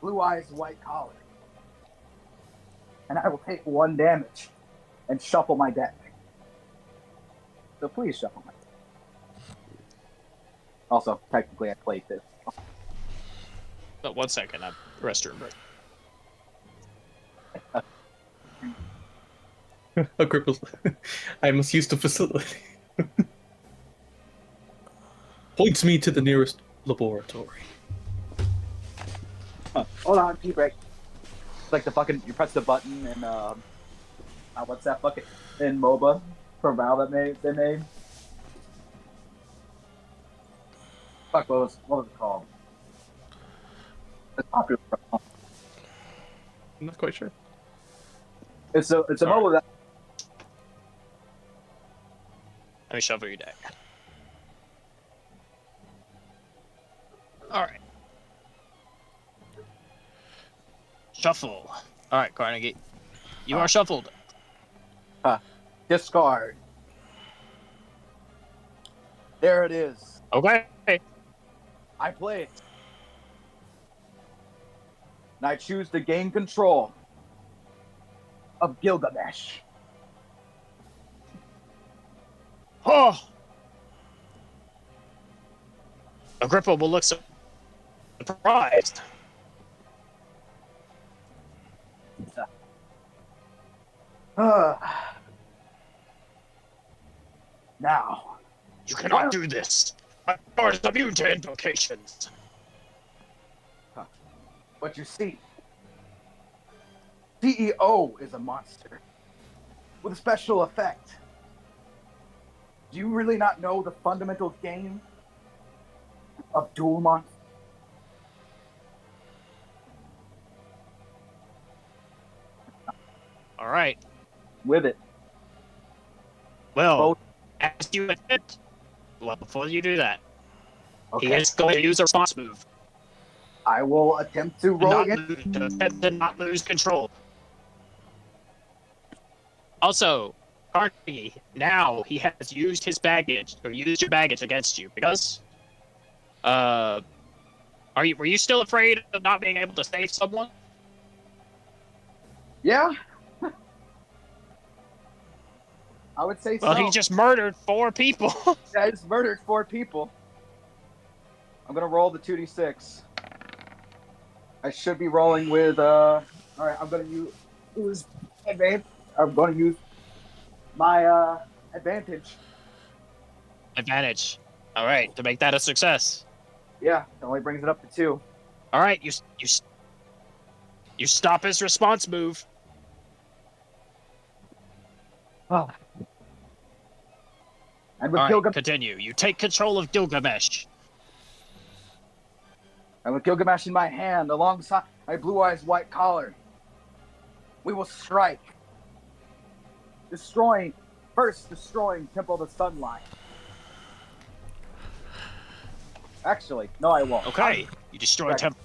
Blue Eyes White Collar. And I will take 1 damage and shuffle my deck. So please shuffle my deck. Also, technically, I played this. But 1 second, I'm restroom break. Agrippa's. I must use the facility. Points me to the nearest laboratory. Hold on, tea break. It's like the fucking, you press the button and what's that fucking in MOBA for Val that they made? Fuck, what was it called? It's popular. I'm not quite sure. It's a MOBA that. Let me shuffle your deck. Alright. Shuffle. All right, Carnegie. You are shuffled. Discard. There it is. Okay. I play it. And I choose to gain control of Gilgamesh. Oh. Agrippa will look surprised. Now, You cannot do this. My power is immune to invocations. but you see, CEO is a monster with a special effect. Do you really not know the fundamental game of dual monster? All right. With it. Well, Both. as you admit, well, before you do that, he Okay. is going to use a response move. I will attempt to To roll not, again. attempt to not lose control. Also, Carnegie, now he has used his baggage, or used your baggage against you, because, were you still afraid of not being able to save someone? Yeah. I would say Well, so. he just murdered 4 people. I just murdered 4 people. I'm gonna roll the 2d6. I should be rolling with alright, I'm gonna use advantage. I'm gonna use my advantage. Advantage. All right, to make that a success. Yeah, it only brings it up to 2. All right, you stop his response move. Oh. And with All right, Gilgamesh, continue. You take control of Gilgamesh. in my hand, alongside my blue eyes white collar, we will strike. Destroying Temple of the Sunlight. Actually, no, I won't. Okay, you destroy Right. Temple.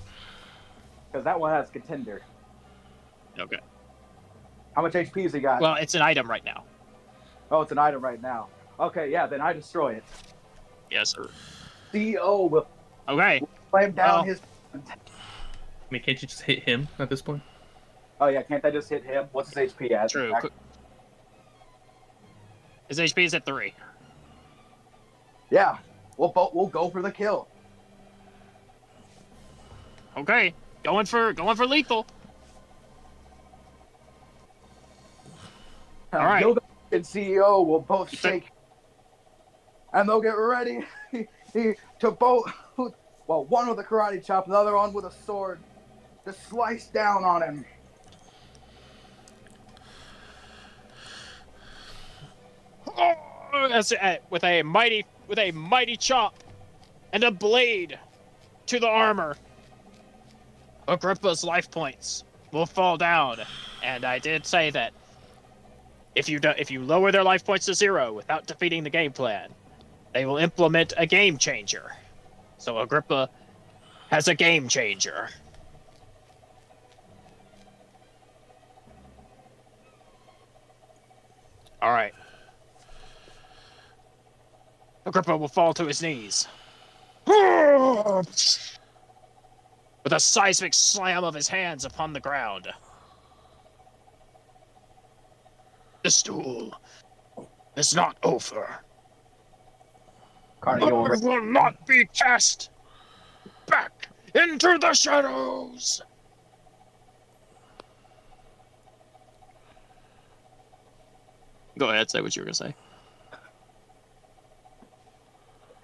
Because that one has contender. Okay. How much HP has he got? Well, it's an item right now. Oh, it's an item right now. Okay, yeah, then I destroy it. Yes, sir. CEO will Okay. slam down Well- his. I mean, can't you just hit him at this point? Oh yeah, can't I just hit him? What's his HP at? True. His HP is at 3. Yeah, we'll go for the kill. Okay, going for lethal. All right. Gilgamesh and CEO will both shake, and they'll get ready to both. Well, one with a karate chop, the other one with a sword, to slice down on him. Oh, that's it. With a mighty chop and a blade to the armor. Agrippa's life points will fall down, and I did say that if you lower their life points to 0 without defeating the game plan, they will implement a game changer. So Agrippa has a game changer. All right. Agrippa will fall to his knees. With a seismic slam of his hands upon the ground. This duel is not over. Carnegie will I will not be cast back into the shadows. Go ahead, say what you were gonna say.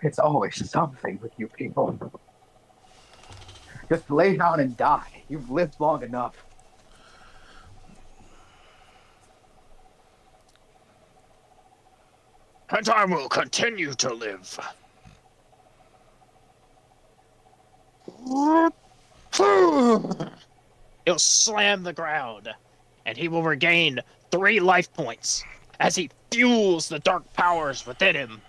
It's always something with you people. Just lay down and die. You've lived long enough. And I will continue to live. He'll slam the ground, and he will regain 3 life points as he fuels the dark powers within him.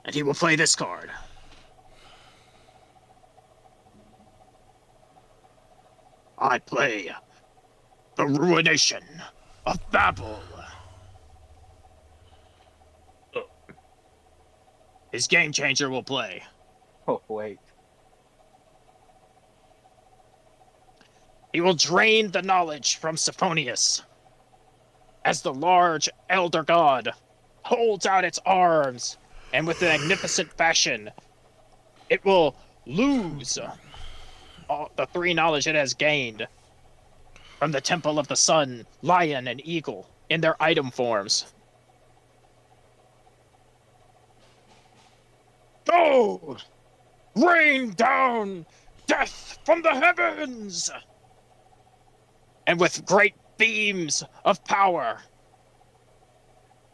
And he will play this card. I play the ruination of Babel. His game changer will play. Oh, wait. He will drain the knowledge from Sophonius as the large elder god holds out its arms, and with magnificent fashion, it will lose all the 3 knowledge it has gained from the Temple of the Sun, Lion, and Eagle in their item forms. Go! Rain down death from the heavens! And with great beams of power,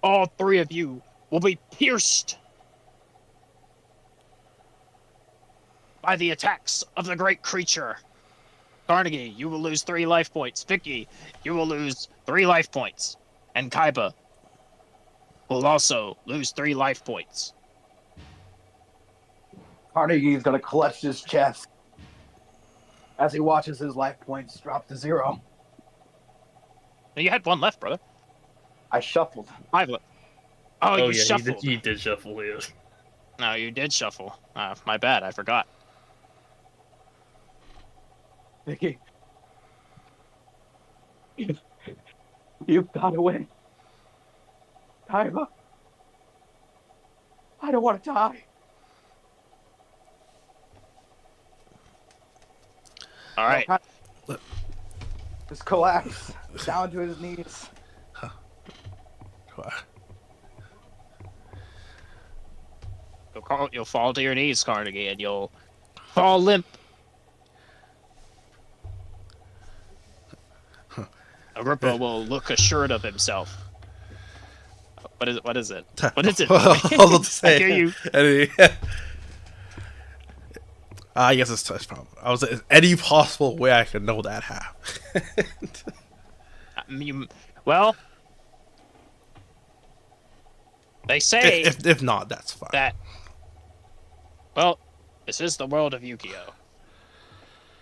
all 3 of you will be pierced by the attacks of the great creature. Carnegie, you will lose 3 life points. Vicky, you will lose 3 life points. And Kaiba will also lose 3 life points. Carnegie's gonna clutch his chest as he watches his life points drop to 0. You had 1 left, brother. I shuffled. 5 left. Oh, you yeah, shuffled. he did shuffle, yeah. No, you did shuffle. My bad, I forgot. Vicky, you've got to win. Kaiba, I don't want to die. All right. Just collapse down to his knees. You'll fall to your knees, Carnegie, and you'll fall limp. Agrippa will look assured of himself. What is it? What is it? What is it? I was about to say. I hear you. I guess it's touch problem. I was any possible way I could know that happened. Well, they say if not, that's fine. that. Well, this is the world of Yu-Gi-Oh!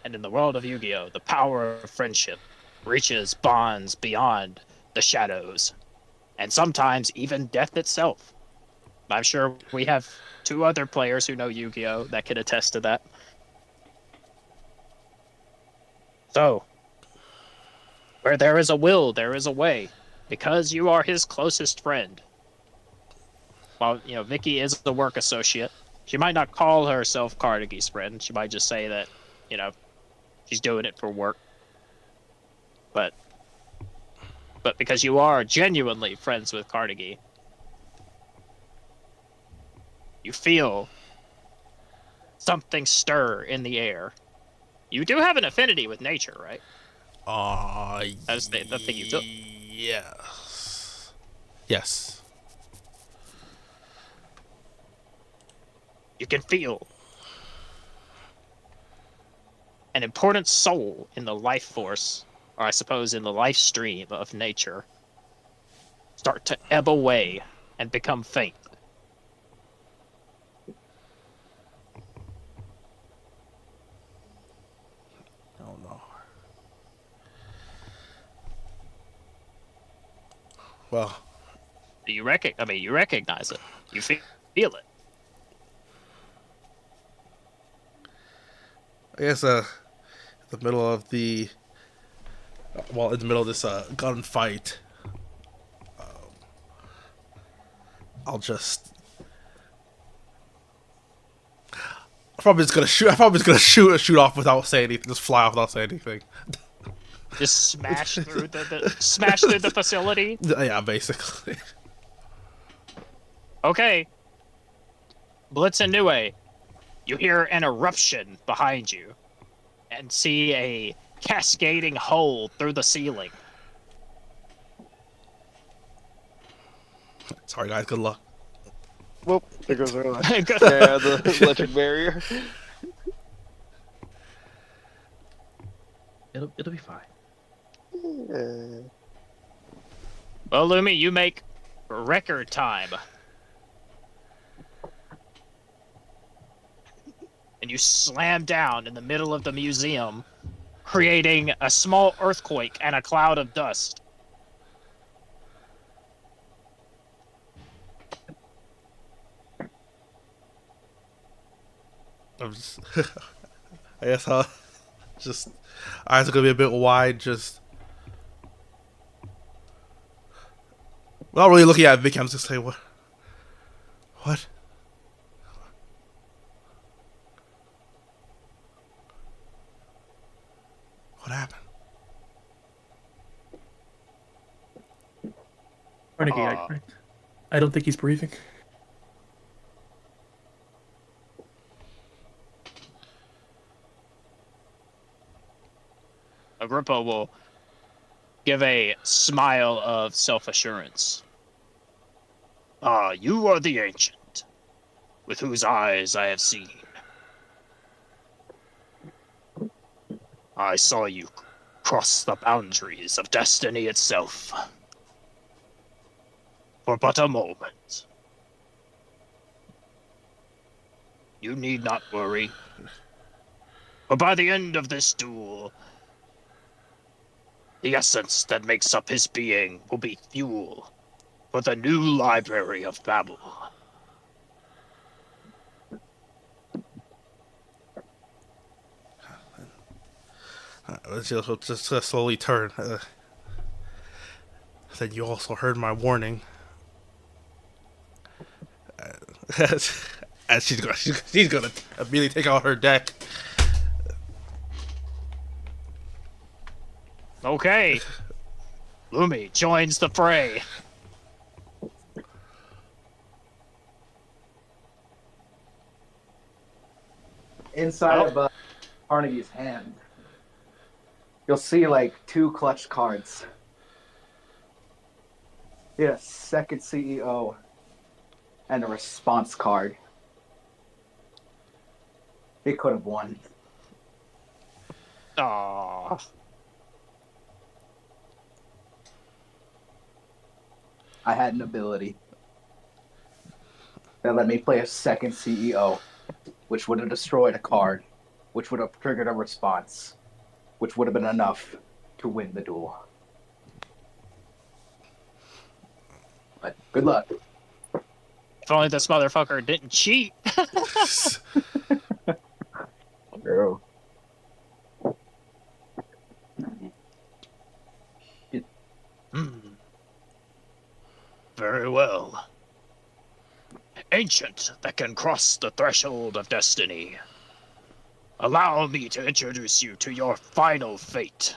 And in the world of Yu-Gi-Oh!, the power of friendship reaches bonds beyond the shadows, and sometimes even death itself. I'm sure we have 2 other players who know Yu-Gi-Oh! That can attest to that. So, where there is a will, there is a way. Because you are his closest friend. While, Vicky is the work associate, she might not call herself Carnegie's friend. She might just say that, she's doing it for work. But because you are genuinely friends with Carnegie, you feel something stir in the air. You do have an affinity with nature, right? That's the thing you took. Yes. Yes. You can feel an important soul in the life force, or I suppose in the life stream of nature, start to ebb away and become faint. Oh no. Well, You recognize it. You feel it. I guess in the middle of this gunfight, I'm probably just gonna shoot off without saying anything. Just fly off without saying anything. Just smash through smash through the facility. Yeah, basically. Okay. Blitz and Nue, you hear an eruption behind you and see a cascading hole through the ceiling. Sorry, guys. Good luck. Whoop, there goes our life. Yeah, the electric barrier. It'll be fine. Yeah. Well, Lumi, you make record time. And you slam down in the middle of the museum, creating a small earthquake and a cloud of dust. I'm just, I guess I'll just eyes are gonna be a bit wide. Just not really looking at Vicky. I'm just saying, what? What happened? Carnegie, I don't think he's breathing. Agrippa will give a smile of self-assurance. Ah, you are the ancient, with whose eyes I have seen. I saw you cross the boundaries of destiny itself. For but a moment. You need not worry. For by the end of this duel, the essence that makes up his being will be fuel for the new library of Babel. Let's just slowly turn. Then you also heard my warning. As she's gonna immediately take out her deck. Okay. Lumi joins the fray. Inside of Carnegie's hand, you'll see like 2 clutch cards. Yeah, second CEO and a response card. He could have won. Aww. I had an ability that let me play a second CEO, which would have destroyed a card, which would have triggered a response, which would have been enough to win the duel. But good luck. If only this motherfucker didn't cheat. True. Very well. Ancient that can cross the threshold of destiny. Allow me to introduce you to your final fate.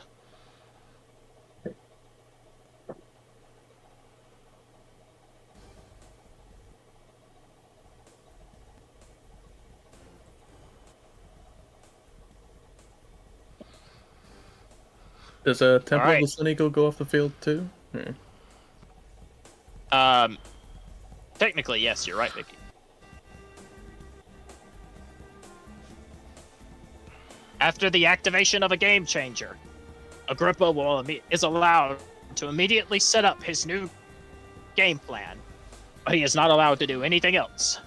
Does a Temple Alright. of the Sun Eagle go off the field too? Or- Technically, yes, you're right, Vicky. After the activation of a game changer, Agrippa is allowed to immediately set up his new game plan, but he is not allowed to do anything else.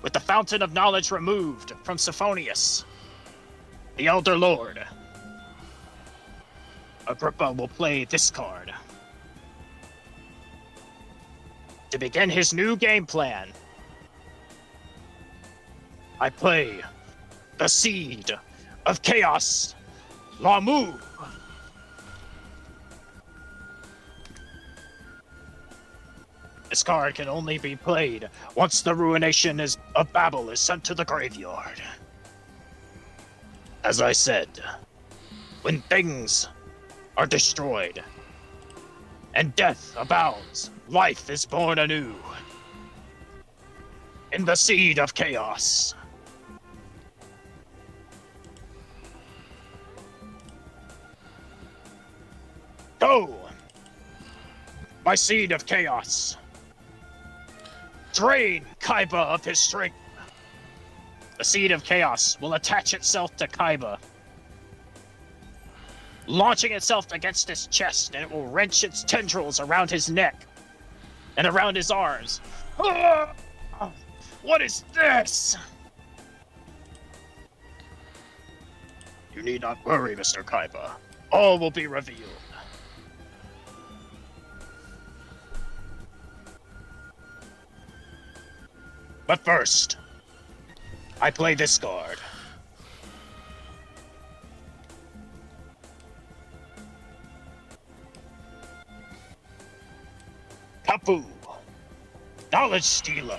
With the Fountain of Knowledge removed from Sophonius, the Elder Lord, Agrippa will play this card. To begin his new game plan, I play the Seed of Chaos, Lamu. This card can only be played once the ruination of Babel is sent to the graveyard. As I said, when things are destroyed and death abounds, life is born anew. In the Seed of Chaos. Go! My Seed of Chaos. Drain Kaiba of his strength. The Seed of Chaos will attach itself to Kaiba, launching itself against his chest, and it will wrench its tendrils around his neck and around his arms, Ah! What is this? You need not worry, Mr. Kaiba. All will be revealed. But first, I play this card. Kapu, Knowledge Stealer.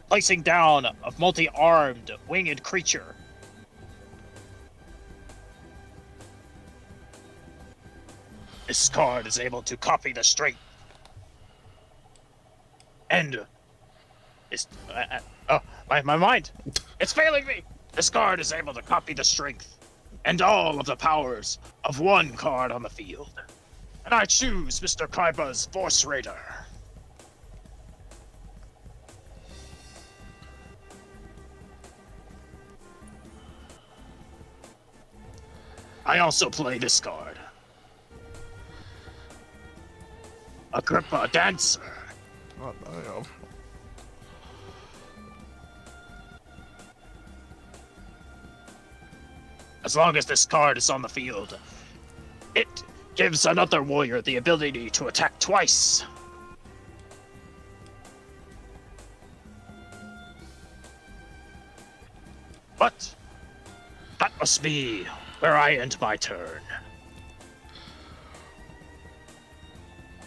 Placing down a multi-armed winged creature. This card is able to copy the strength. And oh, my mind. It's failing me. This card is able to copy the strength and all of the powers of one card on the field. And I choose Mr. Kaiba's Force Raider. I also play this card. Agrippa Dancer. Oh, damn. As long as this card is on the field, it gives another warrior the ability to attack twice. But that must be where I end my turn.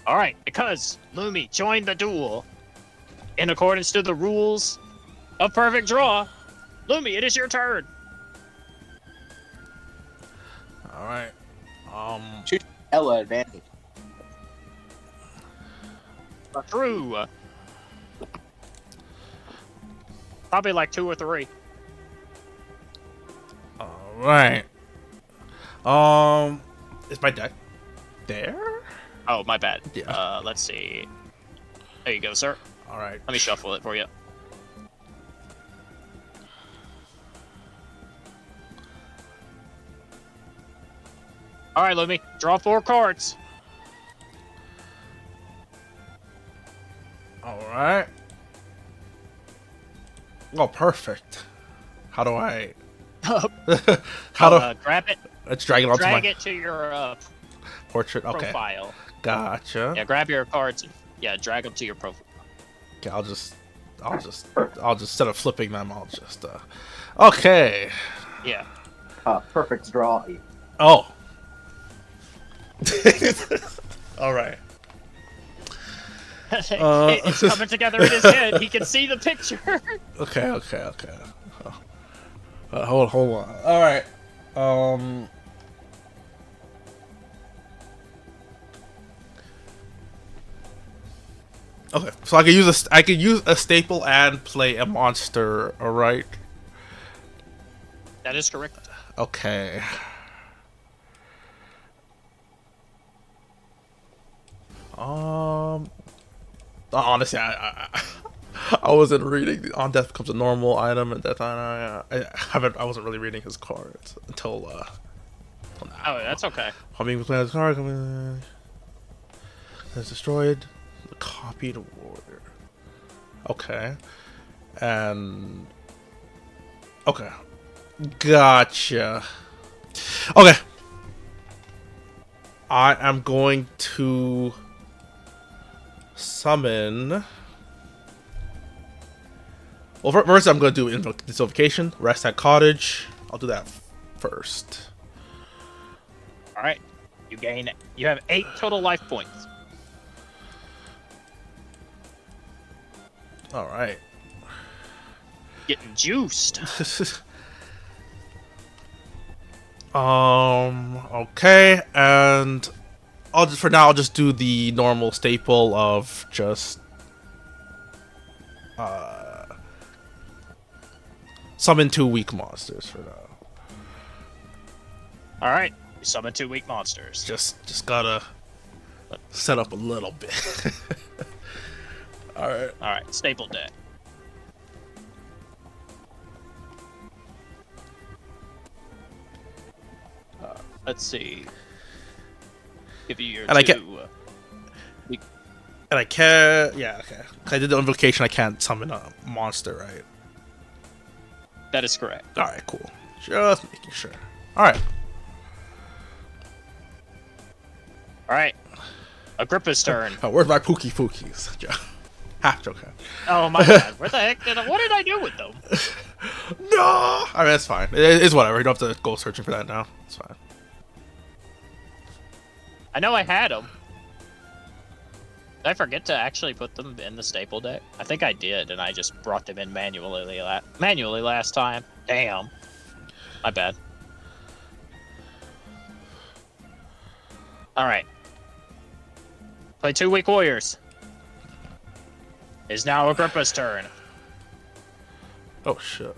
Alright, because Lumi joined the duel in accordance to the rules of Perfect Draw, Lumi, it is your turn. All right. Ella advantage. True. Probably like 2 or 3. All right. Is my deck there? Oh, my bad. Yeah. Let's see. There you go, sir. All right. Let me shuffle it for you. All right, Lumi. Draw 4 cards. All right. Oh, perfect. How do I? How do? Grab it. Let's drag it onto Drag my it to your portrait. Okay. profile. Gotcha. Yeah, grab your cards. And, yeah, drag them to your profile. Okay, I'll just instead of flipping them, I'll just. Okay. Yeah. Perfect draw. Oh. All right. It's coming together in his head. He can see the picture. Okay. Hold on. All right. Okay, so I could use a staple and play a monster. All right. That is correct. Okay. Honestly, I wasn't reading On Death Becomes a Normal Item at that time. I wasn't really reading his cards until now. Oh, that's okay. Humming with his card has destroyed the copied warrior. Okay. And okay. Gotcha. Okay. I am going to summon. Well, first I'm going to do Dislocation, Rest at Cottage. I'll do that first. All right. You have 8 total life points. All right. Getting juiced. Okay, and I'll just do the normal staple of just summon 2 weak monsters for now. All right. You summon 2 weak monsters. Just gotta set up a little bit. All right. All right. Staple deck. Let's see. Give you your And I 2 And I can't. Yeah, okay. I did the invocation. I can't summon a monster, right? That is correct. All right, cool. Just making sure. All right. All right. Agrippa's turn. Oh, where's my Pookies? Half joking. Oh my god. What the heck? What did I do with them? No! I mean, it's fine. It's whatever. You don't have to go searching for that now. It's fine. I know I had them. Did I forget to actually put them in the staple deck? I think I did, and I just brought them in manually last time. Damn. My bad. Alright. Play 2 weak warriors. Is now Agrippa's turn. Oh shit.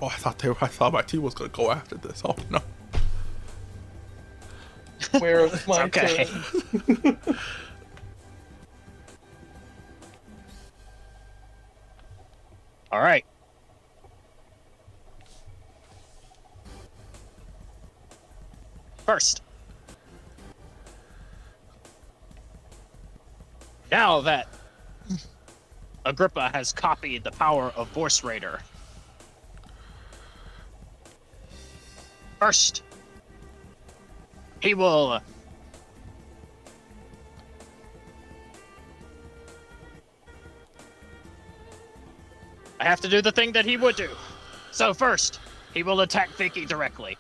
Oh, I thought my team was gonna go after this. Oh no. Where is my Okay. turn? Alright. First. Now that Agrippa has copied the power of Force Raider. First, he will I have to do the thing that he would do. So first, he will attack Vicky directly,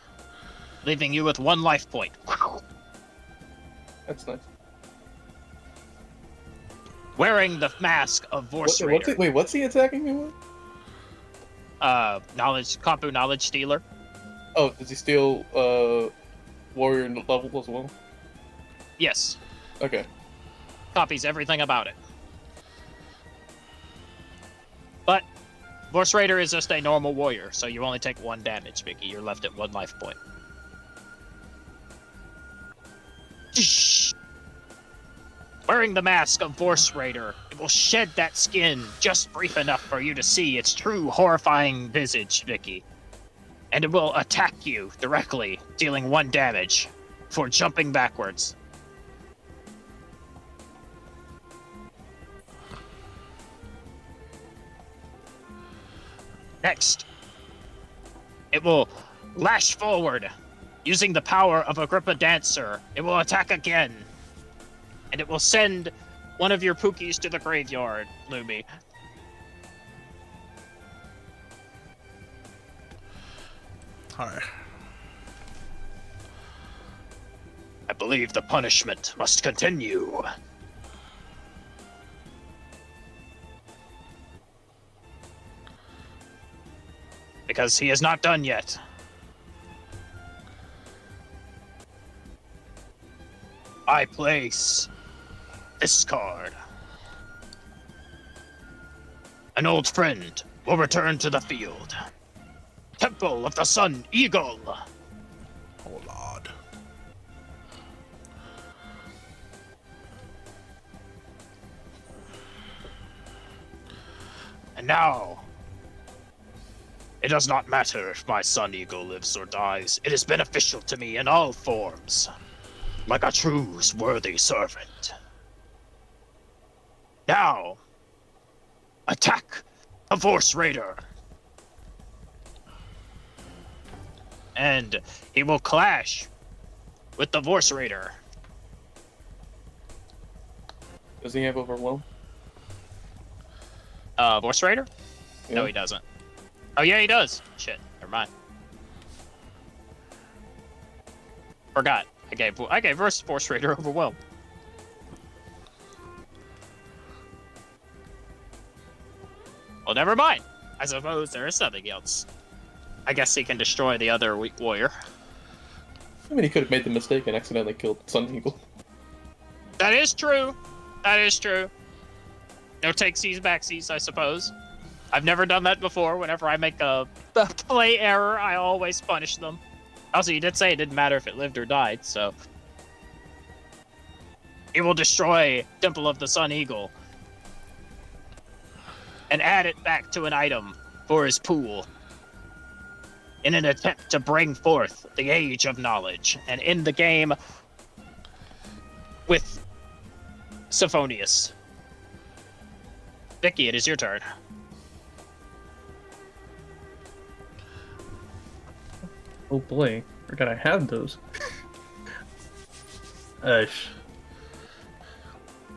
leaving you with 1 life point. That's nice. Wearing the mask of Vorse Raider. What's he attacking me with? Kombu knowledge stealer. Oh, does he steal warrior level as well? Yes, Okay. copies everything about it. But Vorse Raider is just a normal warrior, so you only take 1 damage, Vicky. You're left at 1 life point. Wearing the mask of Vorse Raider, it will shed that skin just brief enough for you to see its true horrifying visage, Vicky. And it will attack you directly, dealing 1 damage for jumping backwards. Next, it will lash forward. Using the power of Agrippa Dancer, it will attack again. And it will send one of your Pookies to the graveyard, Lumi. Alright. I believe the punishment must continue. Because he is not done yet. I place this card. An old friend will return to the field. Temple of the Sun Eagle. Oh lord. And now, it does not matter if my Sun Eagle lives or dies. It is beneficial to me in all forms, like a true worthy servant. Now, attack the Vorse Raider. And he will clash with the Vorse Raider. Does he have overwhelm? Vorse Raider? No, Yeah. he doesn't. Oh, yeah, he does. Shit, never mind. Forgot. I gave Vorse Raider overwhelm. Well, never mind. I suppose there is something else. I guess he can destroy the other weak warrior. I mean, he could have made the mistake and accidentally killed Sun Eagle. That is true. That is true. No takesies, backsies, I suppose. I've never done that before. Whenever I make a play error, I always punish them. Also, you did say it didn't matter if it lived or died, so... He will destroy Temple of the Sun Eagle and add it back to an item for his pool in an attempt to bring forth the Age of Knowledge and end the game with Symphonious. Vicky, it is your turn. Oh boy, forgot I have those.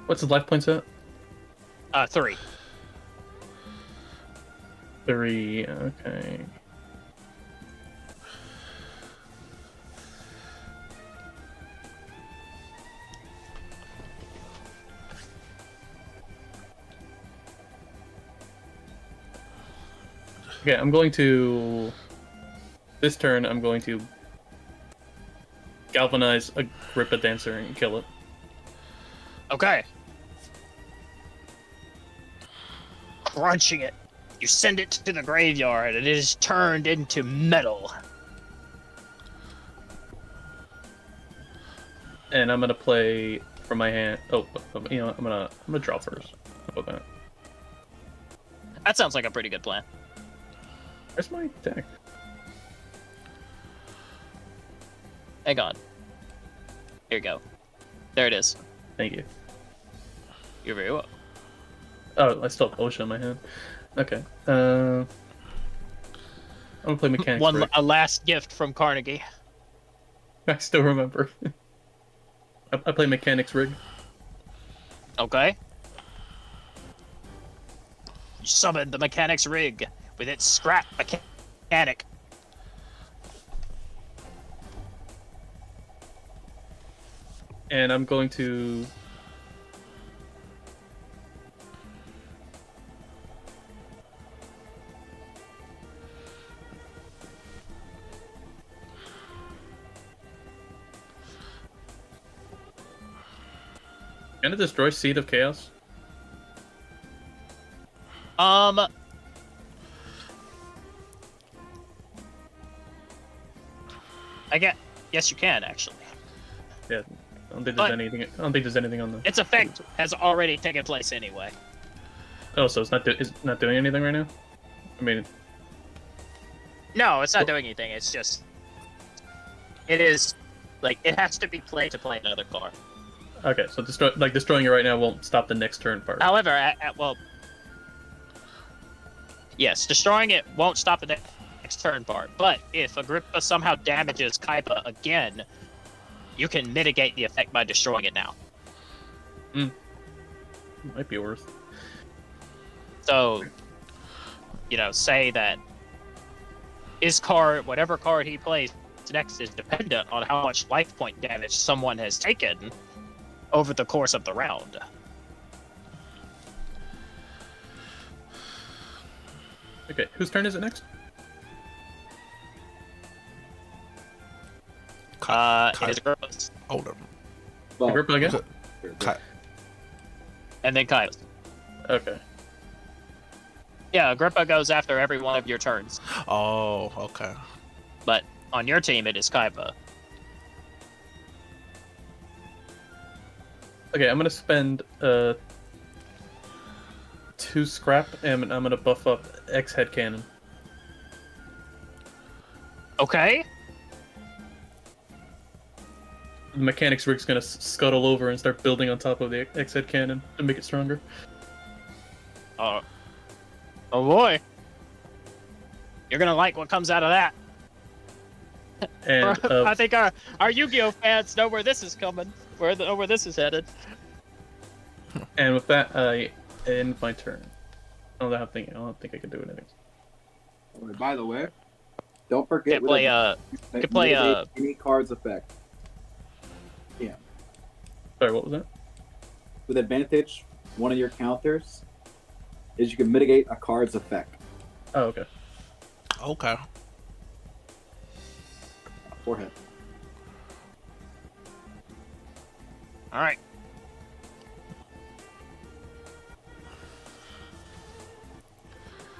What's his life points at? 3. 3, okay. Okay, I'm going to... This turn, I'm going to galvanize a Grippa Dancer and kill it. Okay. Crunching it. You send it to the graveyard, and it is turned into metal. And I'm gonna play from my hand. Oh, you know, I'm gonna draw first. How about that? That sounds like a pretty good plan. Where's my deck? Hang on. Here you go. There it is. Thank you. You're very welcome. Oh, I still have Ocean in my hand. Okay. I'm gonna play Mechanics. A last gift from Carnegie. I still remember. I play Mechanics Rig. Okay. You summon the Mechanics Rig with its scrap mechanic. And I'm going to... Can it destroy Seed of Chaos? Yes, you can actually. Yeah. I don't think But- there's anything. I don't think there's anything on the. Its effect has already taken place anyway. Oh, so it's not doing anything right now. I mean, No, it's not doing anything. It's just, it is, like, it has to be played to play another card. okay. So destroying it right now won't stop the next turn part. However, yes, destroying it won't stop the next turn part. But if Agrippa somehow damages Kaiba again, you can mitigate the effect by destroying it now. Might be worth. So, say that his card, whatever card he plays next, is dependent on how much life point damage someone has taken over the course of the round. Okay, whose turn is it next? It is Agrippa's. Hold on. Well, Agrippa again? And then Kaiba's. Okay. Yeah, Agrippa goes after every one of your turns. Oh, okay. But on your team, it is Kaiba. Okay, I'm gonna spend 2 scrap, and I'm gonna buff up X head cannon. Okay. The Mechanics Rig's gonna scuttle over and start building on top of the X head cannon to make it stronger. Oh boy. You're gonna like what comes out of that. And I think our Yu-Gi-Oh fans know where this is coming. Where this is headed. and with that, I end my turn. I don't think I can do anything. By the way, don't forget Can't play can play, any cards effect. Sorry, what was that? With advantage, one of your counters is you can mitigate a card's effect. Oh, okay. Okay. Forehead. All right.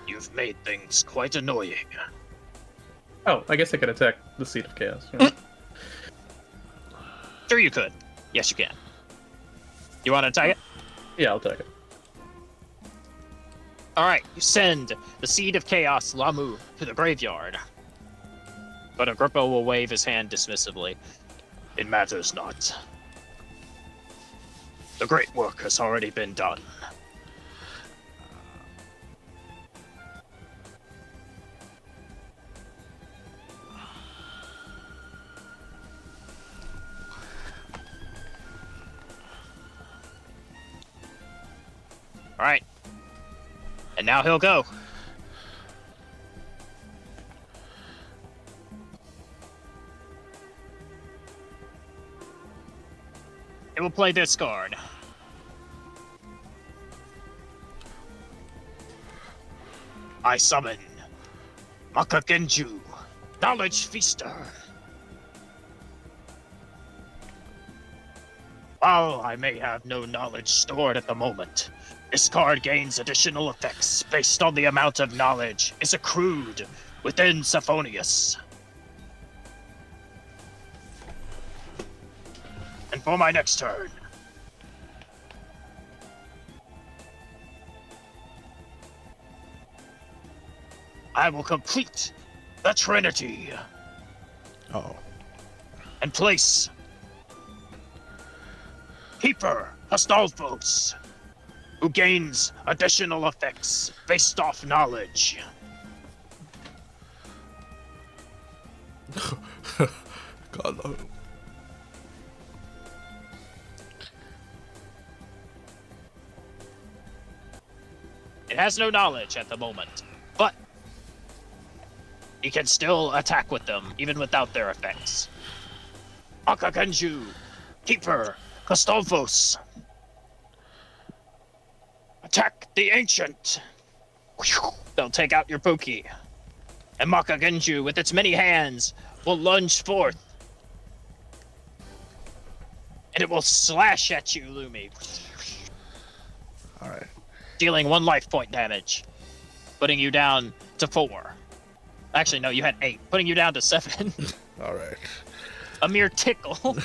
You've made things quite annoying. Oh, I guess I could attack the Seed of Chaos. Right? Sure you could. Yes, you can. You want to attack it? Yeah, I'll take it. Alright, you send the Seed of Chaos Lamu to the graveyard. But Agrippa will wave his hand dismissively. It matters not. The great work has already been done. All right. And now he'll go. It will play this card. I summon Makagenju, Knowledge Feaster. While I may have no knowledge stored at the moment, this card gains additional effects based on the amount of knowledge is accrued within Sophonius. And for my next turn, I will complete the Trinity Oh. and place Keeper Astolfos, who gains additional effects based off knowledge. God, no. It has no knowledge at the moment, but he can still attack with them, even without their effects. Akagenju, Keeper, Astolfos. Attack the Ancient. They'll take out your Poke. And Makagenju, with its many hands, will lunge forth. And it will slash at you, Lumi. Alright. Dealing 1 life point damage. Putting you down to 4. Actually, no, you had 8. Putting you down to 7. Alright. A mere tickle.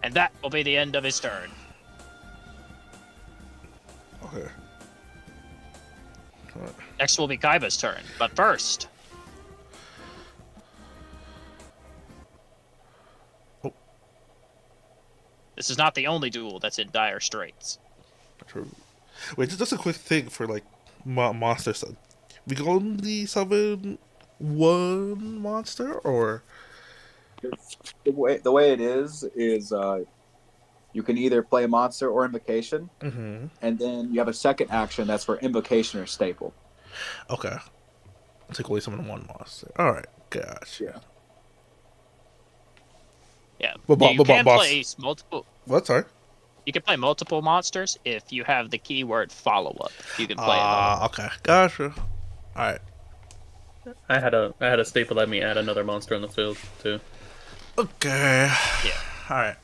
And that will be the end of his turn. Okay. Alright. Next will be Kaiba's turn, but first... Oh. This is not the only duel that's in dire straits. True. Wait, just a quick thing for like monster stuff. We can only summon one monster, or The way it is you can either play a monster or invocation, mm-hmm. and then you have a second action that's for invocation or staple. Okay. Take away summon one monster. All right, gotcha. Yeah. Yeah, But you can boss- play multiple. What? Sorry. You can play multiple monsters if you have the keyword follow-up. You can play another. Okay, gotcha. All right. I had a staple let me add another monster on the field too. Okay. Yeah. All right.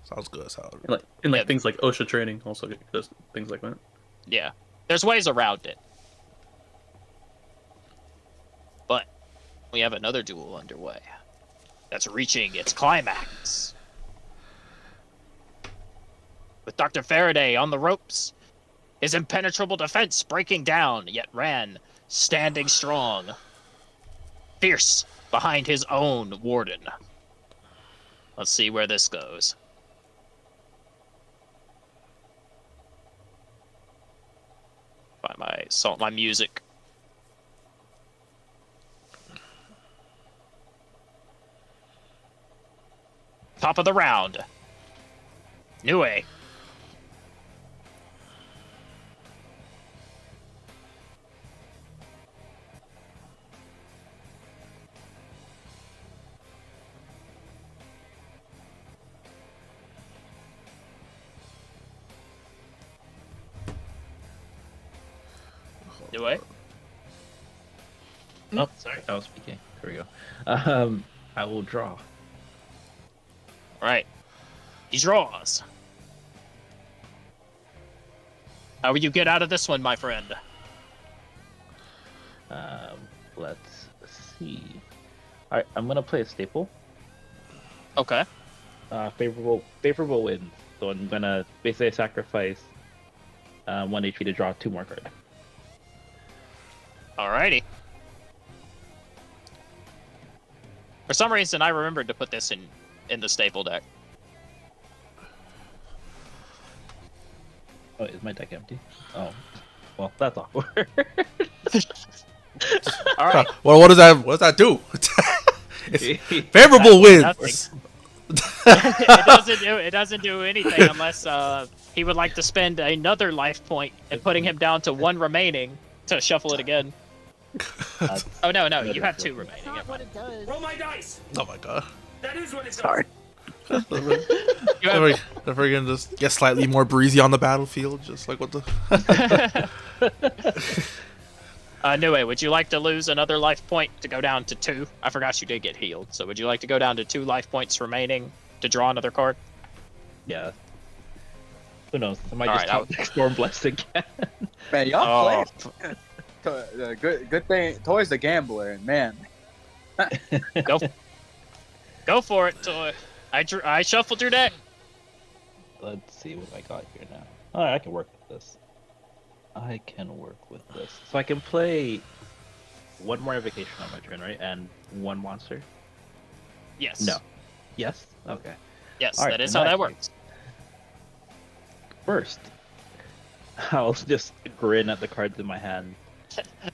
Sounds good. And Yeah. things like OSHA training also does things like that. Yeah, there's ways around it. But we have another duel underway that's reaching its climax. With Dr. Faraday on the ropes, his impenetrable defense breaking down, yet Ran standing strong, fierce behind his own warden. Let's see where this goes. Find my music. Top of the round. Nue. Nue. Oh, sorry, I was speaking. There we go. I will draw. Right. He draws. How will you get out of this one, my friend? Let's see. All right, I'm gonna play a staple. Okay. Favorable wins. So I'm gonna basically sacrifice 1 HP to draw 2 more cards. Alrighty. For some reason, I remembered to put this in the staple deck. Oh, is my deck empty? Oh, well, that's awkward. All right. Well, what does that do? It's favorable wins. It doesn't do anything unless he would like to spend another life point and putting him down to 1 remaining to shuffle it again. Oh no, you have 2 remaining. Not what it does. Roll my dice. Oh my god. That is what it does. Sorry. You If have, we're gonna just get slightly more breezy on the battlefield, just like what the. Nue, would you like to lose another life point to go down to 2? I forgot you did get healed, so would you like to go down to 2 life points remaining to draw another card? Yeah. Who knows? I might All just right, top deck Storm Blast again. Man, y'all Oh, play. Good thing. Toy's the gambler, and man. go for it, Toy. I shuffled your deck. Let's see what I got here now. All right, I can work with this. So I can play 1 more evocation on my turn, right? And 1 monster? Yes. No. Yes? Okay. Yes, All right, that is in how that that case- works. First, I'll just grin at the cards in my hand.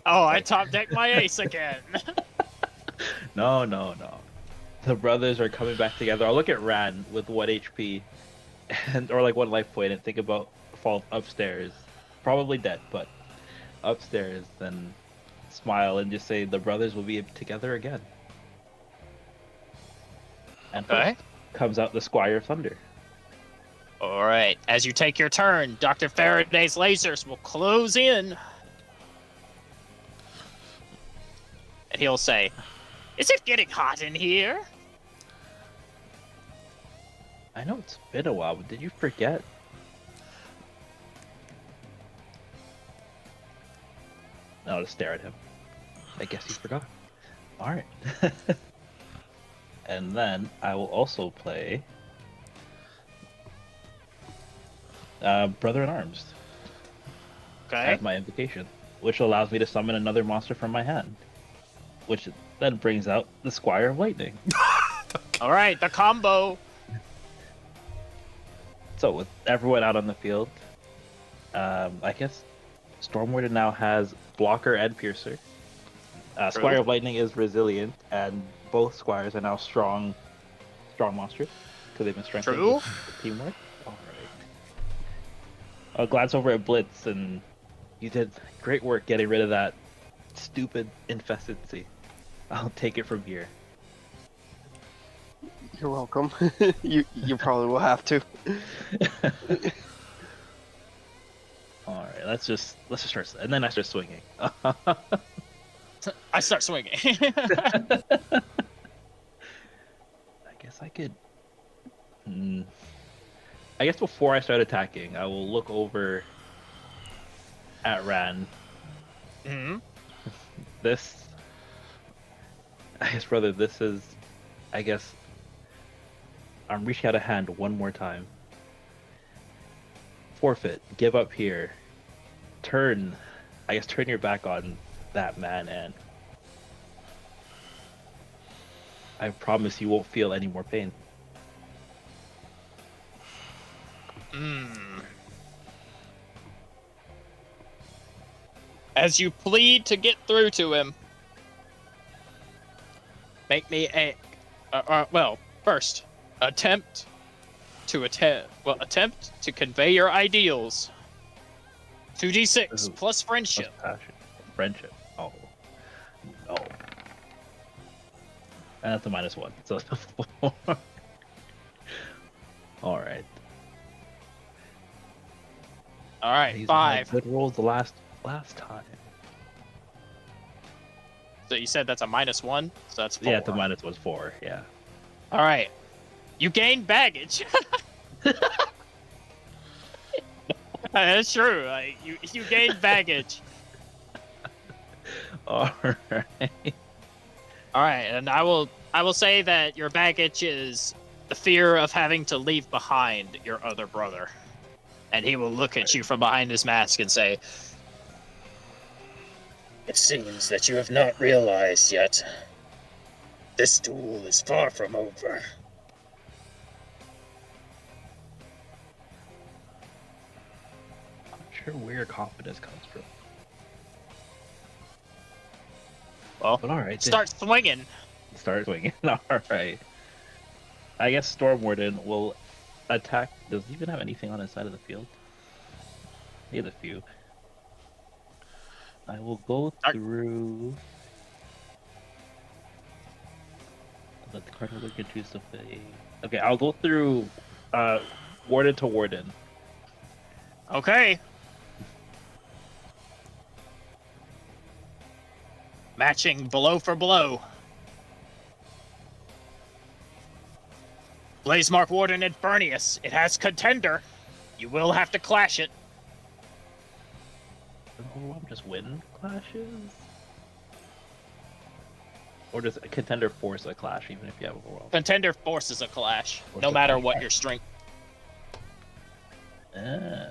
Oh, I top decked my ace again. No. The brothers are coming back together. I'll look at Ran with 1 HP or like 1 life point and think about fall upstairs. Probably dead, but upstairs, then smile and just say the brothers will be together again. And Okay. first comes out the Squire of Thunder. All right. As you take your turn, Dr. Faraday's lasers will close in. And he'll say, "Is it getting hot in here?" I know it's been a while, but did you forget? I'll just stare at him. I guess he forgot. Alright. And then I will also play Brother in Arms Okay. as my invocation, which allows me to summon another monster from my hand, which then brings out the Squire of Lightning. All right, the combo. So with everyone out on the field, I guess Stormwarden now has Blocker and Piercer. Squire of Lightning is resilient, and both Squires are now strong monsters because they've been strengthened True. with teamwork. All right. I'll glance over at Blitz, and you did great work getting rid of that stupid infestacy. I'll take it from here. You're welcome. you probably will have to. All right, let's just start, and then I start swinging. I start swinging. I guess I could. I guess before I start attacking, I will look over at Ran. Hmm. This, I guess, brother, this is, I guess, I'm reaching out a hand 1 more time. Forfeit, give up here. Turn your back on that man, and I promise you won't feel any more pain. As you plead to get through to him, make me first attempt to convey your ideals. 2d6 plus friendship. Passion. Friendship. Oh. No. And that's a -1. So it's a 4. Alright. All right, These are my 5. good rolls the last time. So you said that's a -1, so that's 4. Yeah, the minus was 4, yeah. All right, you gain baggage. That's true. Like, you gain baggage. Alright. All right, and I will say that your baggage is the fear of having to leave behind your other brother. And he will look at you from behind his mask and say, "It seems that you have not realized yet This duel is far from over. I'm not sure where your confidence comes from. Well, But alright, start swinging. start swinging. Alright. I guess Storm Warden will attack. Does he even have anything on his side of the field? He has a few. I will go through. Let the card holder can choose to play. Okay, I'll go through Warden to Warden. Okay. Matching blow for blow. Blazemark Warden Infernius. It has contender. You will have to clash it. Does Overwhelm just win clashes? Or does a contender force a clash even if you have Overwhelm? Contender forces a clash, Force no a matter clash. what your strength. Ah.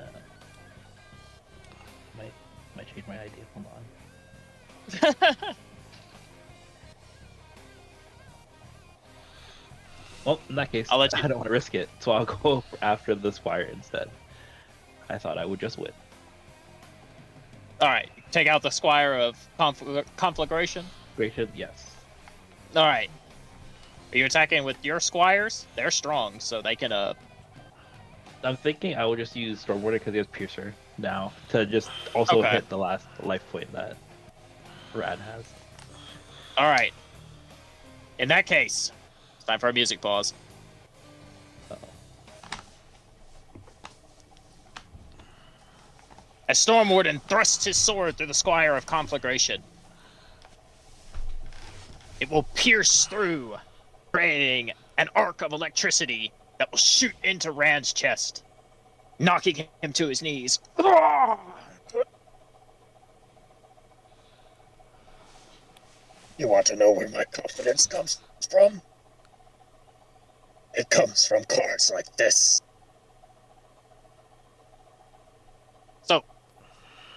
Might change my idea. Hold on. Well, in that case, I'll let you- I don't want to risk it, so I'll go after the Squire instead. I thought I would just win. All right, take out the Squire of Conflagration. Gracious, yes. All right. Are you attacking with your squires? They're strong, so they can I'm thinking I will just use Stormwarder because he has Piercer now to just also Okay. hit the last life point that Rad has. All right. In that case, it's time for a music pause. Uh-oh. As Storm Warden thrusts his sword through the Squire of Conflagration, it will pierce through, creating an arc of electricity that will shoot into Rand's chest, knocking him to his knees. You want to know where my confidence comes from? It comes from cards like this. So,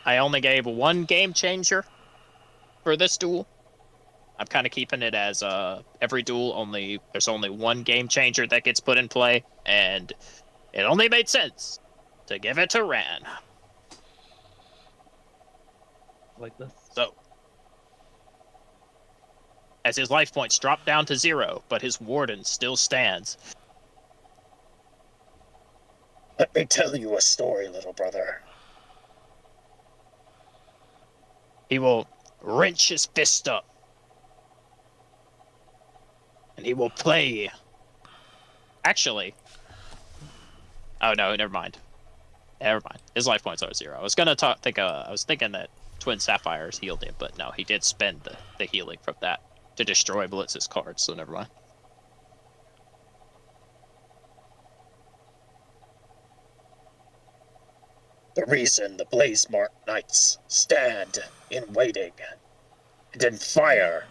I only gave one game changer for this duel. I'm kind of keeping it as every duel there's only one game changer that gets put in play, and it only made sense to give it to Ran. Like this. So, as his life points drop down to 0, but his warden still stands. Let me tell you a story, little brother. He will wrench his fist up, and he will play. Actually, oh no, never mind. Never mind. His life points are 0. I was gonna I was thinking that Twin Sapphires healed him, but no, he did spend the healing from that to destroy Blitz's cards, so never mind. The reason the Blazemark Knights stand in waiting and in fire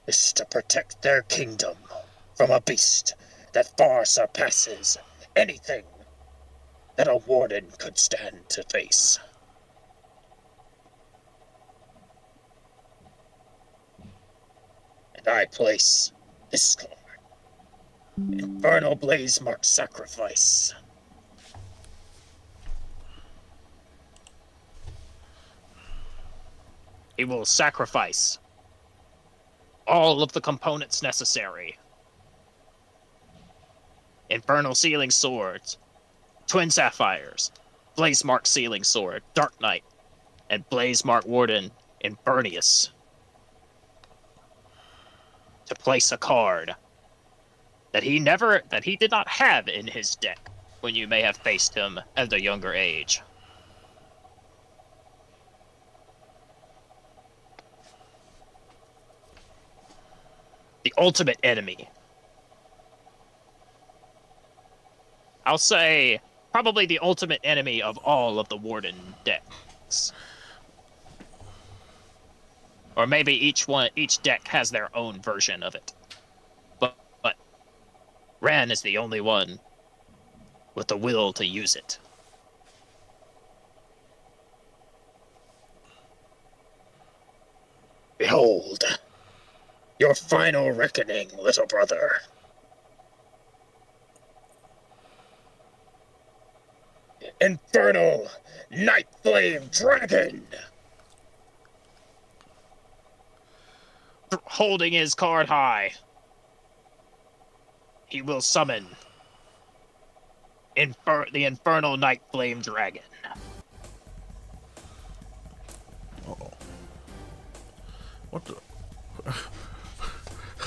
is to protect their kingdom from a beast that far surpasses anything that a warden could stand to face. And I place this card, Infernal Blazemark Sacrifice. He will sacrifice all of the components necessary. Infernal Sealing Swords, Twin Sapphires, Blazemark Sealing Sword, Dark Knight, and Blazemark Warden Infernius. To place a card that he did not have in his deck when you may have faced him at a younger age. The ultimate enemy. I'll say probably the ultimate enemy of all of the Warden decks. Or maybe each deck has their own version of it. But Ran is the only one with the will to use it. Behold, Your final reckoning, little brother. Infernal Night Flame Dragon! Holding his card high, he will summon the Infernal Night Flame Dragon. Uh-oh. What the?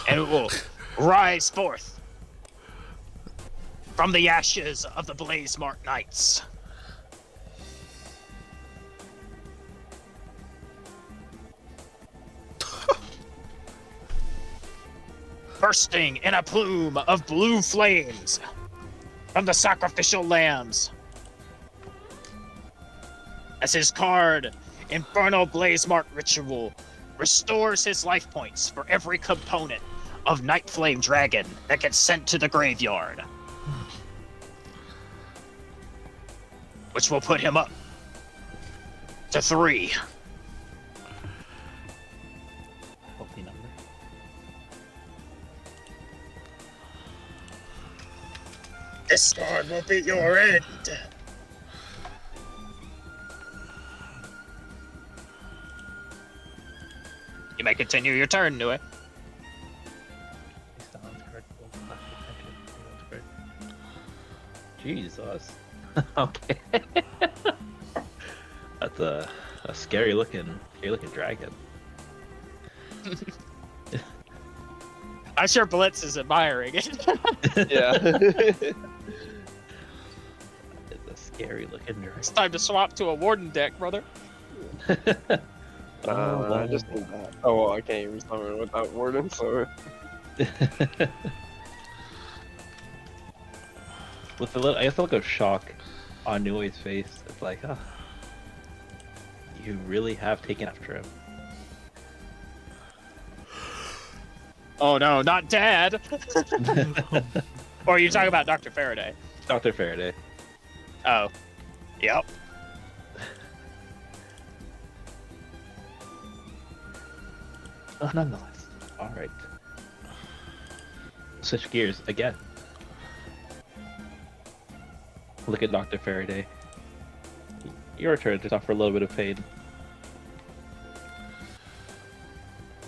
And it will rise forth from the ashes of the Blaze-Marked Knights. Bursting in a plume of blue flames from the sacrificial lambs. As his card, Infernal Blaze-Mark Ritual, restores his life points for every component of Night Flame Dragon that gets sent to the graveyard. Which will put him up to 3. Healthy number. This card will be your end. You may continue your turn, Nue. Jesus. Okay. That's a scary looking dragon. I'm sure Blitz is admiring it. Yeah. It's a scary looking dragon. It's time to swap to a Warden deck, brother. I just did that. Oh, well, I can't even summon without Warden, so. With a little, I guess a look of shock on Nue's face. It's like, oh, you really have taken after him. Oh no, not Dad! Or are you talking about Dr. Faraday? Dr. Faraday. Oh. Yep. Oh, nonetheless. Alright. Switch gears again. Look at Dr. Faraday. Your turn to suffer a little bit of pain.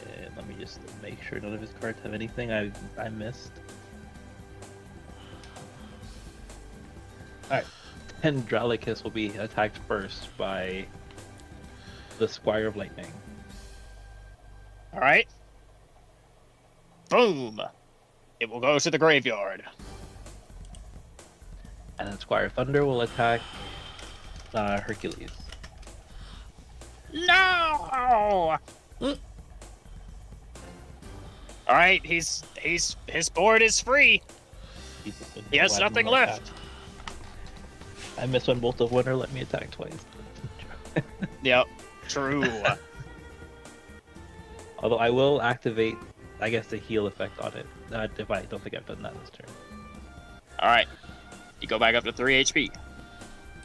And let me just make sure none of his cards have anything I missed. Alright. Tendralicus will be attacked first by the Squire of Lightning. Alright. Boom! It will go to the graveyard. And then Squire Thunder will attack Hercules. No! Alright, his board is free. He has nothing left. I missed when Bolt of Winter let me attack twice. Yep, true. Although I will activate, I guess, the heal effect on it. If I don't think I've done that this turn. Alright. You go back up to 3 HP.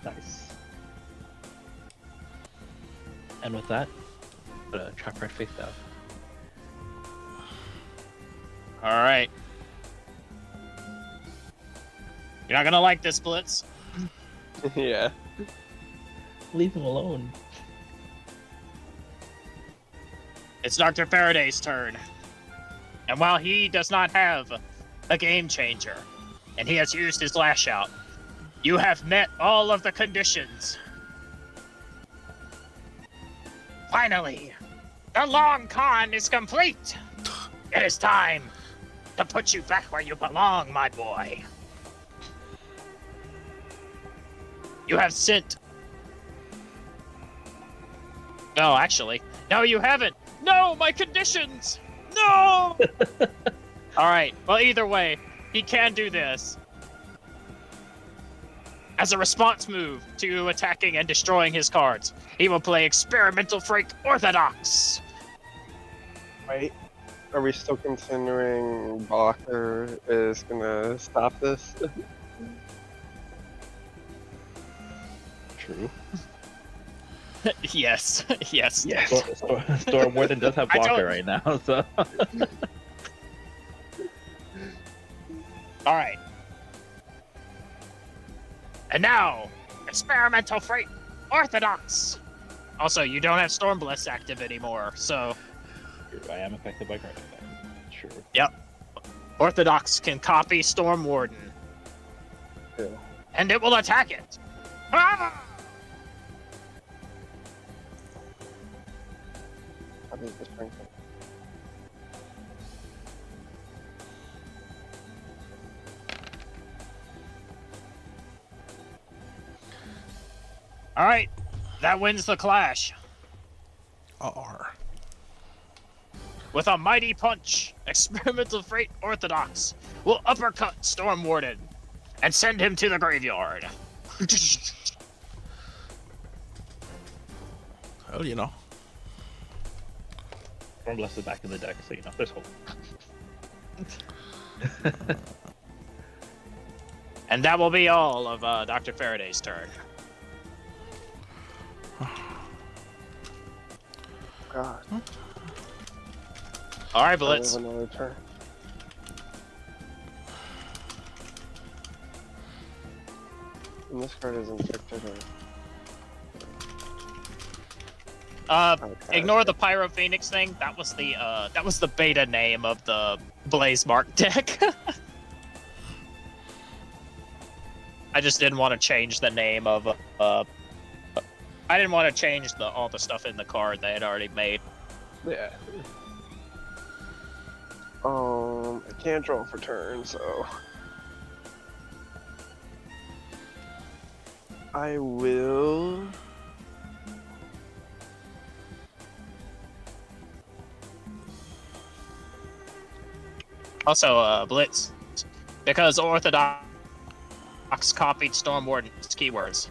Nice. And with that, put a trap right face down. Alright. You're not gonna like this, Blitz. Yeah. Leave him alone. It's Dr. Faraday's turn. And while he does not have a game changer, and he has used his lash out, you have met all of the conditions. Finally, the long con is complete. It is time to put you back where you belong, my boy. You have sent... No, actually. No, you haven't. No, my conditions! No! Alright, well, either way, he can do this. As a response move to attacking and destroying his cards, he will play Experimental Freak Orthodox. Wait, are we still considering Blocker is gonna stop this? True. Yes, yes. Storm Warden does have I blocker don't- right now, so. All right. And now, experimental freight orthodox. Also, you don't have Storm Bliss active anymore, so I am affected by card effect. Sure. yep. Orthodox can copy Storm Warden, Yeah. and it will attack it. Ah! I think this brings it. All right, that wins the clash. R. With a mighty punch, experimental freight orthodox will uppercut Storm Warden and send him to the graveyard. Oh, you know. Storm Bless is back in the deck, so you know, there's hope. And that will be all of Dr. Faraday's turn. God. All right, I Blitz. have another turn. And this card is infected. Okay. Ignore the Pyro Phoenix thing. That was the beta name of the Blaze Mark deck. I just didn't want to change the name of I didn't want to change all the stuff in the card they had already made. Yeah. I can't draw for turn, so I will. Also, Blitz, because Orthodox copied Storm Warden's keywords,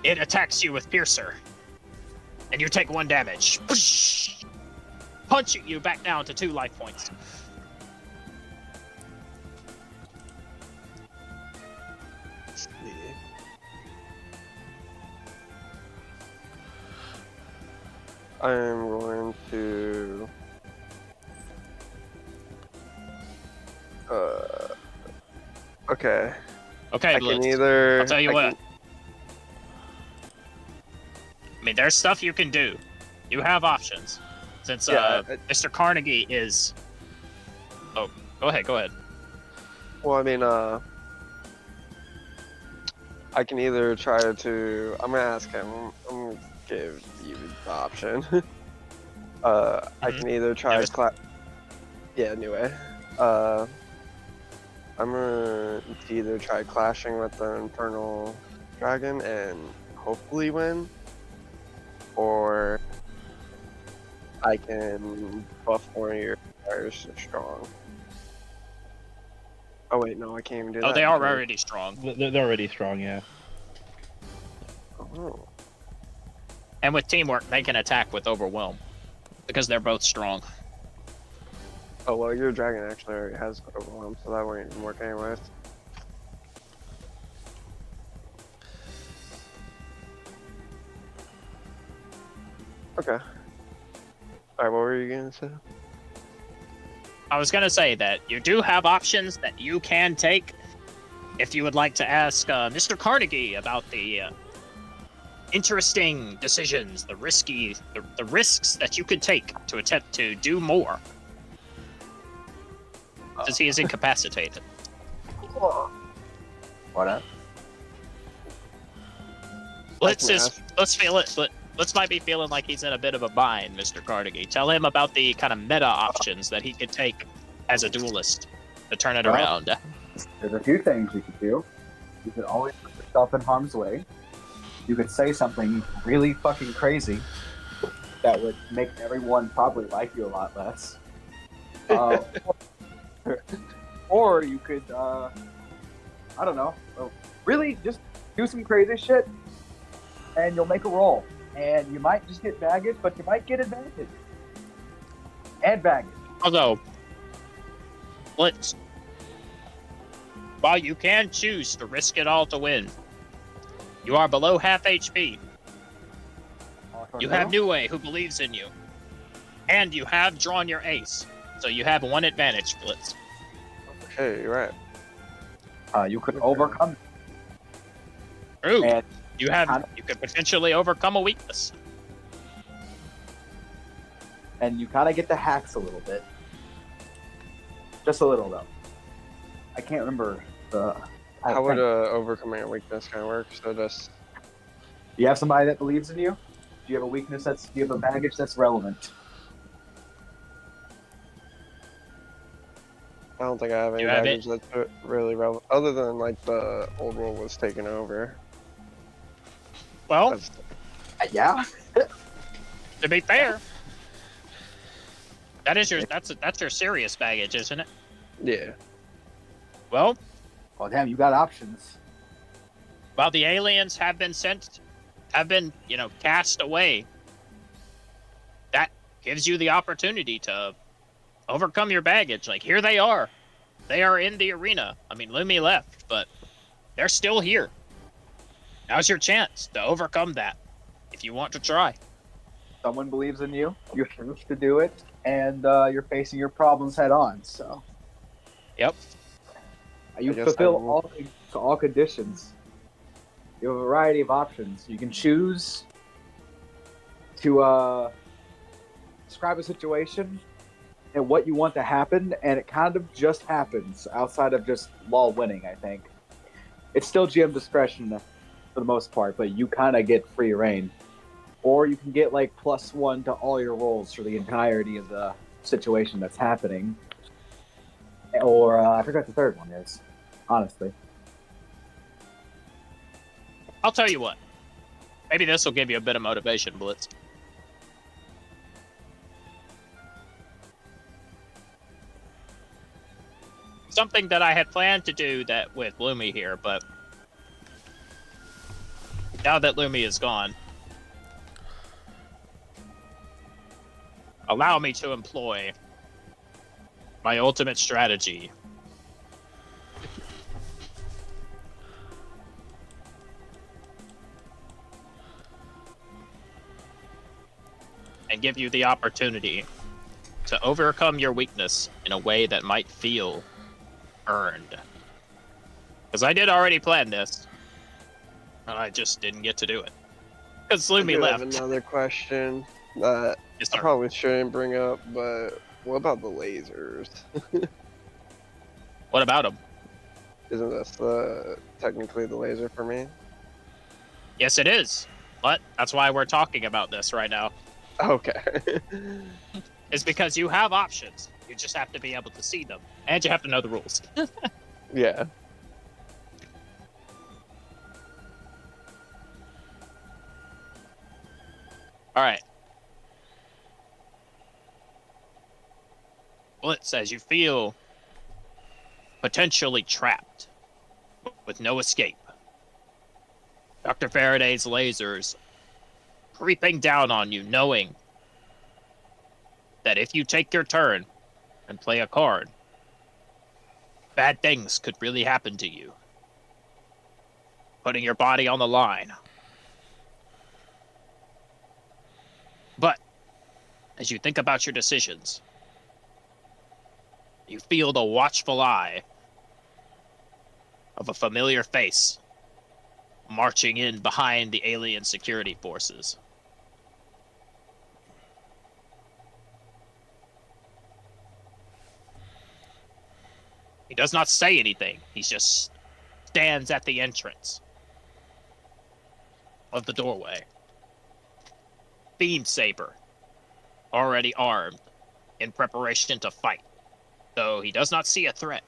it attacks you with Piercer, and you take 1 damage, punching you back down to 2 life points. I'm going to. Okay. Okay, I Blitz. can either. I'll tell you I what. can- I mean, there's stuff you can do. You have options. Since Yeah, Mr. Carnegie is. Oh, go ahead. Well, I mean, I can either try to. I'm gonna ask him. I'm gonna give you the option. I can either try. Yeah, Yeah. Anyway. I'm gonna either try clashing with the Infernal Dragon and hopefully win, or I can buff one of your fires to strong. Oh wait, no, I can't even do that. Oh, they are already strong. They're already strong, yeah. Oh. And with teamwork, they can attack with Overwhelm. Because they're both strong. Oh well, your dragon actually already has overwhelm, so that won't even work anyways. Okay. Alright, what were you gonna say? I was gonna say that you do have options that you can take. If you would like to ask Mr. Carnegie about the interesting decisions, the risks that you could take to attempt to do more. Since he is incapacitated. What up? Let's feel it, but Let's might be feeling like he's in a bit of a bind, Mr. Carnegie. Tell him about the kind of meta options that he could take as a duelist to turn it around. There's a few things you could do. You could always put yourself in harm's way. You could say something really fucking crazy that would make everyone probably like you a lot less. Or you could, I don't know, really just do some crazy shit and you'll make a roll. And you might just get baggage, but you might get advantage. And baggage. Although, while you can choose to risk it all to win, you are below half HP. You have Nue who believes in you. And you have drawn your ace. So you have one advantage, Blitz. Okay, you're right. You could overcome, Ooh, and you could potentially overcome a weakness. you kind of get the hacks a little bit, just a little though. I can't remember the. How would thing. overcoming a weakness kind of work? So just Do you have somebody that believes in you? Do you have a weakness do you have a baggage that's relevant? I don't think I have any You have baggage that's really relevant, other than like the old world was taken over. Well, That's- Yeah. to be fair, that's your serious baggage, isn't it? yeah. Well, Well, damn, you got options. while the aliens have been cast away, that gives you the opportunity to overcome your baggage. Like, here they are. They are in the arena. I mean, Lumi left, but they're still here. Now's your chance to overcome that, if you want to try. Someone believes in you. You're forced to do it, and you're facing your problems head on. So Yep. you I guess fulfill I will. all conditions. You have a variety of options. You can choose to describe a situation and what you want to happen, and it kind of just happens outside of just law winning, I think. It's still GM discretion for the most part, but you kind of get free reign. Or you can get like +1 to all your rolls for the entirety of the situation that's happening. Or I forgot the third one is, honestly. I'll tell you what. Maybe this will give you a bit of motivation, Blitz. Something that I had planned to do that with Lumi here, but now that Lumi is gone, allow me to employ my ultimate strategy. And give you the opportunity to overcome your weakness in a way that might feel earned. Because I did already plan this, and I just didn't get to do it. Because I Lumi do have left. another question that Yes, I sir. probably shouldn't bring up, but what about the lasers? What about him? Isn't this technically the laser for me? Yes, it is. But that's why we're talking about this right now. Okay. Is because you have options. You just have to be able to see them. And you have to know the rules. yeah. Alright. Blitz says you feel potentially trapped with no escape. Dr. Faraday's lasers creeping down on you, knowing that if you take your turn and play a card, bad things could really happen to you. Putting your body on the line. But as you think about your decisions, you feel the watchful eye of a familiar face marching in behind the alien security forces. He does not say anything. He just stands at the entrance of the doorway. Beam saber, already armed, in preparation to fight. Though he does not see a threat.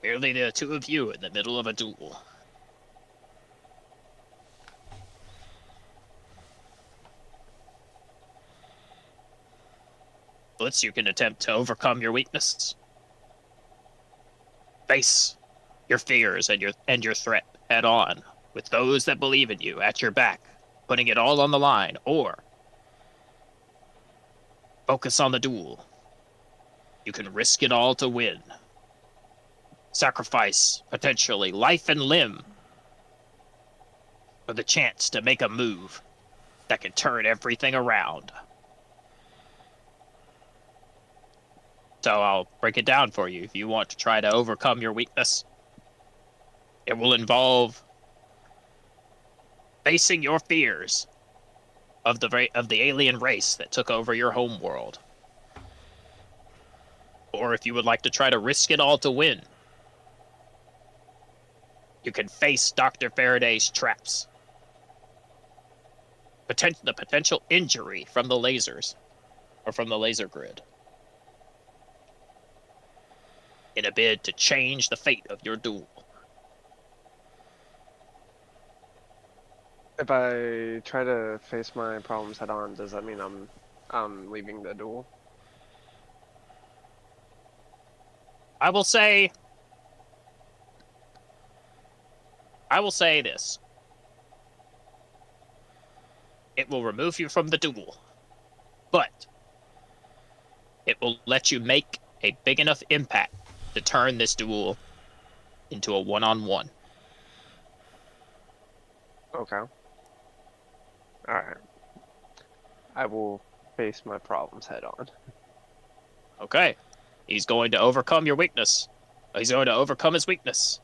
Merely the two of you in the middle of a duel. Blitz, you can attempt to overcome your weakness. Face your fears and your threat head on, with those that believe in you at your back, putting it all on the line, or focus on the duel. You can risk it all to win. Sacrifice, potentially, life and limb for the chance to make a move that can turn everything around. So I'll break it down for you. If you want to try to overcome your weakness, it will involve facing your fears of the alien race that took over your home world. Or if you would like to try to risk it all to win, you can face Dr. Faraday's traps. The potential injury from the lasers, or from the laser grid, in a bid to change the fate of your duel. If I try to face my problems head on, does that mean I'm leaving the duel? I will say this. It will remove you from the duel, but it will let you make a big enough impact to turn this duel into a one-on-one. Okay. Alright. I will face my problems head on. Okay. He's going to overcome your weakness. He's going to overcome his weakness.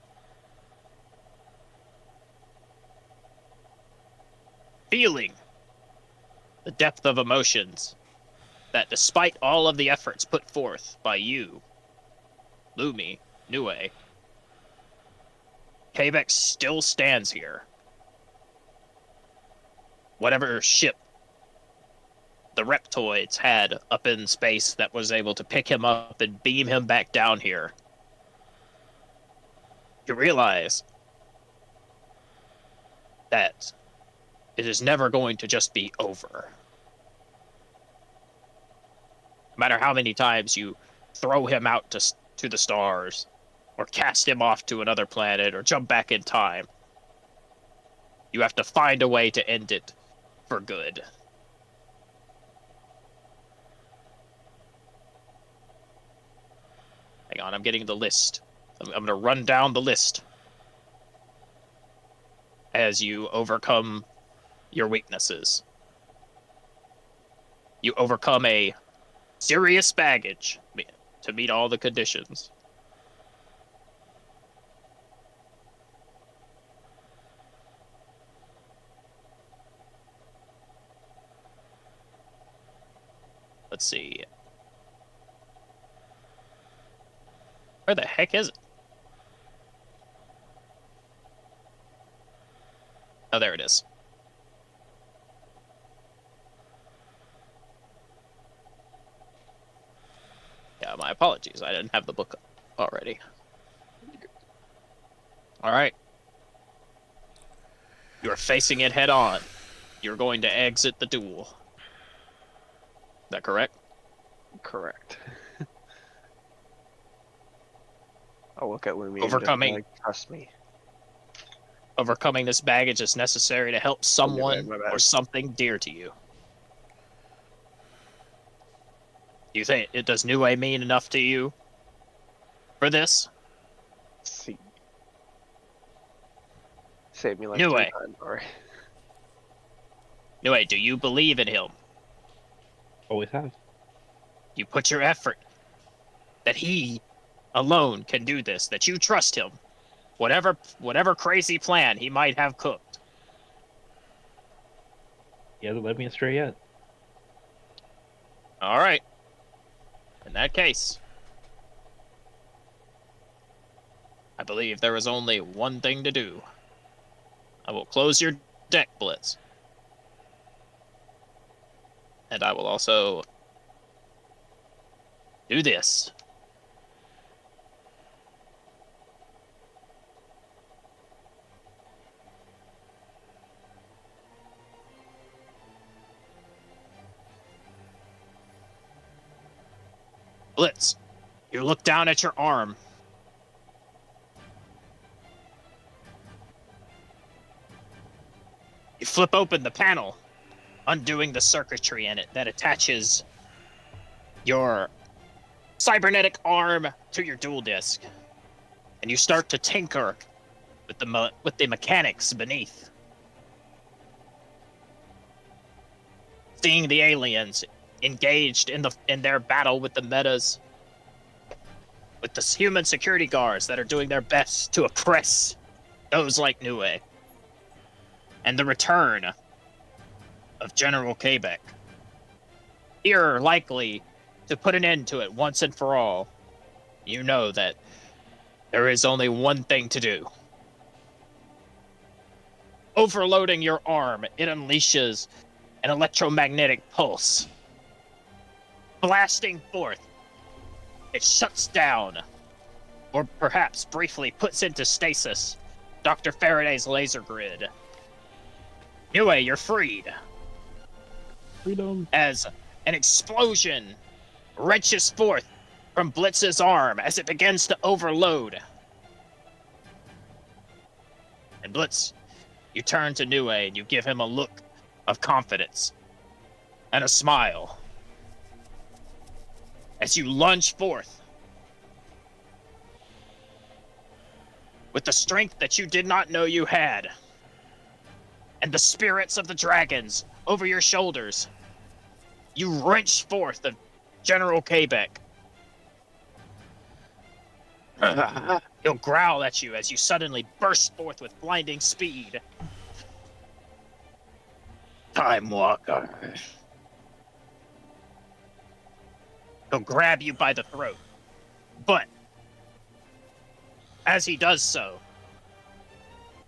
Feeling the depth of emotions that, despite all of the efforts put forth by you, Lumi, Nue, Kavex still stands here. Whatever ship the reptoids had up in space that was able to pick him up and beam him back down here, you realize that it is never going to just be over. No matter how many times you throw him out to the stars, or cast him off to another planet, or jump back in time, you have to find a way to end it for good. Hang on, I'm getting the list. I'm going to run down the list as you overcome your weaknesses. You overcome a serious baggage to meet all the conditions. Let's see. Where the heck is it? Oh, there it is. Yeah, my apologies. I didn't have the book already. All right. You're facing it head on. You're going to exit the duel. Is that correct? Correct. I'll look at Lumi Overcoming. and just be like, trust me. Overcoming this baggage is necessary to help someone my bad. or something dear to you. Do you think it does Nue mean enough to you for this? See. Save me like Nue. 3 times. Alright. Nue, do you believe in him? Always have. You put your effort that he alone can do this, that you trust him. Whatever crazy plan he might have cooked. He hasn't led me astray yet. All right. In that case, I believe there is only one thing to do. I will close your deck, Blitz. And I will also do this. Blitz, you look down at your arm. You flip open the panel, undoing the circuitry in it that attaches your cybernetic arm to your dual disc. And you start to tinker with the mechanics beneath. Seeing the aliens engaged in their battle with the metas, with the human security guards that are doing their best to oppress those like Nue. And the return of General Quebec. Here, likely to put an end to it once and for all. You know that there is only one thing to do. Overloading your arm, it unleashes an electromagnetic pulse. Blasting forth, it shuts down, or perhaps briefly puts into stasis, Dr. Faraday's laser grid. Nue, you're freed. Freedom. As an explosion wrenches forth from Blitz's arm as it begins to overload. And Blitz, you turn to Nue and you give him a look of confidence and a smile as you lunge forth with the strength that you did not know you had and the spirits of the dragons over your shoulders. You wrench forth the General Quebec. He'll growl at you as you suddenly burst forth with blinding speed. Time Walker. He'll grab you by the throat. But as he does so,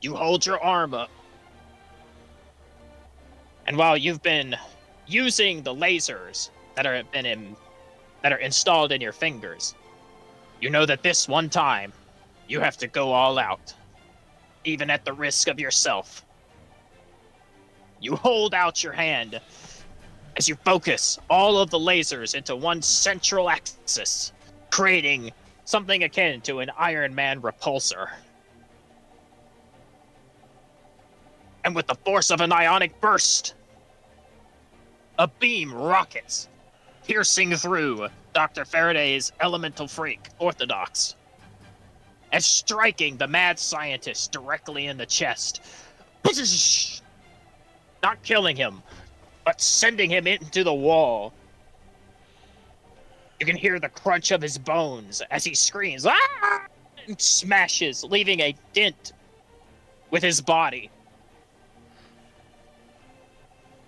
you hold your arm up. And while you've been using the lasers that are installed in your fingers, you know that this one time you have to go all out, even at the risk of yourself. You hold out your hand as you focus all of the lasers into one central axis, creating something akin to an Iron Man repulsor. And with the force of an ionic burst, a beam rockets, piercing through Dr. Faraday's elemental freak, Orthodox, and striking the mad scientist directly in the chest. Not killing him, but sending him into the wall. You can hear the crunch of his bones as he screams, "Ah!" and smashes, leaving a dent with his body.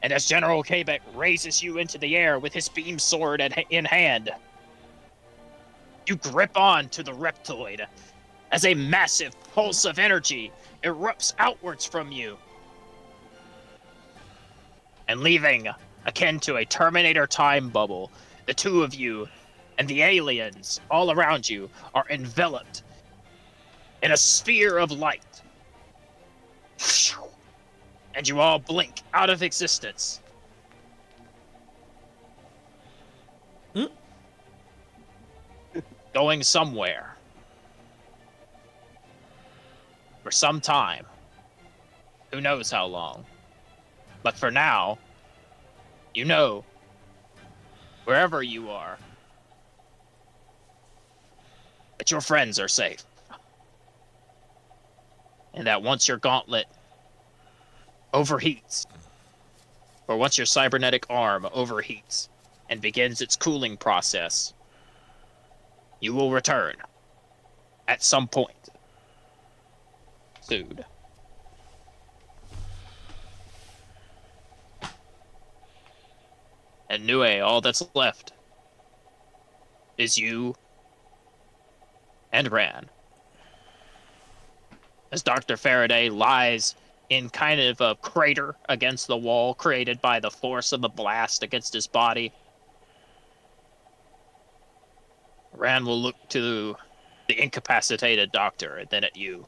And as General Quebec raises you into the air with his beam sword in hand, you grip on to the reptoid as a massive pulse of energy erupts outwards from you. And leaving, akin to a Terminator time bubble, the two of you and the aliens all around you are enveloped in a sphere of light. And you all blink out of existence. Going somewhere. For some time. Who knows how long. But for now, you know, wherever you are, that your friends are safe. And that once your gauntlet overheats, or once your cybernetic arm overheats and begins its cooling process, you will return at some point soon. And Nue, all that's left is you and Ran. As Dr. Faraday lies in kind of a crater against the wall created by the force of the blast against his body, Ran will look to the incapacitated doctor and then at you.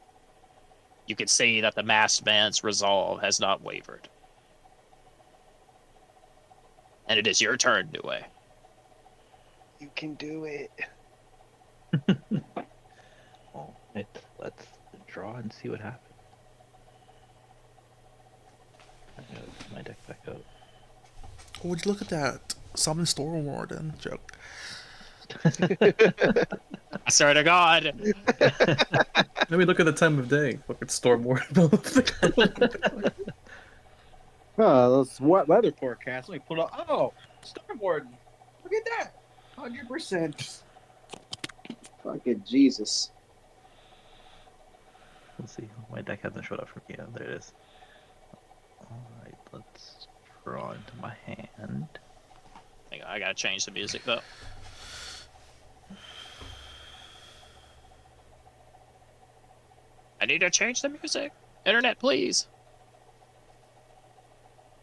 You can see that the masked man's resolve has not wavered. And it is your turn, Nue. You can do it. Well, let's draw and see what happens. I'm gonna put my deck back out. Oh, would you look at that? Summon Storm Warden joke. I swear to God. Let me look at the time of day. Fucking storm warden. Oh, those weather forecasts. Let me pull up. Oh, Star Warden. Look at that. 100%. Fucking Jesus. Let's see. My deck hasn't showed up for me yet. There it is. Alright, let's draw into my hand. Hang on, I gotta change the music though. I need to change the music. Internet, please.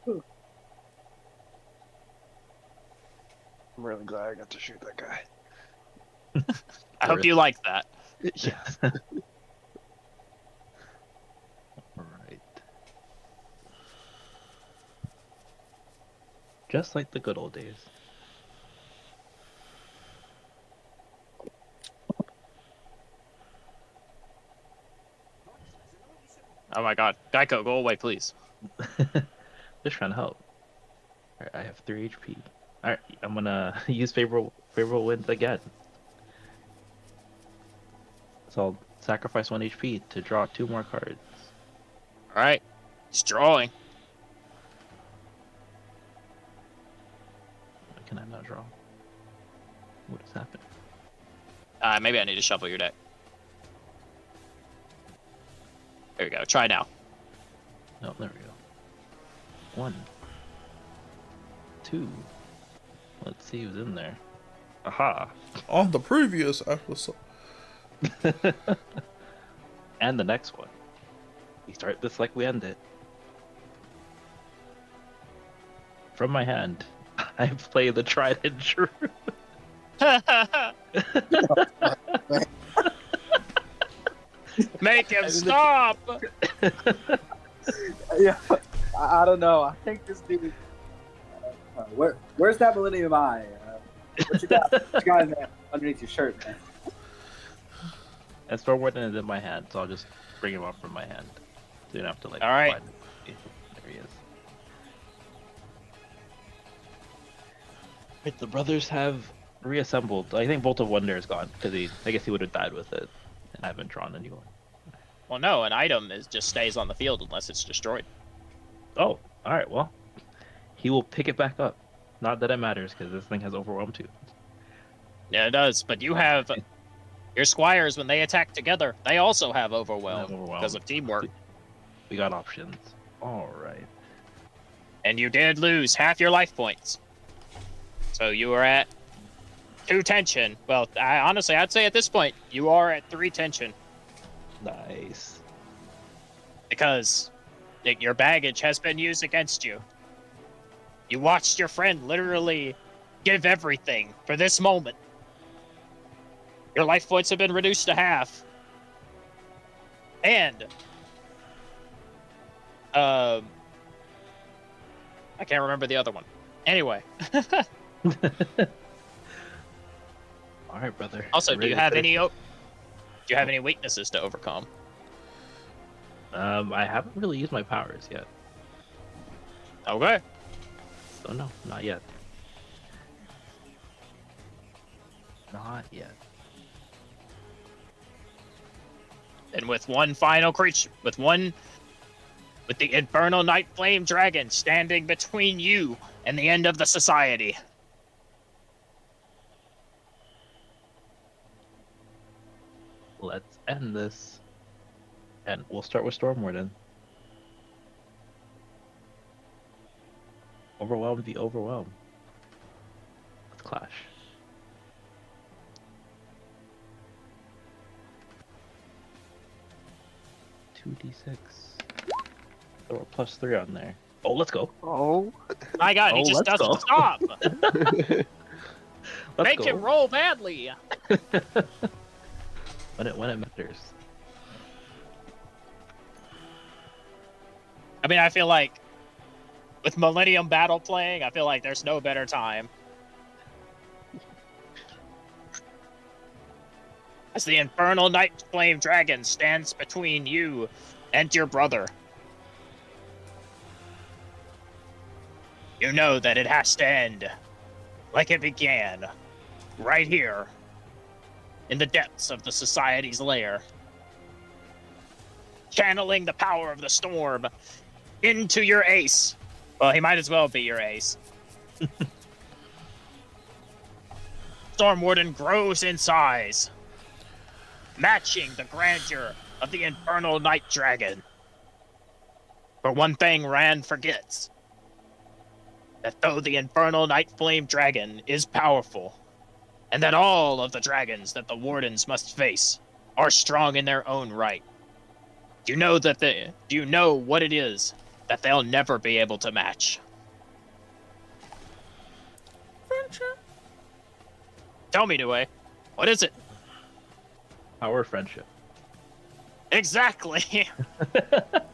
I'm really glad I got to shoot that guy. I hope you like that. Yes. Alright. Just like the good old days. Oh my god. Geico, go away, please. Just trying to help. Alright, I have 3 HP. Alright, I'm gonna use favorable winds again. So I'll sacrifice 1 HP to draw 2 more cards. Alright. He's drawing. Why can I not draw? What has happened? Maybe I need to shuffle your deck. There we go. Try now. Oh, there we go. 1, 2. Let's see who's in there. Aha! On the previous episode. And the next one. We start this like we end it. From my hand, I play the tried and true. Make him stop! Yeah, I don't know. I think this dude. Where's that Millennium Eye? What you got? What you got in there underneath your shirt, man? And Storm Warden is in my hand, so I'll just bring him up from my hand. So you don't have to like. All right. find him. There he is. Right, the brothers have reassembled. I think Bolt of Wonder is gone because I guess he would have died with it, and I haven't drawn a new one. Well, no, an item just stays on the field unless it's destroyed. Oh, all right. Well, he will pick it back up. Not that it matters because this thing has Overwhelm too. Yeah, it does. But you have your squires when they attack together. They also have overwhelm because of teamwork. We got options. All right. And you did lose half your life points. So you are at 2 tension. Well, I'd say at this point you are at 3 tension Nice. because your baggage has been used against you. You watched your friend literally give everything for this moment. Your life points have been reduced to half. And I can't remember the other one. Anyway. All right, brother. Also, You do you ready to have any weaknesses to overcome? I haven't really used my powers yet. Okay. So no, not yet. Not yet. And with one final creature, with the Infernal Night Flame Dragon standing between you and the end of the society. Let's end this. And we'll start with Storm Warden. Overwhelm the overwhelm. Let's clash. $2d6. Throw a +3 on there. Oh, let's go. Oh, My God, he Oh, just let's doesn't go. stop. Let's Make go. him roll badly. when it matters. I mean, I feel like with Millennium Battle playing, I feel like there's no better time. As the Infernal Night Flame Dragon stands between you and your brother. You know that it has to end like it began, right here, in the depths of the Society's lair. Channeling the power of the storm into your ace. Well, he might as well be your ace. Storm Warden grows in size matching the grandeur of the infernal night dragon. But one thing Rand forgets, that though the infernal night flame dragon is powerful, and that all of the dragons that the wardens must face are strong in their own right, do you know what it is that they'll never be able to match? Friendship. Tell me, Dewey, what is it? Our friendship. Exactly.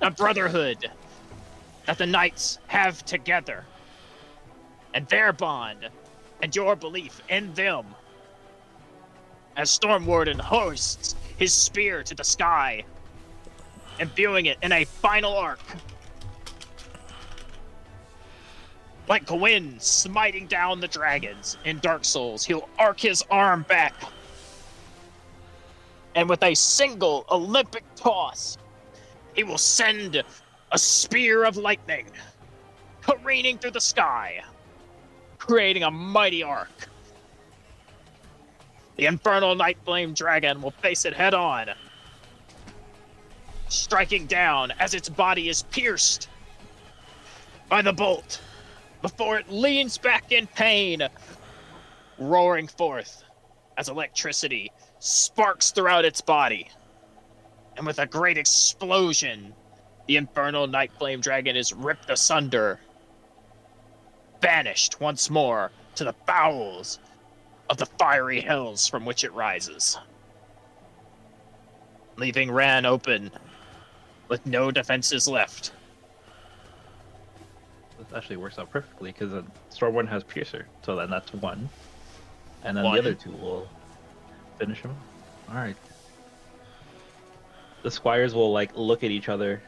A brotherhood that the knights have together, and their bond, and your belief in them. As Storm Warden hoists his spear to the sky, imbuing it in a final arc. Like Gwyn smiting down the dragons in Dark Souls, he'll arc his arm back. And with a single Olympic toss, he will send a spear of lightning careening through the sky, creating a mighty arc. The infernal night flame dragon will face it head on, striking down as its body is pierced by the bolt before it leans back in pain, roaring forth as electricity sparks throughout its body. And with a great explosion, the infernal night flame dragon is ripped asunder, vanished once more to the bowels of the fiery hells from which it rises, leaving Ran open with no defenses left. This actually works out perfectly because Stormwind has Piercer, so then that's one. And then One. the other two will finish him. Alright. The squires will like look at each other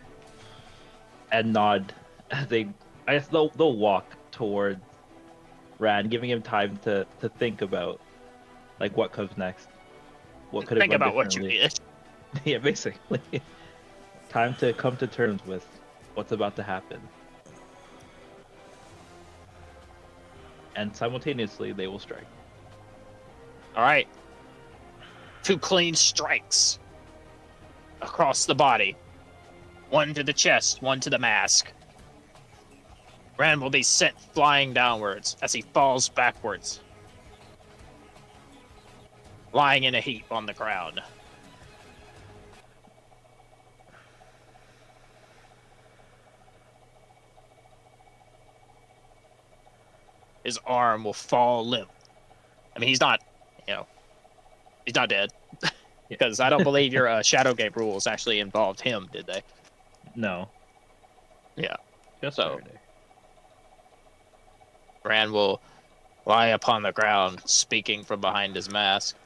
and nod as I guess they'll walk toward Rand, giving him time to think about like what comes next. What could Think have gone about what you differently. did. Yeah, basically. Time to come to terms with what's about to happen. And simultaneously they will strike. All right. 2 clean strikes across the body. One to the chest, one to the mask. Rand will be sent flying downwards as he falls backwards, lying in a heap on the ground. His arm will fall limp. I mean, he's not, he's not dead. Because I don't believe your Shadow Game rules actually involved him, did they? No. Yeah. Just So- Saturday. Rand will lie upon the ground, speaking from behind his mask.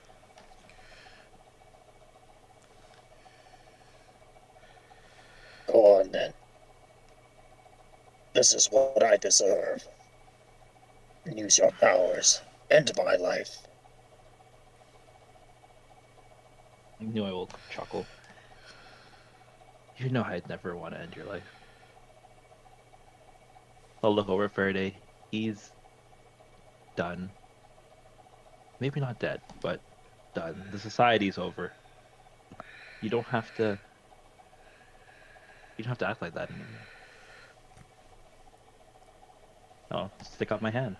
Go on, then. This is what I deserve. Use your powers. End my life. I knew I will chuckle. You know I'd never want to end your life. I'll look over Faraday. He's done. Maybe not dead, but done. The society's over. You don't have to. You don't have to act like that anymore. Oh, stick out my hand.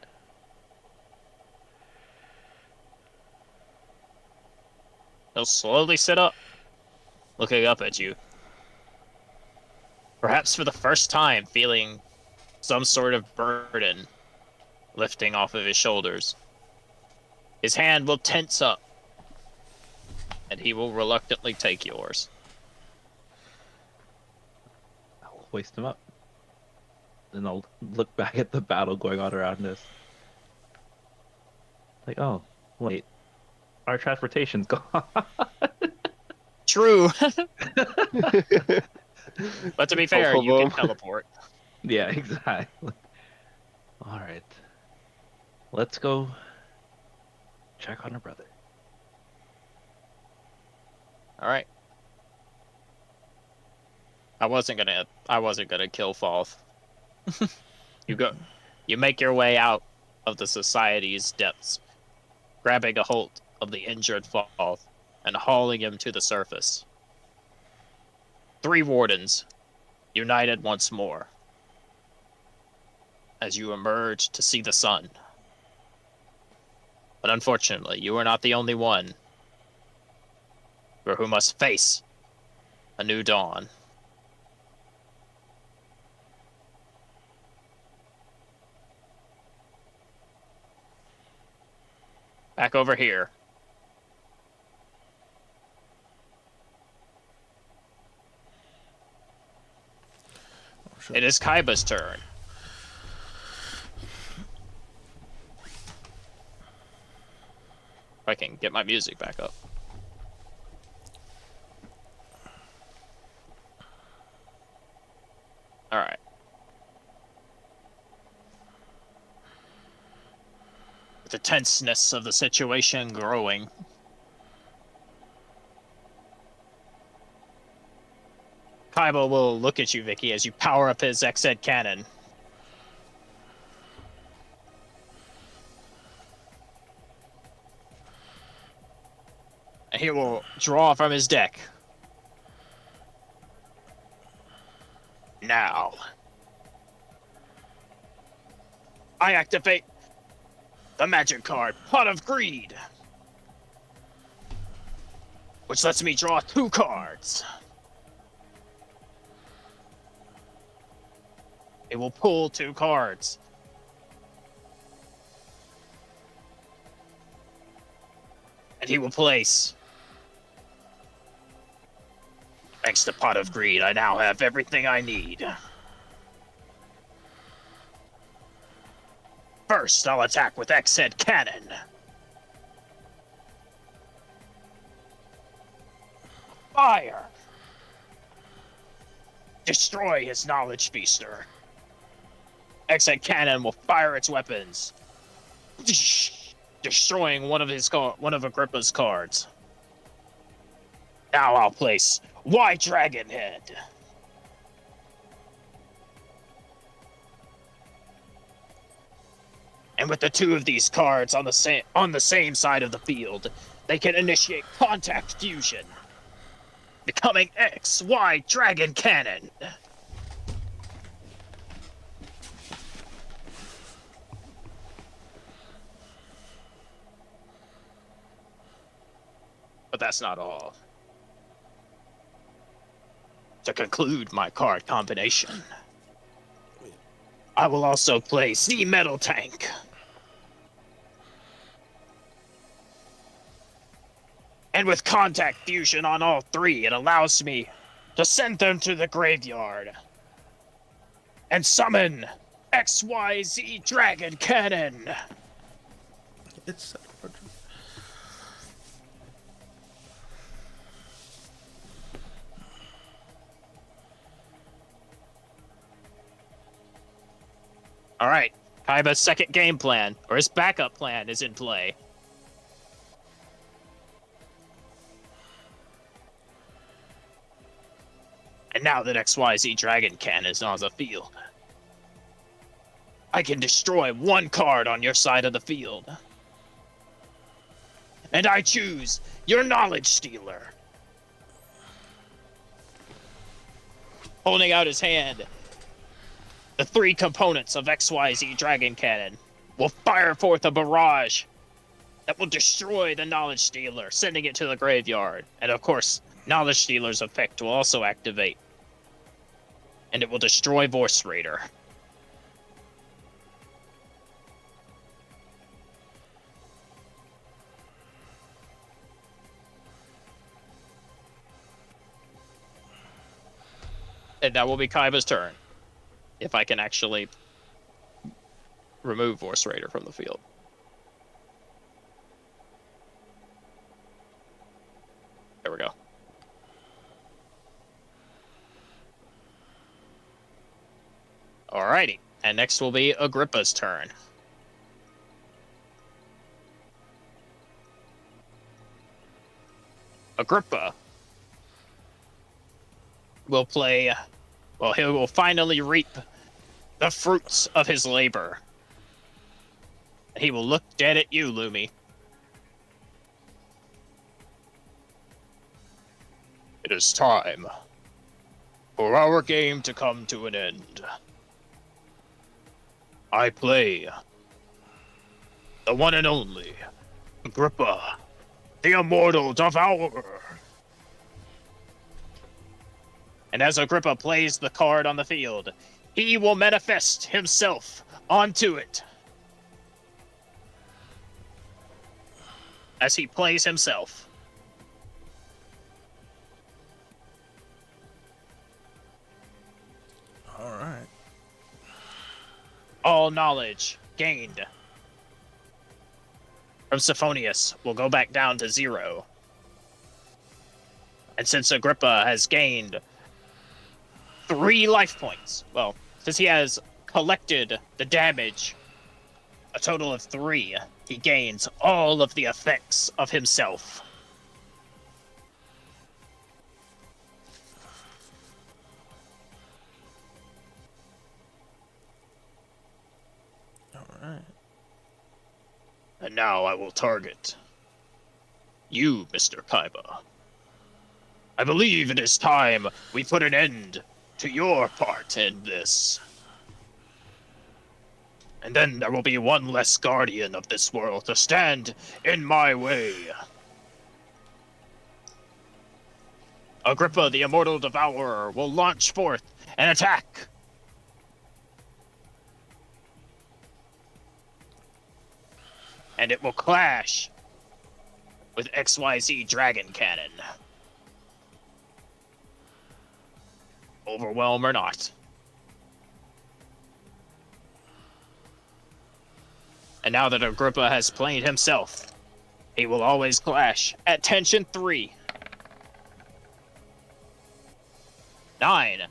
He'll slowly sit up, looking up at you. Perhaps for the first time feeling some sort of burden lifting off of his shoulders. His hand will tense up, and he will reluctantly take yours. I'll hoist him up. Then I'll look back at the battle going on around us. Like, oh, wait. Our transportation's gone. True. But to be fair, Both of you can them. teleport. Yeah, exactly. Alright. Let's go check on our brother. All right. I wasn't gonna kill Falth. You make your way out of the society's depths, grabbing a hold of the injured Falth and hauling him to the surface. 3 wardens, united once more, as you emerge to see the sun. But unfortunately, you are not the only one for who must face a new dawn. Back over here. Shit. It is Kaiba's turn. If I can get my music back up. Alright. With the tenseness of the situation growing, Kaiba will look at you, Vicky, as you power up his X-Ed cannon. And he will draw from his deck. Now, I activate the magic card, Pot of Greed, which lets me draw 2 cards. It will pull 2 cards. And he will place. Thanks to Pot of Greed, I now have everything I need. First, I'll attack with X-Head Cannon. Fire! Destroy his Knowledge Feaster. X-Head Cannon will fire its weapons, destroying one of Agrippa's cards. Now I'll place Y Dragon Head. And with the 2 of these cards on the same side of the field, they can initiate contact fusion, becoming XY Dragon Cannon. But that's not all. To conclude my card combination, I will also play Z Metal Tank. And with contact fusion on all 3, it allows me to send them to the graveyard and summon XYZ Dragon Cannon. It's Alright, Kaiba's second game plan, or his backup plan, is in play. And now that XYZ Dragon Cannon is on the field, I can destroy 1 card on your side of the field. And I choose your Knowledge Stealer. Holding out his hand, the 3 components of XYZ Dragon Cannon will fire forth a barrage that will destroy the Knowledge Stealer, sending it to the graveyard. And of course, Knowledge Stealer's effect will also activate. And it will destroy Voice Raider. And that will be Kaiba's turn. If I can actually remove Voice Raider from the field. There we go. Alrighty, and next will be Agrippa's turn. Agrippa will play, well, he will finally reap the fruits of his labor. He will look dead at you, Lumi. is time for our game to come to an end. I play the one and only Agrippa, the immortal devourer. And as Agrippa plays the card on the field, he will manifest himself onto it. As he plays himself. All right. All knowledge gained from Sophonius will go back down to 0. And since Agrippa has gained 3 life points, well, since he has collected the damage, a total of 3, he gains all of the effects of himself. All right. And now I will target you, Mr. Kaiba. I believe it is time we put an end to your part in this. And then there will be one less guardian of this world to stand in my way. Agrippa, the immortal devourer, will launch forth an attack. And it will clash with XYZ Dragon Cannon. Overwhelm or not. And now that Agrippa has played himself, he will always clash at tension 3. 9.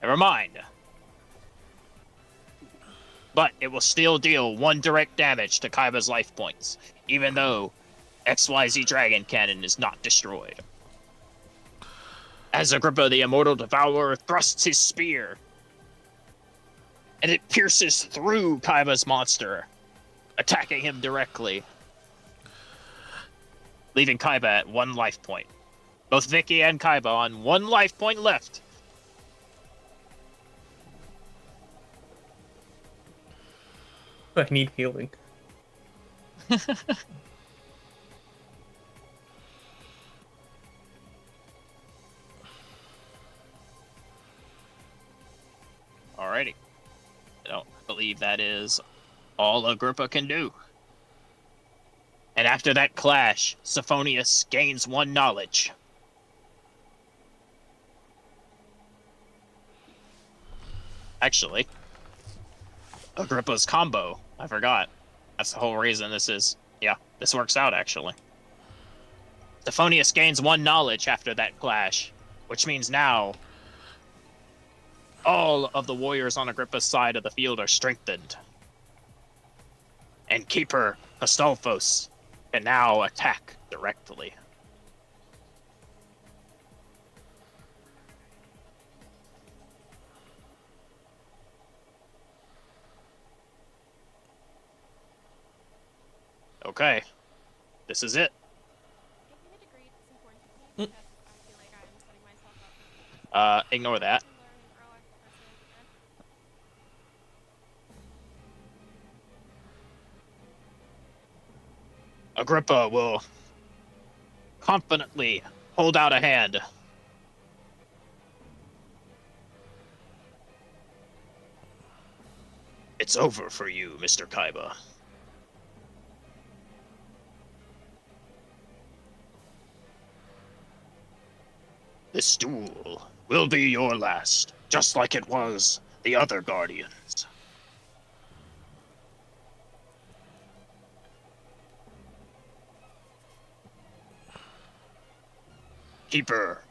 Never mind. But it will still deal 1 direct damage to Kaiba's life points, even though XYZ Dragon Cannon is not destroyed. As Agrippa the Immortal Devourer thrusts his spear, and it pierces through Kaiba's monster, attacking him directly, leaving Kaiba at 1 life point. Both Vicky and Kaiba on 1 life point left. I need healing. Alrighty. I don't believe that is all Agrippa can do. And after that clash, Sophonius gains 1 knowledge. Actually, Agrippa's combo. I forgot. That's the whole reason this is... Yeah, this works out, actually. Sophonius gains 1 knowledge after that clash, which means now all of the warriors on Agrippa's side of the field are strengthened. And Keeper Astolphos can now attack directly. Okay, this is it. Ignore that. Agrippa will confidently hold out a hand. It's over for you, Mr. Kaiba. This duel will be your last, just like it was the other Guardians. Keeper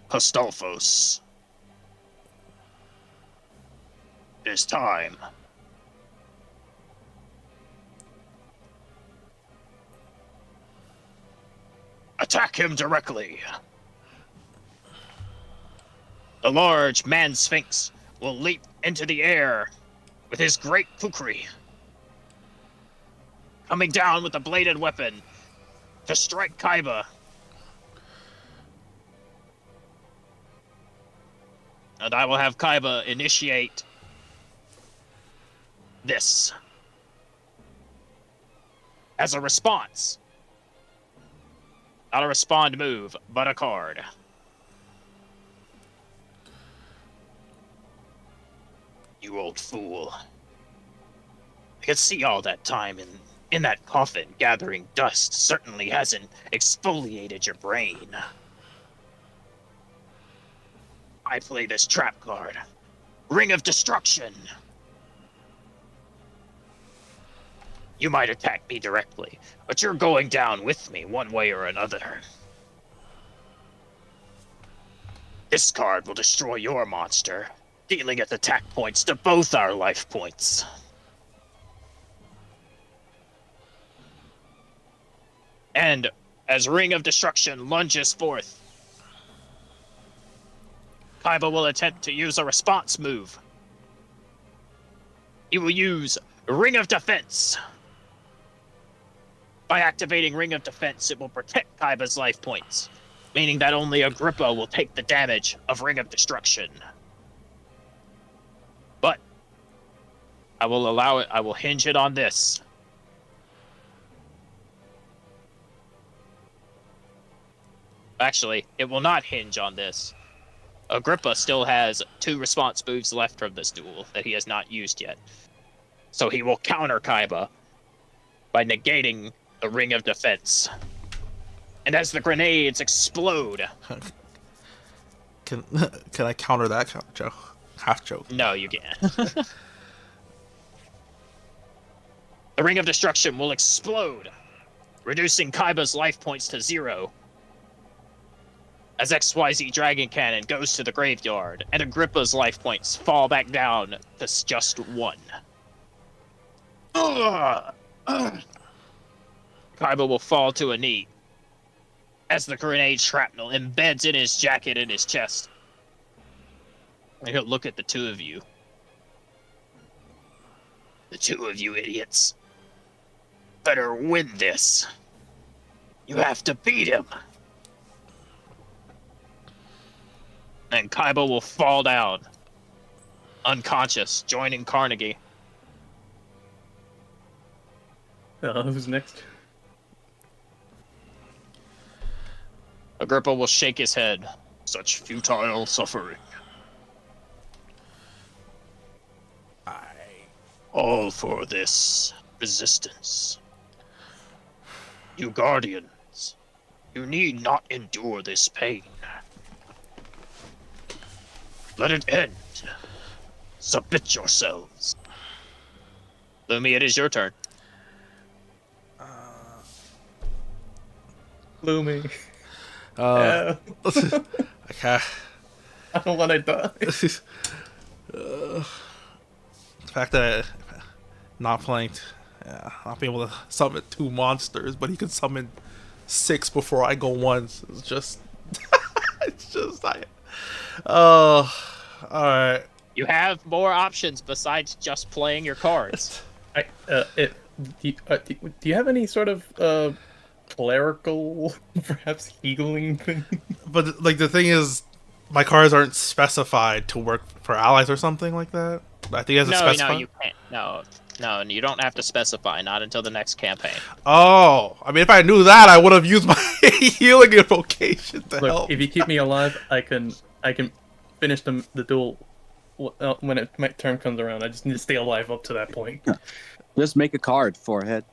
Astolphos. It is time. Attack him directly. The large man-sphinx will leap into the air with his great kukri, coming down with a bladed weapon to strike Kaiba. And I will have Kaiba initiate this as a response. Not a respond move, but a card. You old fool. I could see all that time in that coffin gathering dust certainly hasn't exfoliated your brain. I play this trap card. Ring of Destruction. You might attack me directly, but you're going down with me one way or another. This card will destroy your monster, dealing its attack points to both our life points. And as Ring of Destruction lunges forth, Kaiba will attempt to use a response move. He will use Ring of Defense. By activating Ring of Defense, it will protect Kaiba's life points, meaning that only Agrippa will take the damage of Ring of Destruction. But I will allow it, I will hinge it on this. Actually, it will not hinge on this. Agrippa still has 2 response moves left from this duel that he has not used yet. So he will counter Kaiba by negating the Ring of Defense. And as the grenades explode... Can I counter that, Joe? Half joke. No, you can't. The Ring of Destruction will explode, reducing Kaiba's life points to 0. As XYZ Dragon Cannon goes to the graveyard, and Agrippa's life points fall back down to just 1. Kaiba will fall to a knee as the grenade shrapnel embeds in his jacket and his chest. And he'll look at the 2 of you. The 2 of you idiots better win this. You have to beat him. And Kaiba will fall down, unconscious, joining Carnegie. Who's next? Agrippa will shake his head. Such futile suffering. All for this resistance. You guardians, you need not endure this pain. Let it end. Submit yourselves. Lumi, it is your turn. Lumi. Okay. I don't want to die. The fact that not playing, not being able to summon 2 monsters, but he can summon 6 before I go once. It's just, it's just like, oh, all right. You have more options besides just playing your cards. Do you have any sort of clerical, perhaps healing thing? But like the thing is, my cards aren't specified to work for allies or something like that. I think it has a specify. No, you can't. No, you don't have to specify. Not until the next campaign. Oh, I mean, if I knew that, I would have used my healing invocation to Look, help. if you keep me alive, I can finish the duel when my turn comes around. I just need to stay alive up to that point. Just make a card, forehead.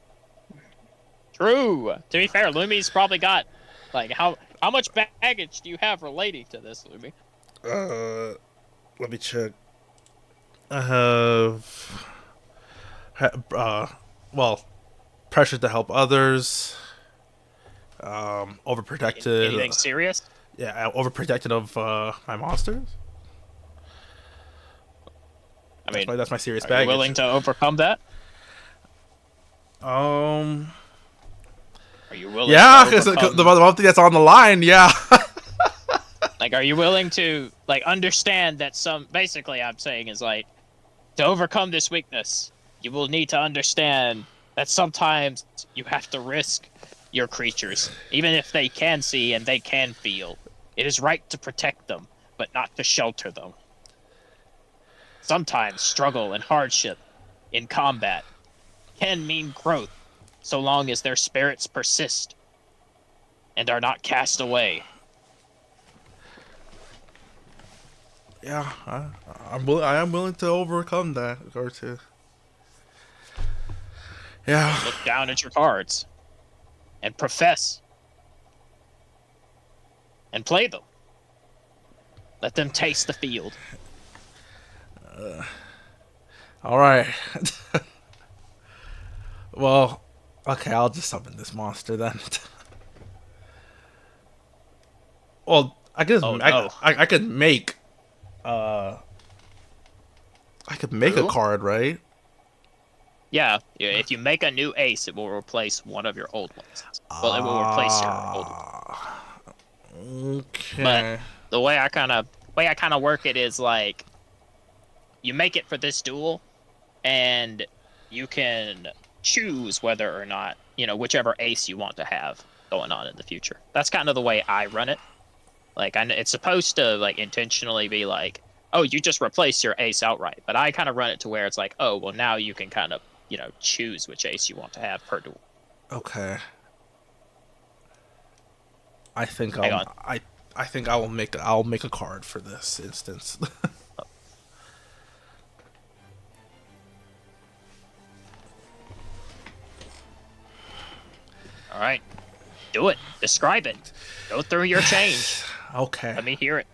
True. To be fair, Lumi's probably got like how much baggage do you have relating to this, Lumi? Let me check. I have, well, pressure to help others. Overprotected. Anything serious? Yeah, overprotected of my monsters. I mean, that's my serious are baggage. you willing to overcome that? Are you willing? Yeah, to because overcome... the one thing that's on the line. Yeah. Like, are you willing to like understand that basically I'm saying is like, to overcome this weakness, you will need to understand that sometimes you have to risk your creatures, even if they can see and they can feel. It is right to protect them, but not to shelter them. Sometimes struggle and hardship in combat can mean growth, so long as their spirits persist and are not cast away. Yeah, I am willing to overcome that, or to. Yeah. Look down at your cards and profess and play them. Let them taste the field. All right. Well, okay, I'll just summon this monster then. Well, I guess Oh, no. I could make I could make a True. card, right? Yeah, if you make a new ace, it will replace one of your old ones. Well, it will replace your old one. Okay. The way I kind of work it is like you make it for this duel, and you can choose whether or not, whichever ace you want to have going on in the future. That's kind of the way I run it. Like, it's supposed to like intentionally be like, oh, you just replace your ace outright. But I kind of run it to where it's like, oh, well, now you can kind of, choose which ace you want to have per duel. Okay. I think Hang on. I think I'll make a card for this instance. All right, do it. Describe it. Go through your change. Okay. Let me hear it.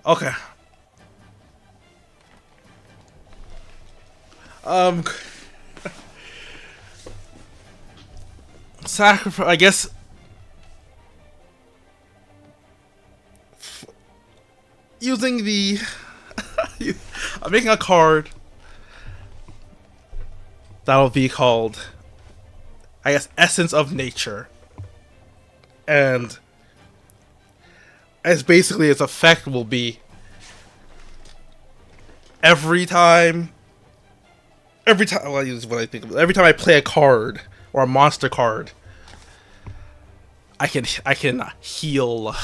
Okay. Sacrifice. I guess. Using the. I'm making a card. That'll be called, I guess, Essence of Nature. And as basically its effect will be every time well, I use what I think of. Every time I play a card or a monster card, I can heal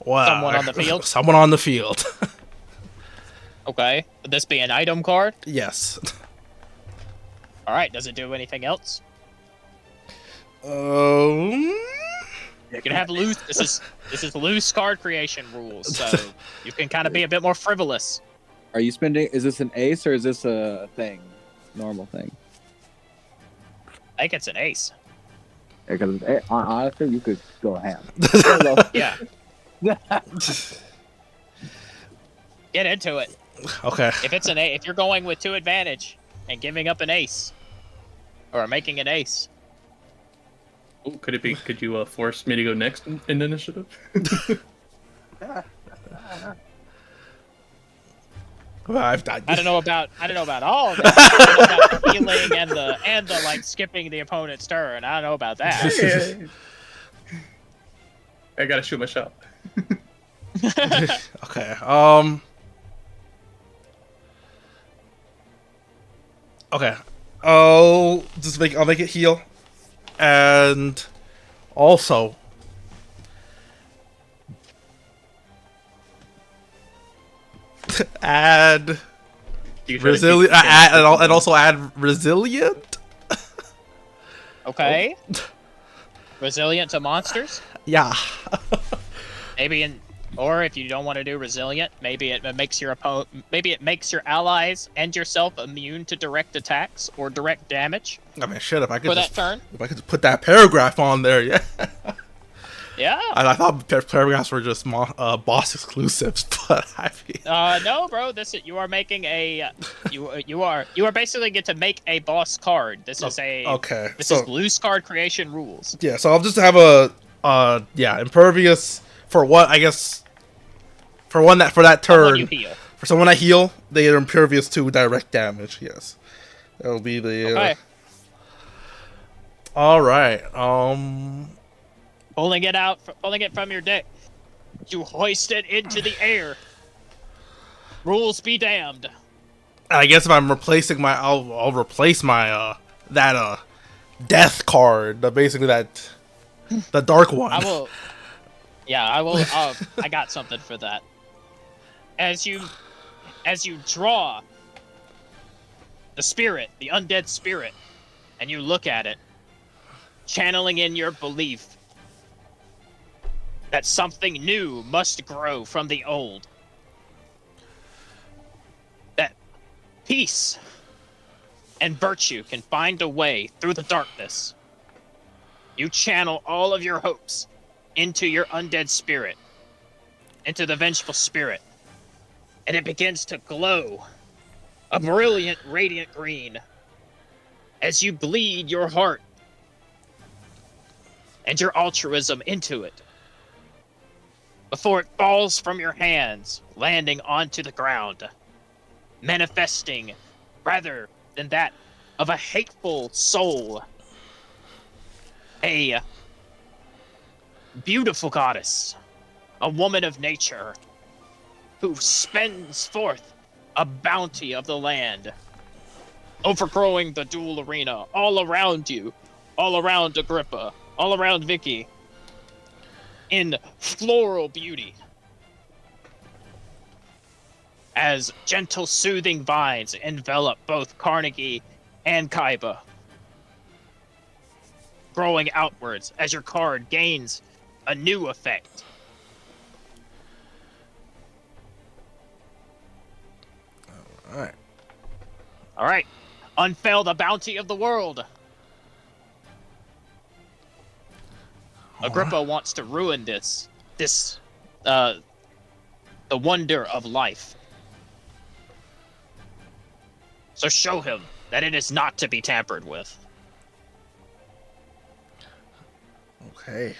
Someone on the field? Someone on the field. Okay. Would this be an item card? Yes. All right. Does it do anything else? Um. You can have loose. This is loose card creation rules, so you can kind of be a bit more frivolous. Are you spending? Is this an ace or is this a thing? Normal thing? I think it's an ace. Because honestly, you could go ham. Yeah. Get into it. Okay. If it's if you're going with 2 advantage and giving up an ace, or making an ace. Oh, could you force me to go next in the initiative? Well, I don't know about all of that. I don't know about the healing and the like skipping the opponent's turn. I don't know about that. I gotta shoot my shot. Okay. Okay. I'll make it heal, and also add resilient. And also add resilient. Okay. Resilient to monsters? Yeah. Or if you don't want to do resilient, maybe it makes your allies and yourself immune to direct attacks or direct damage. I mean, shit. If I could just put that paragraph on there, yeah. Yeah. I thought paragraphs were just boss exclusives, but I mean... No, bro. You are making a you are basically get to make a boss card. This is loose card creation rules. Yeah, so I'll just have impervious for what I guess for that turn. You heal. For someone I heal, they are impervious to direct damage. Yes, that'll be the. Okay. All right. Pulling it from your deck. You hoist it into the air. Rules be damned. I guess if I'm replacing I'll replace my that death card. Basically the dark one. I will. Yeah, I will. I got something for that. as you draw the spirit, the undead spirit, and you look at it, channeling in your belief that something new must grow from the old. That peace and virtue can find a way through the darkness. You channel all of your hopes into your undead spirit, into the vengeful spirit, and it begins to glow a brilliant, radiant green as you bleed your heart and your altruism into it before it falls from your hands, landing onto the ground, manifesting rather than that of a hateful soul, a beautiful goddess, a woman of nature who spends forth a bounty of the land, overgrowing the dual arena all around you, all around Agrippa, all around Vicky, in floral beauty, as gentle, soothing vines envelop both Carnegie and Kaiba, growing outwards as your card gains a new effect. All right. Unfell the bounty of the world. Agrippa wants to ruin the wonder of life. So show him that it is not to be tampered with. Okay.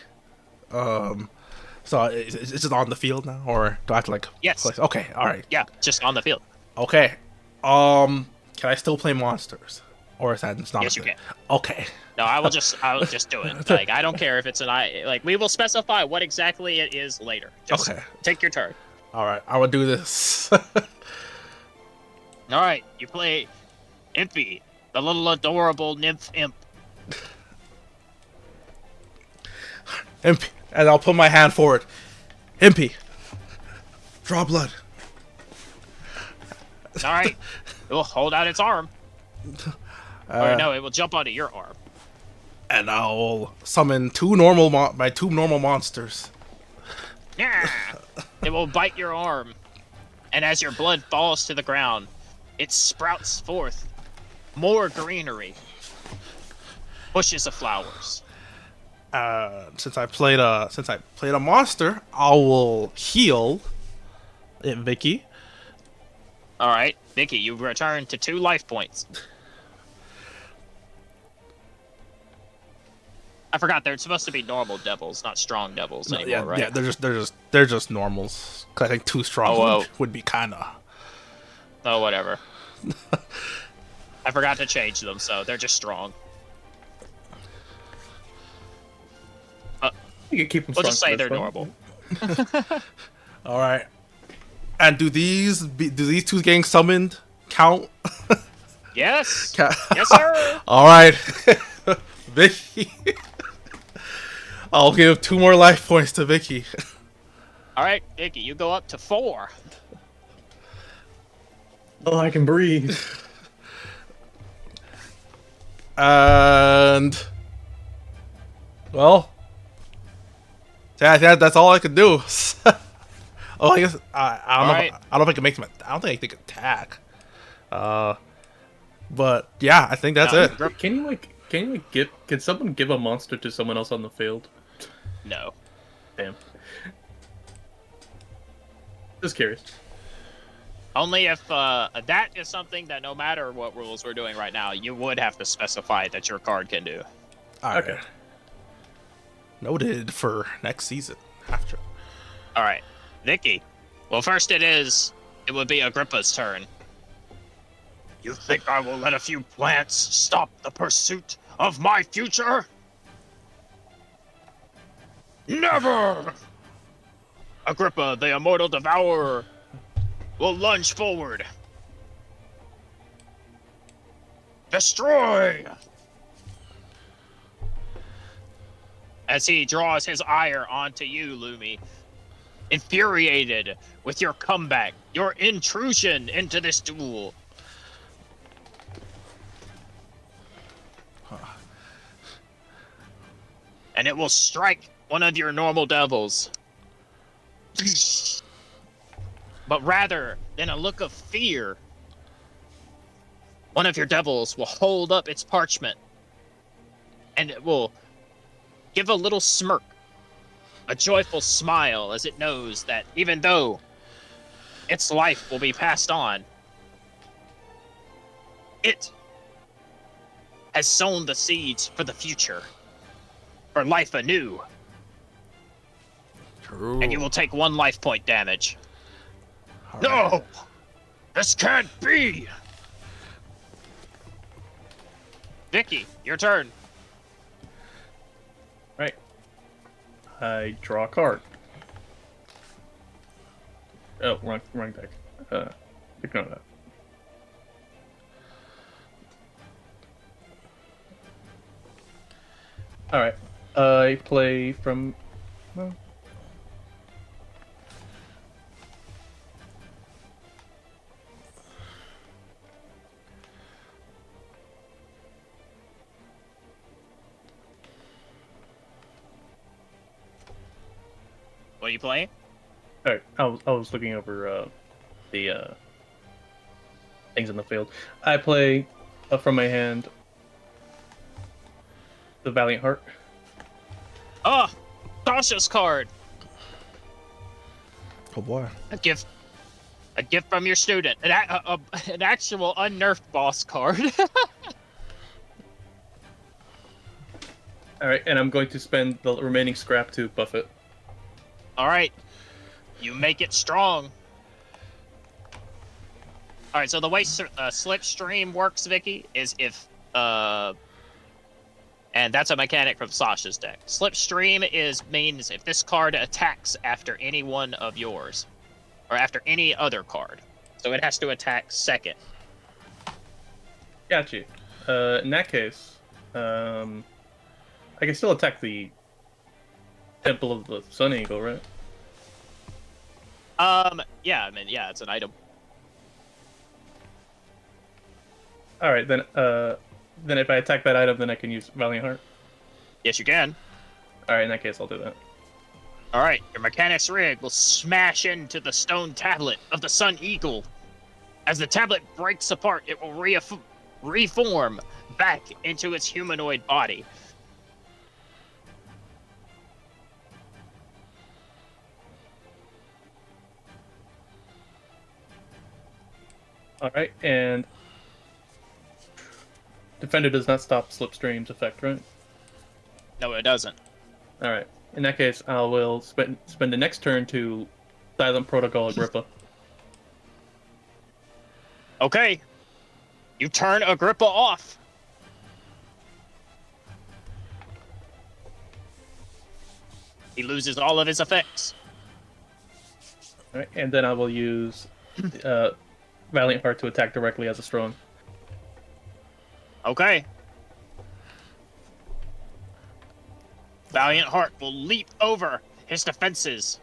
So is it on the field now, or do I have to like? Yes. Place? Okay. All right. Yeah, just on the field. Okay. Can I still play monsters, or is that it's not? Yes, you can. Okay. No, I will just do it. Like, I don't care if it's like, we will specify what exactly it is later. Just Okay. take your turn. All right. I will do this. All right, you play Impy, the little adorable nymph imp. Impy, and I'll put my hand forward. Impy, draw blood. All right, it will hold out its arm. Or no, it will jump onto your arm. And I'll summon my two normal monsters. Yeah, it will bite your arm, and as your blood falls to the ground, it sprouts forth more greenery, bushes of flowers. Since I played a monster, I will heal it, Vicky. All right, Vicky, you return to 2 life points. I forgot they're supposed to be normal devils, not strong devils anymore, Yeah, right? yeah, they're just normals. 'Cause I think too strong would be kind of. Oh, whatever. I forgot to change them, so they're just strong. You can keep them We'll just say strong they're for this one. normal. All right. And do these two getting summoned count? Yes. Count? Yes, sir. All right, Vicky. I'll give 2 more life points to Vicky. All right, Vicky, you go up to 4. Oh, I can breathe. And well, yeah, that's all I could do. Oh, I guess I don't know. Alright. I don't know if I can make them. I don't think I can attack. But yeah, I think that's No, it. Can someone give a monster to someone else on the field? No. Damn. Just curious. Only if that is something that no matter what rules we're doing right now, you would have to specify that your card can do. All right. Okay. Noted for next season after. All right, Vicky. Well, first it would be Agrippa's turn. You think I will let a few plants stop the pursuit of my future? Never! Agrippa, the immortal devourer, will lunge forward. Destroy! As he draws his ire onto you, Lumi, infuriated with your comeback, your intrusion into this duel. And it will strike one of your normal devils. But rather than a look of fear, one of your devils will hold up its parchment and it will give a little smirk, a joyful smile, as it knows that even though its life will be passed on, it has sown the seeds for the future, for life anew. True. And you will take 1 life point damage. All right. No! This can't be! Vicky, your turn. Right. I draw a card. Oh, wrong deck. Ignore that. Alright. I play from... well, What are you playing? alright, I was looking over the things in the field. I play from my hand the Valiant Heart. Oh, Sasha's card. Oh boy. A gift from your student. An actual unnerfed boss card. Alright, and I'm going to spend the remaining scrap to buff it. All right, you make it strong. All right, so the way Slipstream works, Vicky, is if and that's a mechanic from Sasha's deck. Slipstream means if this card attacks after any one of yours, or after any other card, so it has to attack second. Got you. In that case, I can still attack the Temple of the Sun Eagle, right? Yeah, I mean, yeah, it's an item. All right, then if I attack that item, then I can use Valiant Heart. Yes, you can. All right, in that case, I'll do that. All right, your Mechanic's Rig will smash into the stone tablet of the Sun Eagle. As the tablet breaks apart, it will reform back into its humanoid body. All right, and Defender does not stop Slipstream's effect, right? No, it doesn't. All right. In that case, I will spend the next turn to Silent Protocol Agrippa. Okay. You turn Agrippa off. He loses all of his effects. All right, and then I will use Valiant Heart to attack directly as a strong. Okay. Valiant Heart will leap over his defenses.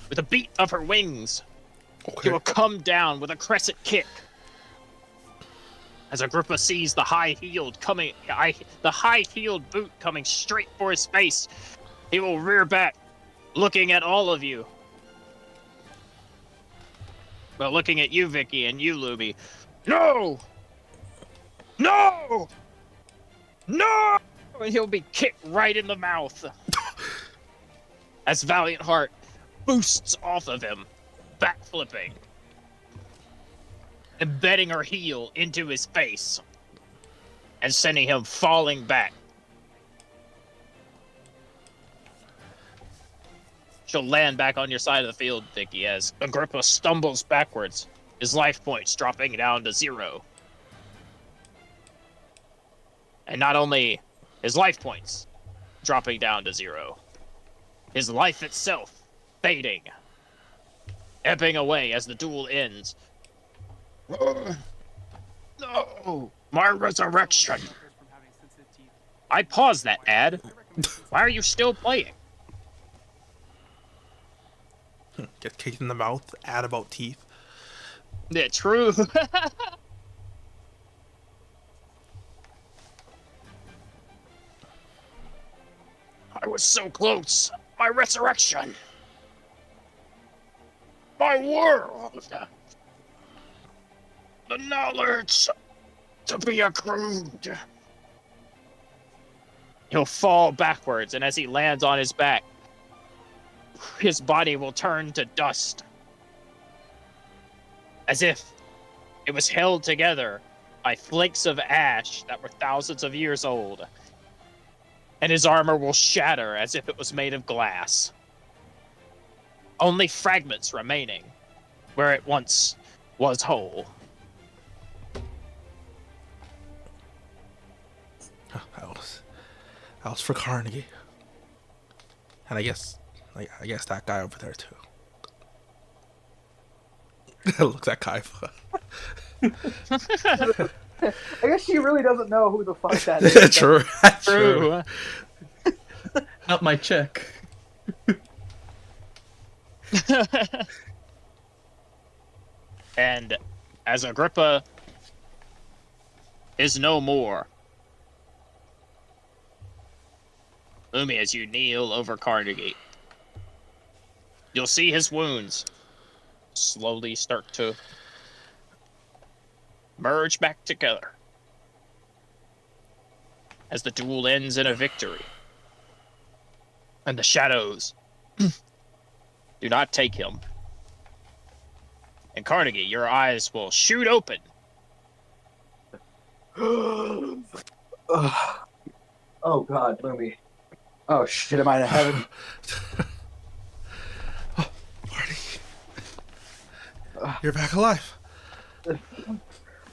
With a beat of her wings, he will come down with a crescent kick. As Agrippa sees the high-heeled boot coming straight for his face, he will rear back, looking at all of you. Well, looking at you, Vicky, and you, Luby. No! No! No! And he'll be kicked right in the mouth. As Valiant Heart boosts off of him, backflipping, embedding her heel into his face, and sending him falling back. She'll land back on your side of the field, Vicky, as Agrippa stumbles backwards, his life points dropping down to 0. And not only his life points dropping down to 0, his life itself fading, ebbing away as the duel ends. No! My resurrection! I paused that ad. Why are you still playing? Get kicked in the mouth. Add about teeth. Yeah, true. I was so close. My resurrection. My world. The knowledge to be accrued. He'll fall backwards, and as he lands on his back, his body will turn to dust. As if it was held together by flakes of ash that were thousands of years old. And his armor will shatter as if it was made of glass. Only fragments remaining where it once was whole. That was for Carnegie. And I guess that guy over there too. Looks at Kaifa. I guess she really doesn't know who the fuck that is. True. True. Not my check. And as Agrippa is no more, Umi, as you kneel over Carnegie, you'll see his wounds slowly start to merge back together as the duel ends in a victory. And the shadows do not take him. And Carnegie, your eyes will shoot open. Oh God, Lumi. Oh shit, am I in heaven? Oh, Marty. You're back alive.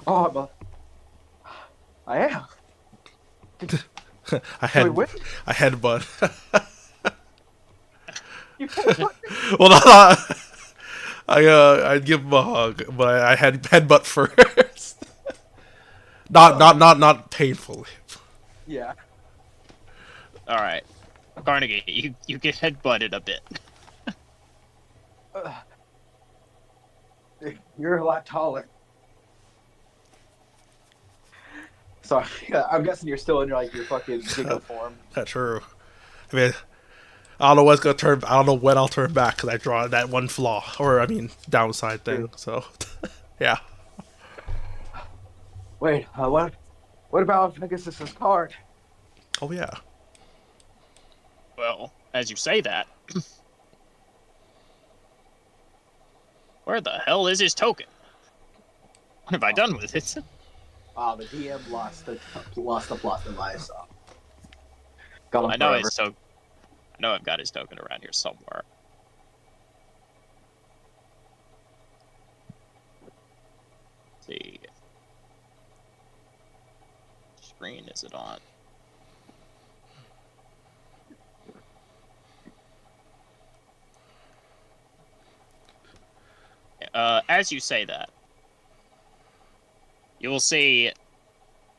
Oh, I am. I Wait, headbutt. You Well, not, I'd give him a hug, but I had headbutt first. Not painfully. Yeah. All right, Carnegie, you get headbutted a bit. You're a lot taller. So yeah, I'm guessing you're still in your fucking Giga form. That's true. I mean, I don't know what's gonna turn. I don't know when I'll turn back because I draw that one flaw, or I mean, downside thing. So, yeah. Wait, what about Pegasus's card? Oh yeah. Well, as you say that, where the hell is his token? What have I done with it? The DM lost the plot device. Got him I know forever. I know I've got his token around here somewhere. Let's see. What screen is it on? As you say that, you will see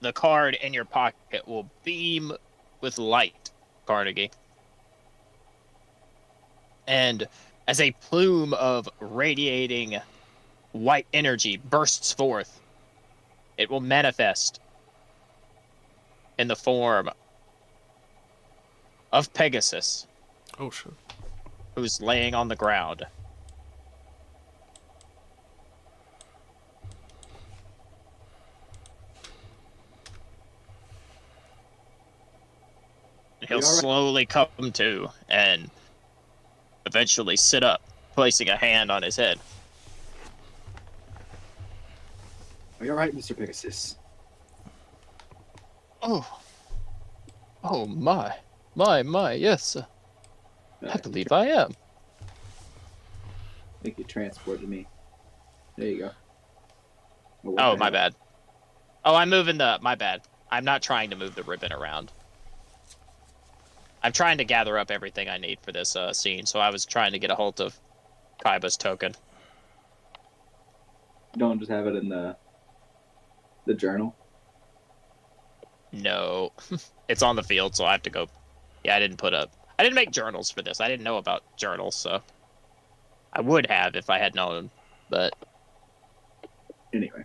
the card in your pocket will beam with light, Carnegie. And as a plume of radiating white energy bursts forth, it will manifest in the form of Pegasus, Oh shit. who's laying on the ground. He'll slowly come to and eventually sit up, placing a hand on his head. Are you alright, Mr. Pegasus? Oh, my, yes. I believe I am. I think you transported me. There you go. Oh, my bad. Oh, I'm moving my bad. I'm not trying to move the ribbon around. I'm trying to gather up everything I need for this scene, so I was trying to get a hold of Kaiba's token. You don't just have it in the journal? No. It's on the field, so I have to go. Yeah, I didn't make journals for this. I didn't know about journals, so. I would have if I had known, but Anyway.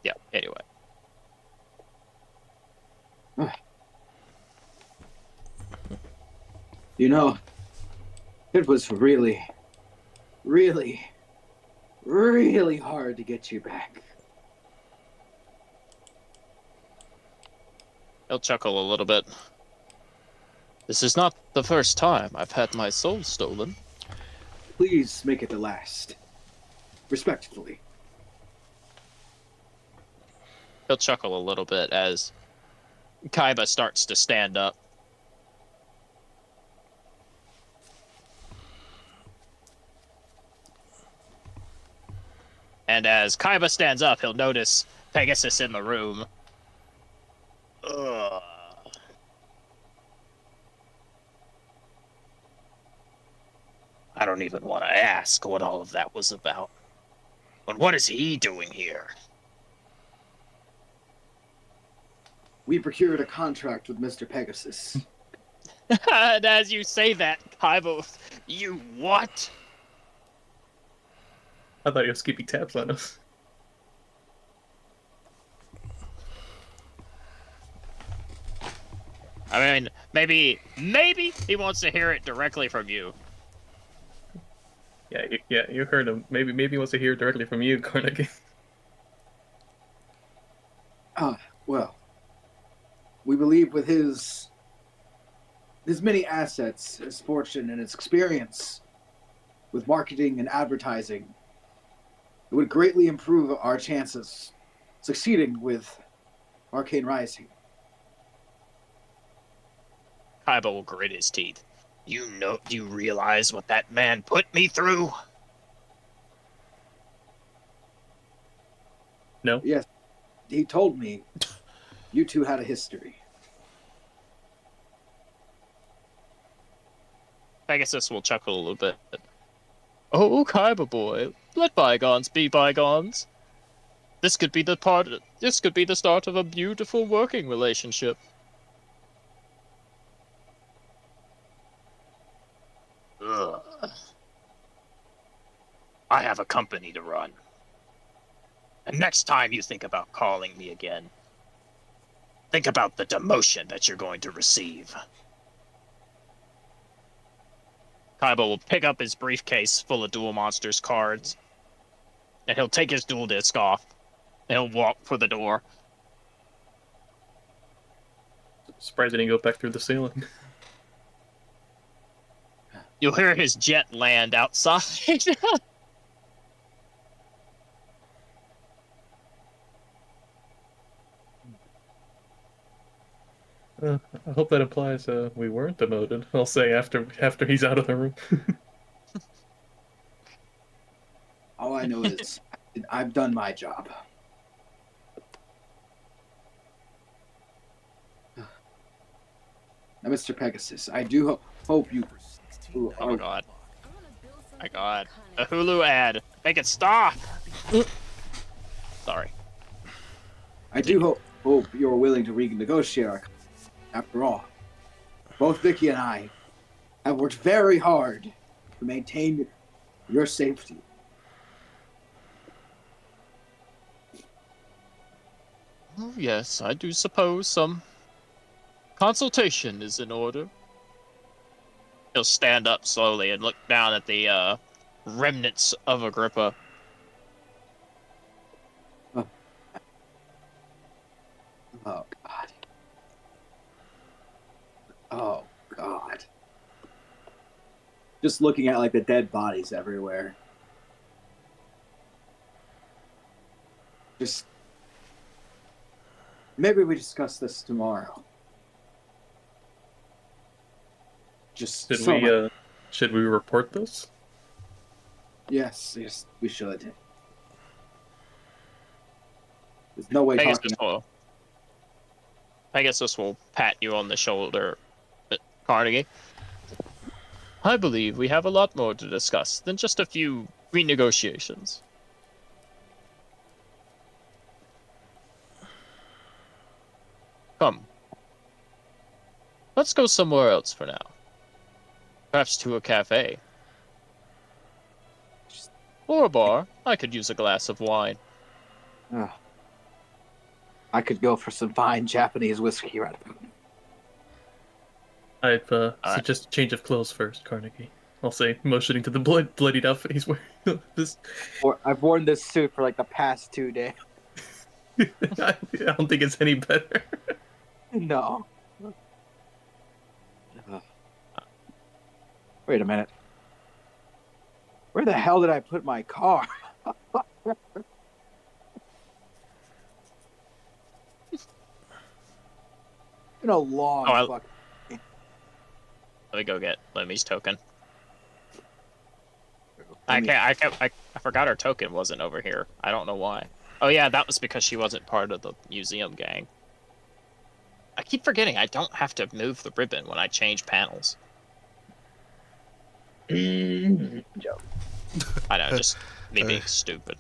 yeah. Anyway, You know, it was really, really, really hard to get you back. he'll chuckle a little bit. This is not the first time I've had my soul stolen. Please make it the last. Respectfully. He'll chuckle a little bit as Kaiba starts to stand up. And as Kaiba stands up, he'll notice Pegasus in the room. Ugh. I don't even want to ask what all of that was about. But what is he doing here? We procured a contract with Mr. Pegasus. And as you say that, Kaiba, you what? I thought he was keeping tabs on us. I mean, maybe he wants to hear it directly from you. Yeah, you heard him. Maybe he wants to hear directly from you, Carnegie. Well, we believe with his many assets, his fortune, and his experience with marketing and advertising, it would greatly improve our chances succeeding with Arcane Rising. Kaiba will grit his teeth. Do you realize what that man put me through? No? Yes, he told me you two had a history. Pegasus will chuckle a little bit. Oh, Kaiba boy, let bygones be bygones. This could be the start of a beautiful working relationship. Ugh. I have a company to run. And next time you think about calling me again, think about the demotion that you're going to receive. Kaiba will pick up his briefcase full of Duel Monsters cards, and he'll take his dual disc off, and he'll walk for the door. Surprised he didn't go back through the ceiling. You'll hear his jet land outside. I hope that implies we weren't demoted. I'll say after he's out of the room. All I know is I've done my job. Now, Mr. Pegasus, I do hope you... Oh my god. My god. A Hulu ad. Make it stop! Sorry. I do hope you're willing to renegotiate our contract. After all, both Vicky and I have worked very hard to maintain your safety. Oh, yes, I do suppose some consultation is in order. He'll stand up slowly and look down at the remnants of Agrippa. Oh God. Oh God. Just looking at like the dead bodies everywhere. Just maybe we discuss this tomorrow. Just Should we report this? Yes, we should. There's no way Pegasus will pat you on the shoulder, Carnegie. I believe we have a lot more to discuss than just a few renegotiations. Come. Let's go somewhere else for now. Perhaps to a cafe. Or a bar. I could use a glass of wine. Ugh. I could go for some fine Japanese whiskey right now. I'd right. suggest a change of clothes first, Carnegie. I'll say, motioning to the bloodied outfit he's wearing. This, I've worn this suit for like the past 2 days. I don't think it's any better. No. Ugh. Wait a minute. Where the hell did I put my car? Been a long fuck. Let me go get Lemmy's token. I forgot her token wasn't over here. I don't know why. Oh yeah, that was because she wasn't part of the museum gang. I keep forgetting I don't have to move the ribbon when I change panels. Joke. I know, just me being stupid.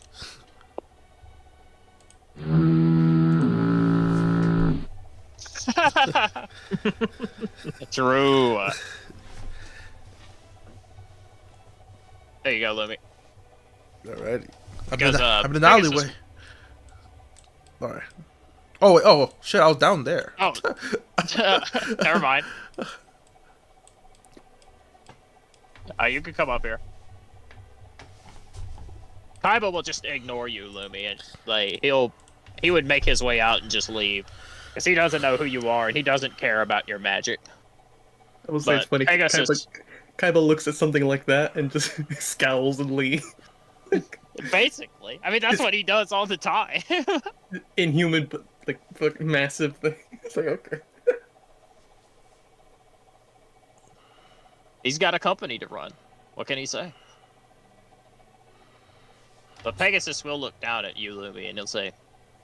True. There you go, Lemmy. Alrighty. Because, I'm in the alleyway. Alright. Oh, wait, oh, shit, I was down there. Oh. Never mind. You can come up here. Kaiba will just ignore you, Lumi, and like he would make his way out and just leave. Because he doesn't know who you are, and he doesn't care about your magic. It was like funny. Kaiba looks at something like that and just scowls and leaves. Basically. I mean, that's what he does all the time. Inhuman, but like fucking massive thing. It's like, okay. He's got a company to run. What can he say? But Pegasus will look down at you, Lumi, and he'll say,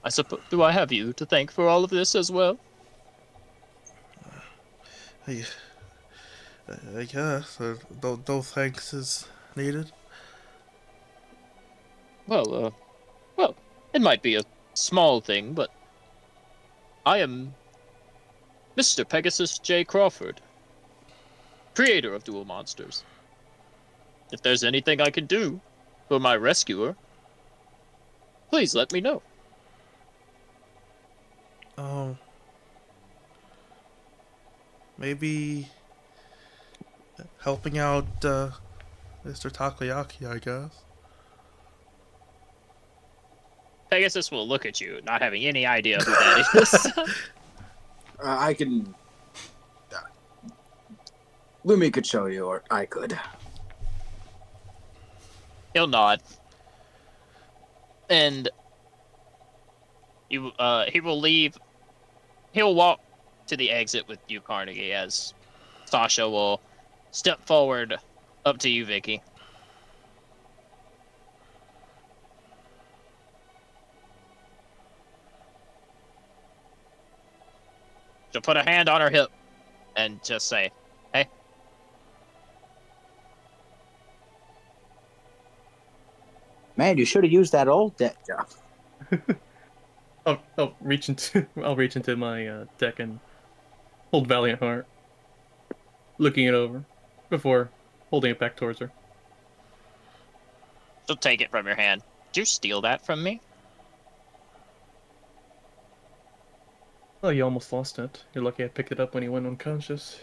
I suppose, do I have you to thank for all of this as well? I guess. No thanks is needed. Well, it might be a small thing, but I am Mr. Pegasus J. Crawford, creator of Duel Monsters. If there's anything I can do for my rescuer, please let me know. Maybe helping out Mr. Takoyaki, I guess. Pegasus will look at you, not having any idea who that is. I can. Lumi could show you, or I could. He'll nod. And he will leave. He'll walk to the exit with you, Carnegie, as Sasha will step forward up to you, Vicky. She'll put a hand on her hip and just say, hey. Man, you should have used that old deck job. I'll reach into my deck and hold Valiant Heart, looking it over before holding it back towards her. She'll take it from your hand. Did you steal that from me? Oh, you almost lost it. You're lucky I picked it up when you went unconscious.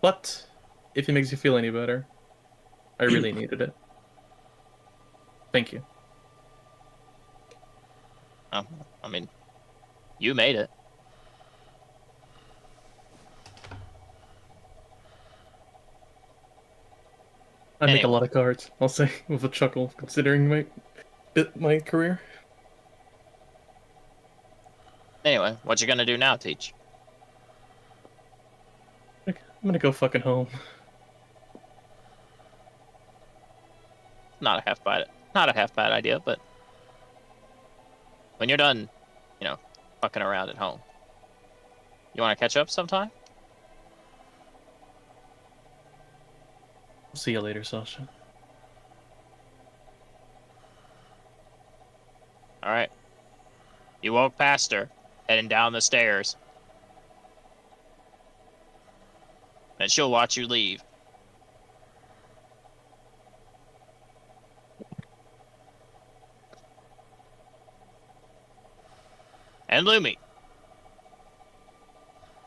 But, if it makes you feel any better, I really needed it. Thank you. Oh, I mean, you made it. I make a lot of cards, I'll say, with a chuckle, considering my career. Anyway, what you gonna do now, Teach? I'm gonna go fucking home. Not a half bad idea, but when you're done, fucking around at home, you want to catch up sometime? I'll see you later, Sasha. All right. You walk past her, heading down the stairs, and she'll watch you leave. and Lumi.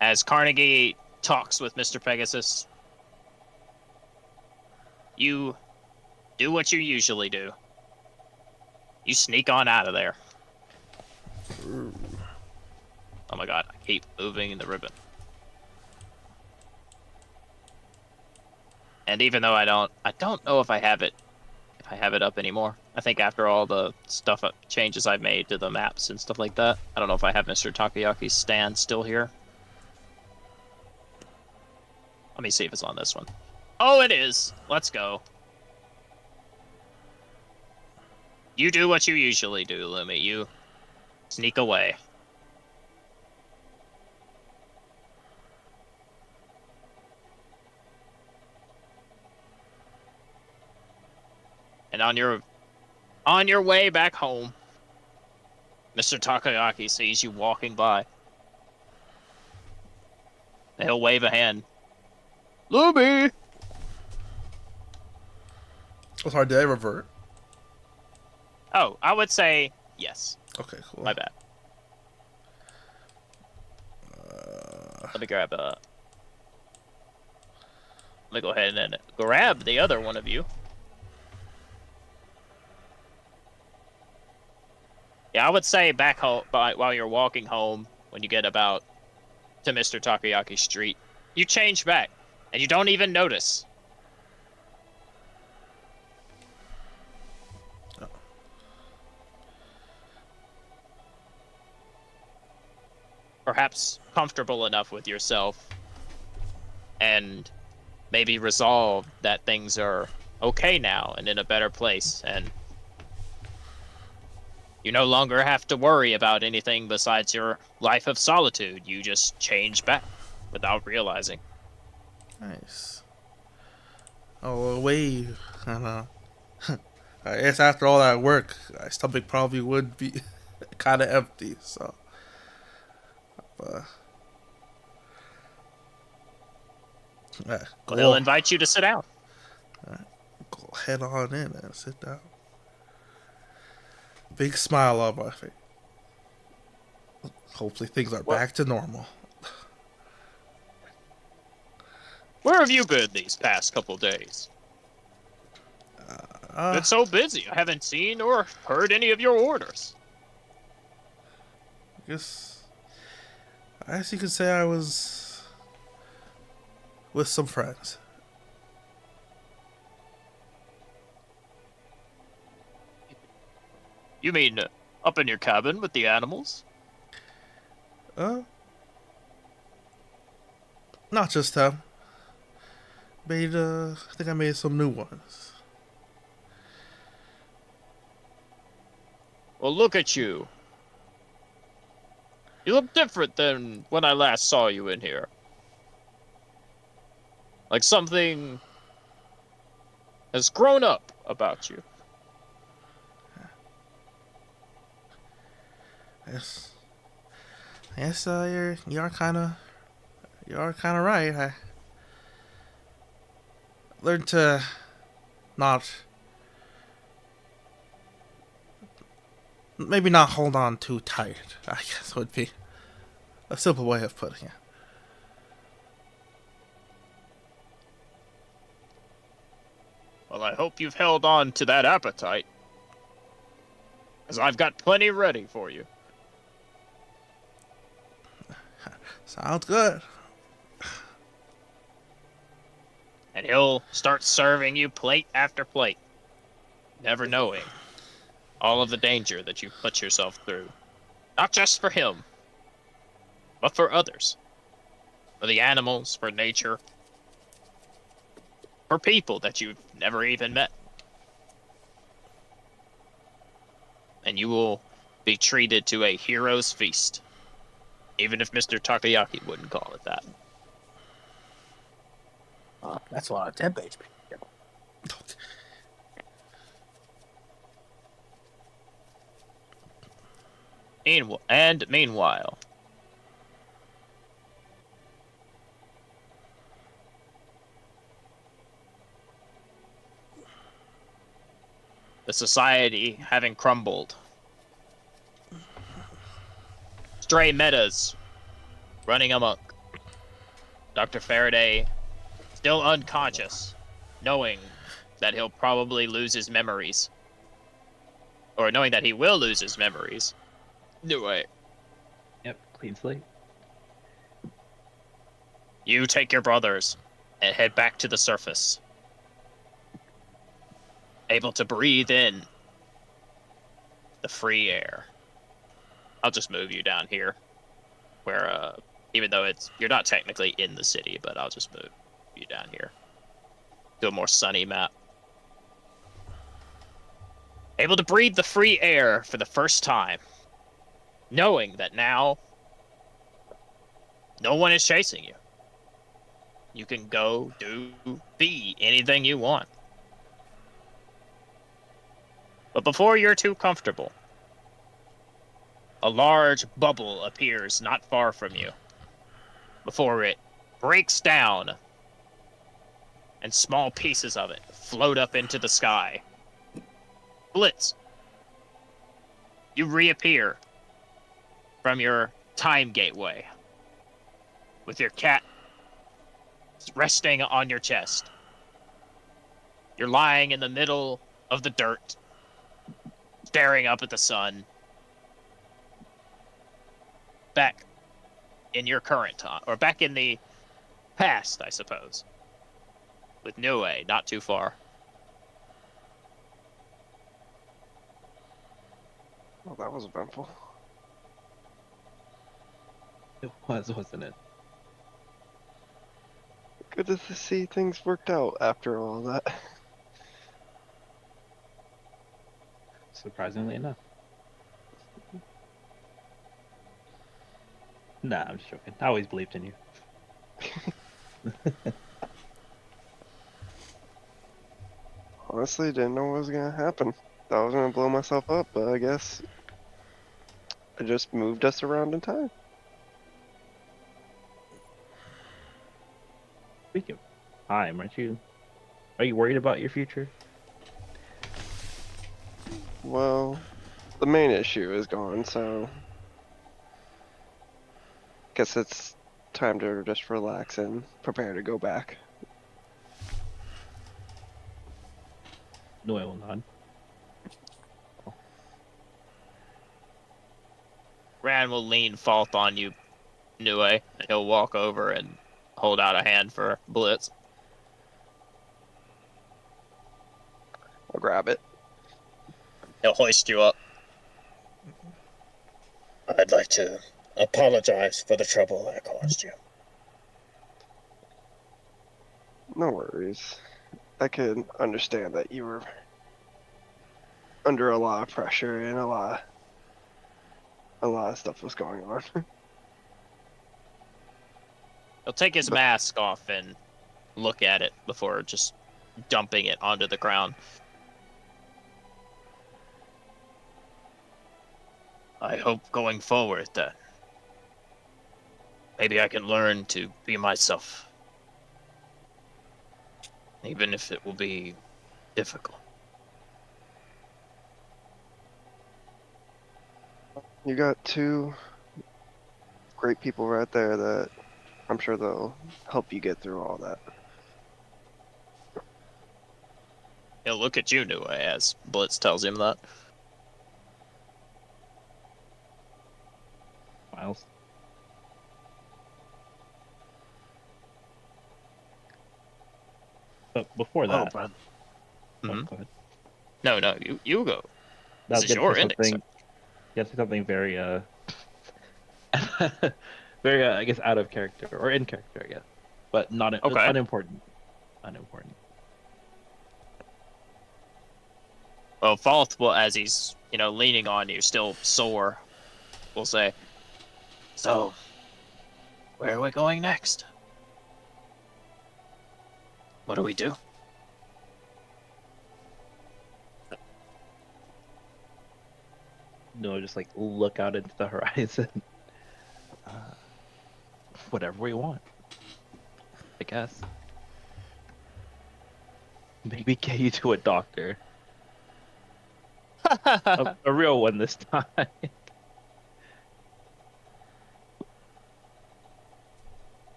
As Carnegie talks with Mr. Pegasus, you do what you usually do. You sneak on out of there. Oh my god, I keep moving the ribbon. And even though I don't know if I have it up anymore. I think after all the changes I've made to the maps and stuff like that, I don't know if I have Mr. Takoyaki's stand still here. Let me see if it's on this one. Oh, it is. Let's go. You do what you usually do, Lumi. You sneak away. And on your way back home, Mr. Takoyaki sees you walking by. And he'll wave a hand. Lumi! Oh, sorry, did I revert? Oh, I would say yes. Okay, cool. My bad. Let me grab Let me go ahead and grab the other one of you. Yeah, I would say back home while you're walking home, when you get about to Mr. Takoyaki Street, you change back, and you don't even notice. Oh. Perhaps comfortable enough with yourself, and maybe resolve that things are okay now and in a better place, and you no longer have to worry about anything besides your life of solitude. You just change back without realizing. Nice. Oh, wait. I guess after all that work, my stomach probably would be kind of empty, so. Well, he'll invite you to sit down. Go head on in and sit down. Big smile on my face. Hopefully things are back to normal. Where have you been these past couple days? Been so busy. I haven't seen or heard any of your orders. I guess you could say I was with some friends. You mean up in your cabin with the animals? Not just them. I think I made some new ones. Well, look at you. You look different than when I last saw you in here. Like something has grown up about you. Yes. Yes, you are kind of right. I learned to maybe not hold on too tight, I guess would be a simple way of putting it. Well, I hope you've held on to that appetite, as I've got plenty ready for you. Sounds good. And he'll start serving you plate after plate, never knowing all of the danger that you put yourself through. Not just for him, but for others. For the animals, for nature, for people that you've never even met. And you will be treated to a hero's feast, even if Mr. Takoyaki wouldn't call it that. That's a lot of temp HP. Meanwhile, the society having crumbled, stray metas running amok. Dr. Faraday still unconscious, knowing that he'll probably lose his memories. Or knowing that he will lose his memories. No way. Yep, clean slate. You take your brothers and head back to the surface. Able to breathe in the free air. I'll just move you down here. Where, even though you're not technically in the city, but I'll just move you down here. To a more sunny map. Able to breathe the free air for the first time. Knowing that now, no one is chasing you. You can go, be anything you want. But before you're too comfortable, a large bubble appears not far from you. Before it breaks down, and small pieces of it float up into the sky. Blitz, you reappear from your time gateway with your cat resting on your chest. You're lying in the middle of the dirt, staring up at the sun. Back in your current time, or back in the past, I suppose. With Niue not too far. Well, that was eventful. It was, wasn't it? Good to see things worked out after all that. Surprisingly enough. Nah, I'm just joking. I always believed in you. Honestly, didn't know what was gonna happen. Thought I was gonna blow myself up, but I guess I just moved us around in time. Speaking of time, are you worried about your future? Well, the main issue is gone, so guess it's time to just relax and prepare to go back. No, I will not. Ran will lean Fault on you, Niue, and he'll walk over and hold out a hand for Blitz. I'll grab it. He'll hoist you up. I'd like to apologize for the trouble I caused you. No worries. I can understand that you were under a lot of pressure and a lot of stuff was going on. He'll take his mask off and look at it before just dumping it onto the ground. I hope going forward that maybe I can learn to be myself. Even if it will be difficult. You got two great people right there that I'm sure they'll help you get through all that. He'll look at you, Niue, as Blitz tells him that. Miles. But before that, Oh, brother. Mhm. go ahead. No, you go. Now, This is your ending, sir. You have to say something very, very, I guess, out of character or in character, I guess, but not Okay. unimportant. Unimportant. Well, Fault will, as he's, leaning on you, still sore, will say, so, where are we going next? What do we do? No, just like look out into the horizon. Whatever we want, I guess. Maybe get you to a doctor. a real one this time.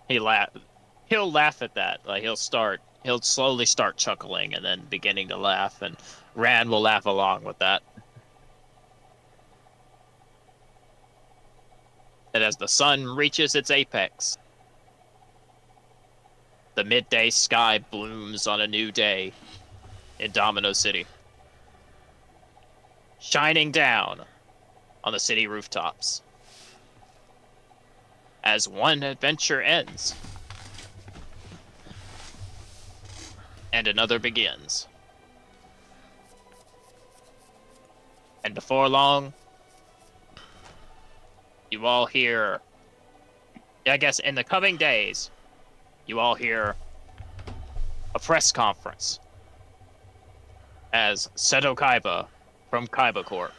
He'll laugh at that. Like he'll slowly start chuckling and then beginning to laugh, and Rand will laugh along with that. And as the sun reaches its apex, the midday sky blooms on a new day in Domino City, shining down on the city rooftops. As one adventure ends, and another begins. And before long, you all hear, I guess in the coming days, you all hear a press conference as Seto Kaiba from Kaiba Corp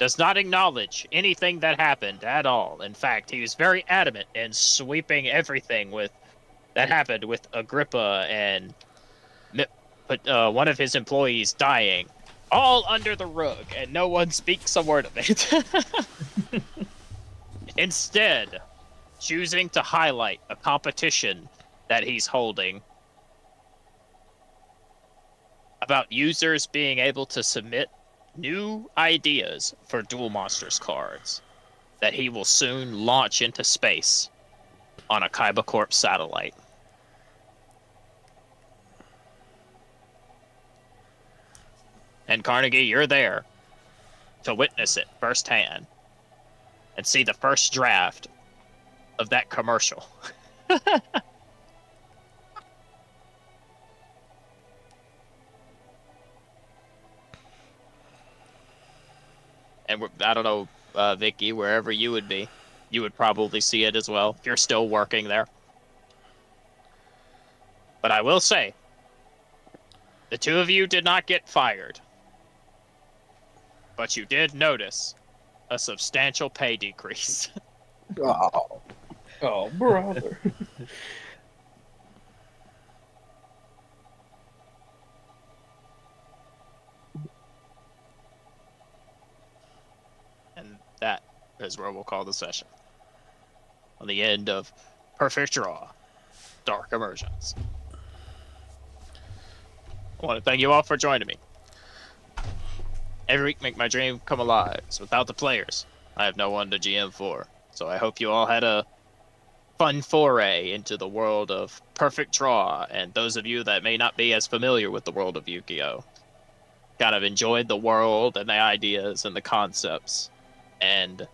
does not acknowledge anything that happened at all. In fact, he was very adamant in sweeping everything that happened with Agrippa and one of his employees dying, all under the rug, and no one speaks a word of it. Instead, choosing to highlight a competition that he's holding about users being able to submit new ideas for Duel Monsters cards that he will soon launch into space on a Kaiba Corp satellite. And Carnegie, you're there to witness it firsthand and see the first draft of that commercial. And I don't know, Vicky, wherever you would be, you would probably see it as well if you're still working there. But I will say, the two of you did not get fired. But you did notice a substantial pay decrease. Oh, brother. And that is where we'll call the session. On the end of Perfect Draw, Dark Emergence. I want to thank you all for joining me. Every week make my dream come alive. So without the players, I have no one to GM for. So I hope you all had a fun foray into the world of Perfect Draw, and those of you that may not be as familiar with the world of Yu-Gi-Oh! Kind of enjoyed the world and the ideas and the concepts and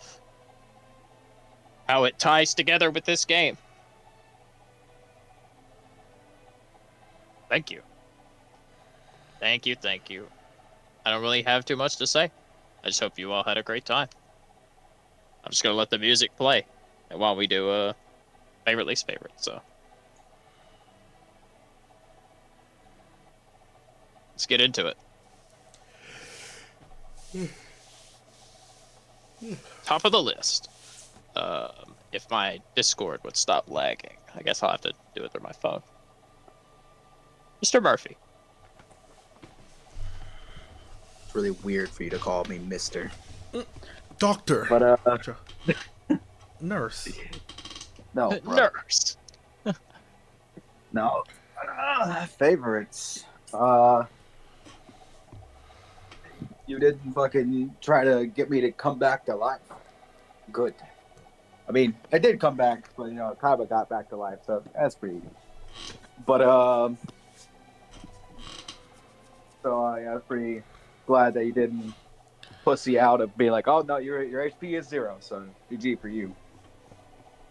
how it ties together with this game. Thank you. Thank you, thank you. I don't really have too much to say. I just hope you all had a great time. I'm just going to let the music play and while we do a favorite, least favorite, so. Let's get into it. Top of the list. If my Discord would stop lagging, I guess I'll have to do it through my phone. Mr. Murphy. It's really weird for you to call me Mister. Doctor. But Nurse. no, bro. Nurse. No. Favorites. You didn't fucking try to get me to come back to life. Good. I mean, I did come back, but Kaiba got back to life, so that's pretty good. But yeah, I was pretty glad that you didn't pussy out of being like, oh no, your HP is 0, so GG for you.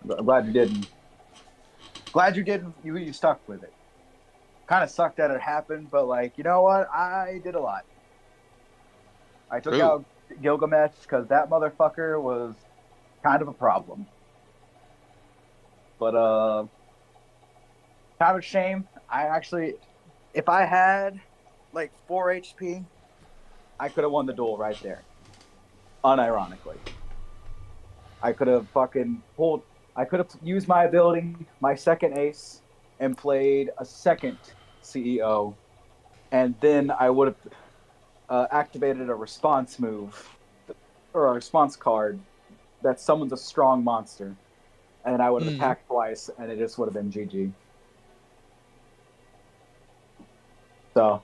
I'm glad you didn't. Glad you didn't. You stuck with it. Kind of sucked that it happened, but like, you know what? I did a lot. I took out Gilgamesh because that motherfucker was kind of a problem. But kind of a shame. I actually, if I had like 4 HP, I could have won the duel right there. Unironically. I could have I could have used my ability, my second ace, and played a second CEO, and then I would have activated a response move, or a response card that summons a strong monster, and then I would have Mm. attacked twice, and it just would have been GG. So,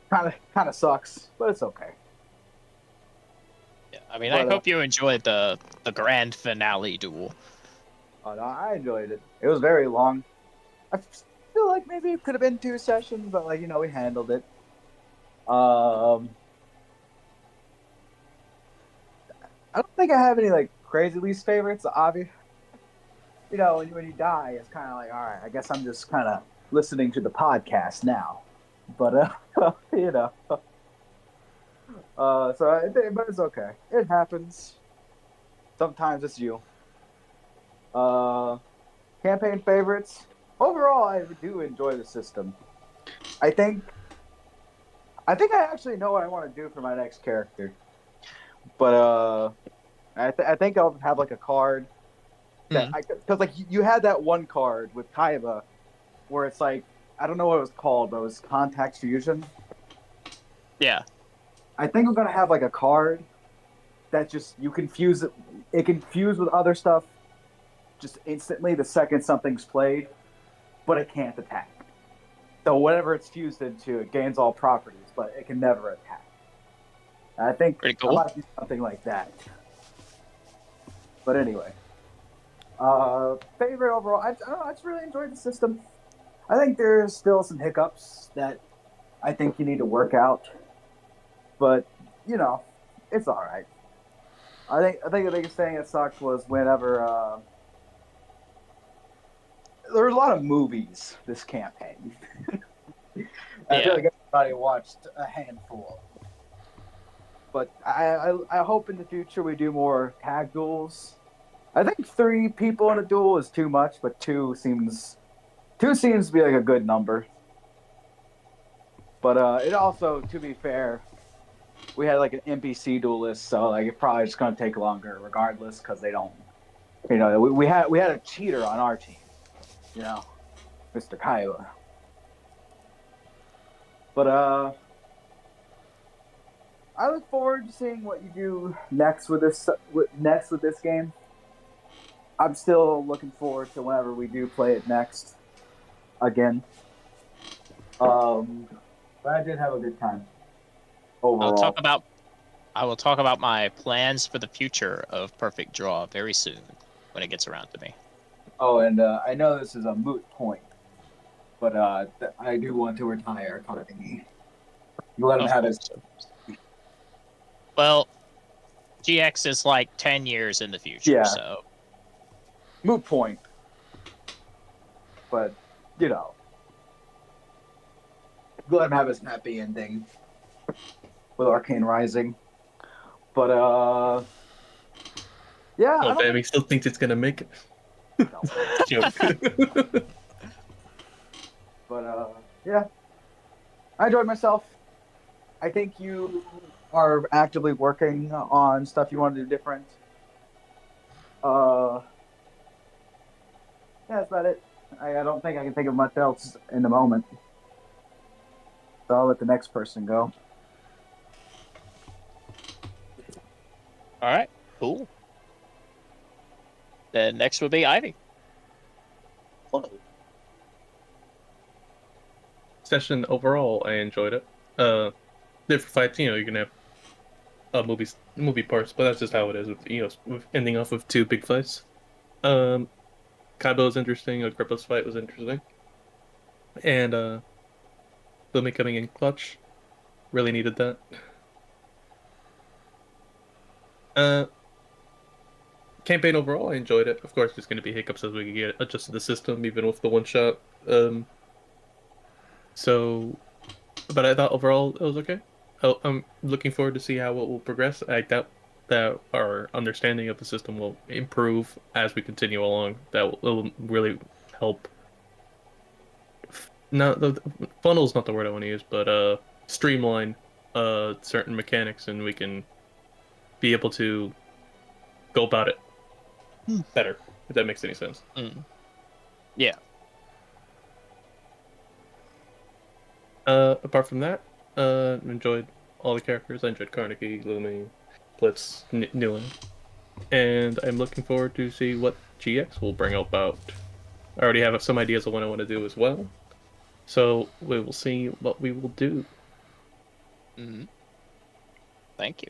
kind of sucks, but it's okay. Yeah, I mean, But, I hope you enjoyed the grand finale duel. no, I enjoyed it. It was very long. I feel like maybe it could have been 2 sessions, but like we handled it. I don't think I have any like crazy least favorites. Obvious, when you die, it's kind of like, all right, I guess I'm just kind of listening to the podcast now. But you know, but it's okay. It happens. Sometimes it's you. Campaign favorites. Overall, I do enjoy the system. I think I actually know what I want to do for my next character. But I think I'll have like a card that because like you had that one card with Kaiba where it's like I don't know what it was called, but it was Contact Fusion. Yeah. I think I'm gonna have like a card that just you can fuse it. It can fuse with other stuff just instantly the second something's played, but it can't attack. So whatever it's fused into, it gains all properties, but it can never attack. I think Pretty I cool. might do something like that. But anyway, favorite overall. I don't know. I just really enjoyed the system. I think there's still some hiccups that I think you need to work out, but it's all right. I think the biggest thing that sucked was whenever there were a lot of movies this campaign. I feel like everybody watched a handful. But I hope in the future we do more tag duels. I think 3 people in a duel is too much, but 2 seems to be like a good number. But it also, to be fair, we had like an NPC duelist, so like it's probably just gonna take longer regardless because they don't. We had a cheater on our team, Mr. Kaiba. But I look forward to seeing what you do next with this game. I'm still looking forward to whenever we do play it next again. But I did have a good time overall. I will talk about my plans for the future of Perfect Draw very soon when it gets around to me. Oh, and I know this is a moot point, but I do want to retire Carnegie. You let him have his. Well, GX is like 10 years in the future, Yeah. so Moot point. But let him have his happy ending with Arcane Rising. But yeah. Oh, damn, he still thinks it's gonna make it. Joke. But yeah, I enjoyed myself. I think you are actively working on stuff you want to do different. Yeah, that's about it. I don't think I can think of much else in the moment. So I'll let the next person go. all right, cool. Then next would be Ivy. Hello. Session overall, I enjoyed it. Different fights, you can have movie parts, but that's just how it is with ending off with 2 big fights. Kaiba was interesting. Agrippa's fight was interesting, and Lumi coming in clutch, really needed that. Campaign overall, I enjoyed it. Of course, there's going to be hiccups as we get adjusted to the system, even with the one shot. But I thought overall it was okay. I'm looking forward to see how it will progress. I doubt that our understanding of the system will improve as we continue along. That will really help. No, the funnel is not the word I want to use, but streamline certain mechanics, and we can be able to go about it better. If that makes any sense. Yeah. Apart from that, enjoyed all the characters. I enjoyed Carnegie, Lumi, Blitz, Newland, and I'm looking forward to see what GX will bring about. I already have some ideas of what I want to do as well. So we will see what we will do. Mm-hmm. Thank you.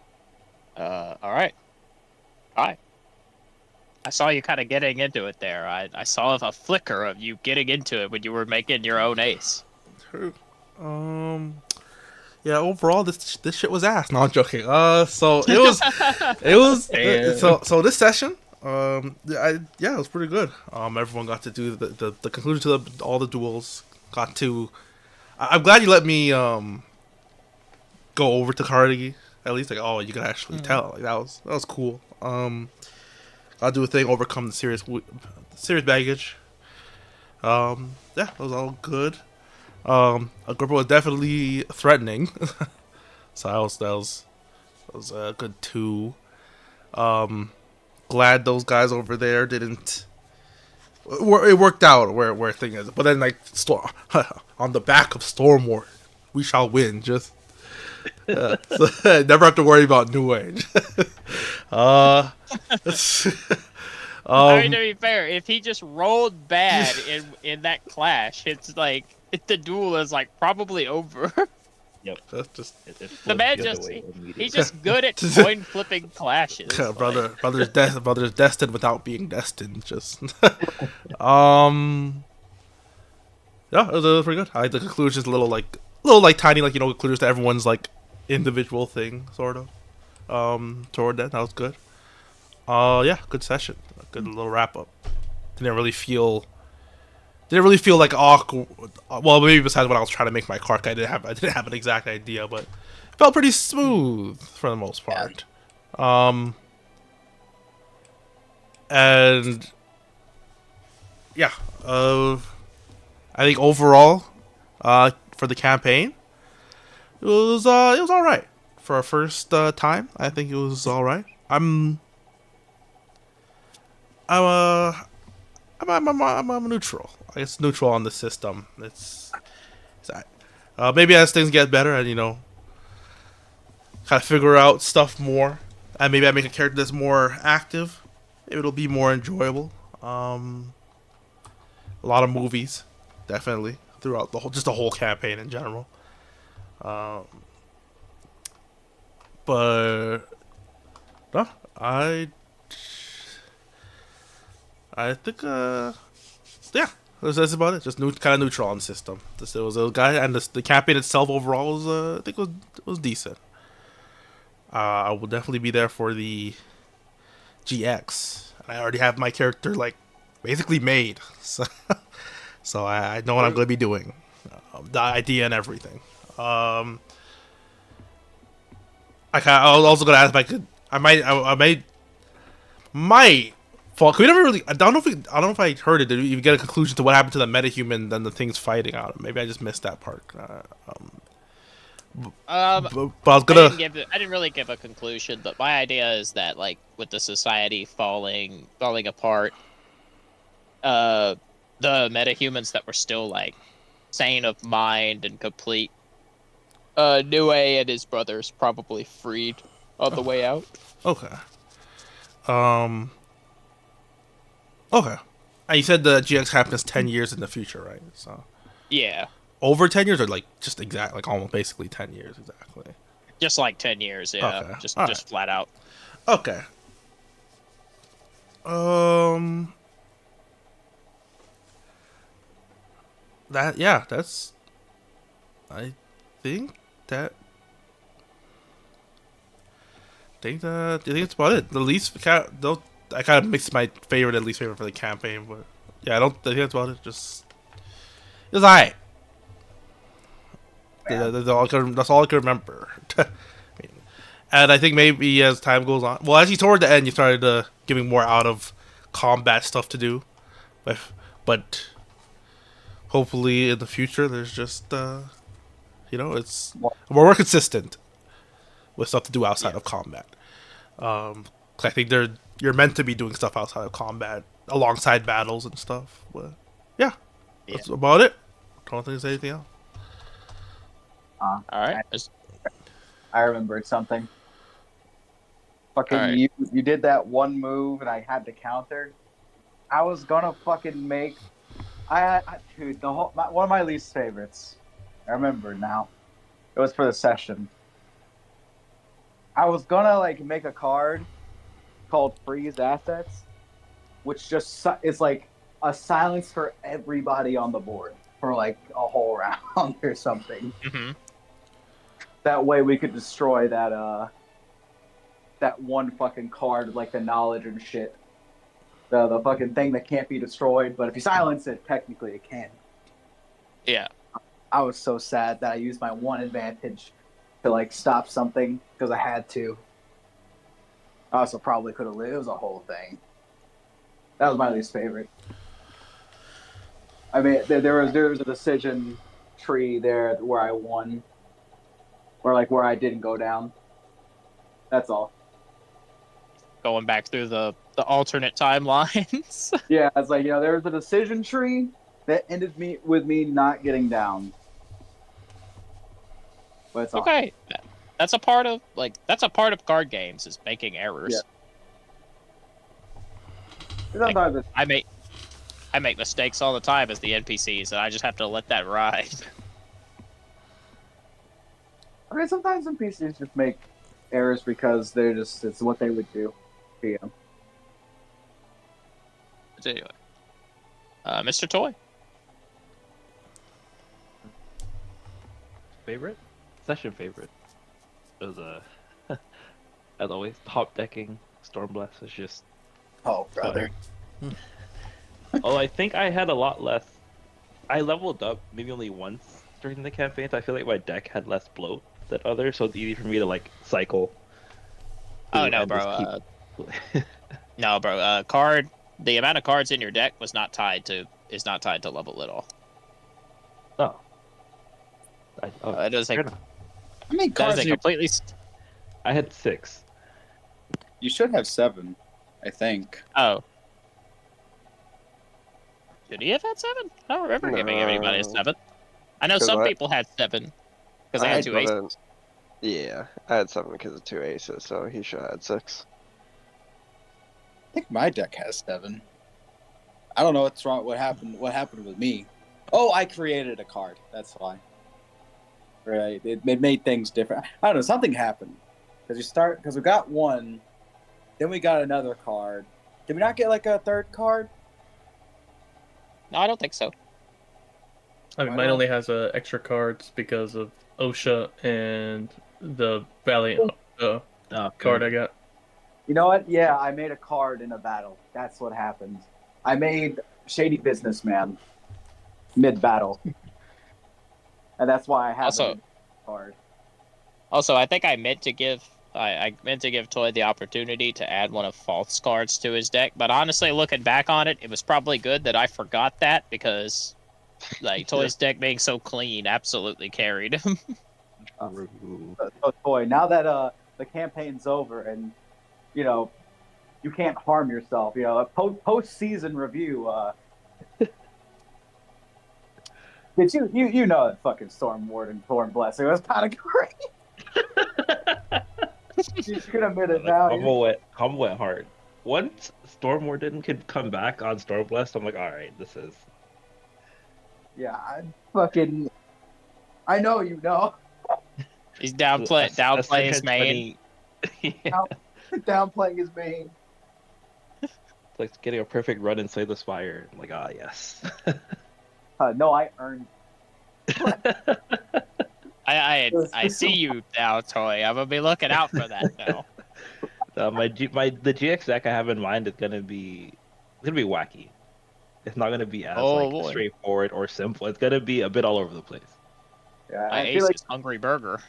All right. Hi. I saw you kind of getting into it there. I saw a flicker of you getting into it when you were making your own ace. Yeah, overall this shit was ass. No, I'm joking. So it was And so this session, yeah, it was pretty good. Everyone got to do the conclusion to all the duels. Got to. I'm glad you let me go over to Carnegie. At least like, oh, you could actually tell. Like that was cool. I'll do a thing, overcome the serious baggage. Yeah, that was all good. Agrippa was definitely threatening, so that was good too. Glad those guys over there didn't. It worked out where thing is, but then like on the back of Stormward, we shall win. Just so, never have to worry about New Age. uh, I mean, to be fair, if he just rolled bad in that clash, it's like the duel is like probably over. Yep. that's just The man he's just good at coin flipping clashes. brother's destined without being destined. Just yeah, it was pretty good. I like the conclusion's a little like tiny, like conclusions to everyone's like individual thing, sort of. Toward that was good. Yeah, good session, a good little wrap up. Didn't really feel like awkward. Well, maybe besides when I was trying to make my card, I didn't have an exact idea, but it felt pretty smooth for the most part. And yeah, I think overall, for the campaign, it was all right for our first time. I think it was all right. I'm neutral. I guess neutral on the system. It's maybe as things get better and kind of figure out stuff more, and maybe I make a character that's more active. Maybe it'll be more enjoyable. A lot of movies, definitely throughout the whole campaign in general. But no, I think yeah, that's about it. Just kind of neutral on the system. It was a guy, and the campaign itself overall was I think was decent. I will definitely be there for the GX. I already have my character like basically made, so I know what I'm going to be doing, the idea and everything. I was also going to ask if I could. Might. Fuck, we never really. I don't know if I heard it. Did you get a conclusion to what happened to the metahuman and the things fighting out? Maybe I just missed that part. But I was gonna. I didn't really give a conclusion, but my idea is that like with the society falling apart, the metahumans that were still like sane of mind and complete, Nue and his brothers probably freed on the way out. Okay. Okay. And you said the GX happens 10 years in the future, right? So. Yeah. Over 10 years or like just exact, like almost basically 10 years exactly? Just like 10 years, yeah. Okay. Just All right. flat out. Okay. That's. I think that. I think that's about it. The least I kind of mixed my favorite and least favorite for the campaign, but yeah, I think that's about it. Just it was alright. That's all I can remember. And I think maybe as time goes on, well, actually toward the end, you started giving more out of combat stuff to do, but hopefully in the future, there's just it's more consistent with stuff to do outside of combat. 'Cause I think you're meant to be doing stuff outside of combat alongside battles and stuff. But yeah, that's about it. Don't think there's anything else. All right. I remembered something. Fucking All right. you did that one move and I had to counter. I was gonna fucking make. Dude, one of my least favorites. I remember now. It was for the session. I was gonna like make a card called Freeze Assets, which just is like a silence for everybody on the board for like a whole round or something. Mm-hmm. That way we could destroy that one fucking card, like the knowledge and shit. The fucking thing that can't be destroyed, but if you silence it, technically it can. Yeah. I was so sad that I used my one advantage to like stop something because I had to. I also probably could have lived. It was a whole thing. That was my least favorite. I mean, there was a decision tree there where I won, or like where I didn't go down. That's all. Going back through the alternate timelines. Yeah, it's like, there was a decision tree that ended with me not getting down. But it's all. Okay. That's a part of card games is making errors. Yeah. Sometimes it's, I make mistakes all the time as the NPCs, and I just have to let that ride. I mean, sometimes NPCs just make errors because it's what they would do. Yeah. But anyway, Mr. Toy. Favorite? Session favorite. It was as always, top decking Stormblast is just. Oh, brother. Oh, I think I had a lot less. I leveled up maybe only once during the campaign, so I feel like my deck had less bloat than others, so it's easy for me to like cycle. Oh no, bro. No, bro. The amount of cards in your deck is not tied to level at all. Oh. It does take. How many That cards is a do you... completely. I had 6. You should have 7, I think. Oh. Did he have had 7? I don't remember giving anybody a 7. I know 'Cause some I- people had 7 because they I had had 2 more aces. than- Yeah, I had 7 because of 2 aces, so he should have had 6. I think my deck has 7. I don't know what's wrong. What happened with me? Oh, I created a card. That's why. Right. It made things different. I don't know. Something happened because we got one, then we got another card. Did we not get like a third card? No, I don't think so. I mean, Why mine not? only has extra cards because of OSHA and the Valiant card I got. You know what? Yeah, I made a card in a battle. That's what happened. I made Shady Businessman mid-battle. And that's why I have Also- a card. Also, I think I meant to give Toy the opportunity to add one of Falth's cards to his deck, but honestly, looking back on it, it was probably good that I forgot that because, like, Toy's deck being so clean absolutely carried him. So, Toy, now that the campaign's over and, you can't harm yourself, a post-season review, did you know that fucking Storm Warden Thorn Blessing was kind of great? You should admit it now. Combo went hard. Once Storm Warden could come back on Stormblast, I'm like, alright, this is. Yeah, I know you know. He's downplaying his main. Downplaying his main. It's like getting a perfect run in Slay the Spire. I'm like, yes. No, I earned. I see you now, Toy. I'm gonna be looking out for that now. The GX deck I have in mind is gonna be wacky. It's not gonna be as boy. straightforward or simple. It's gonna be a bit all over the place. Yeah, My I ace feel like is Hungry Burger.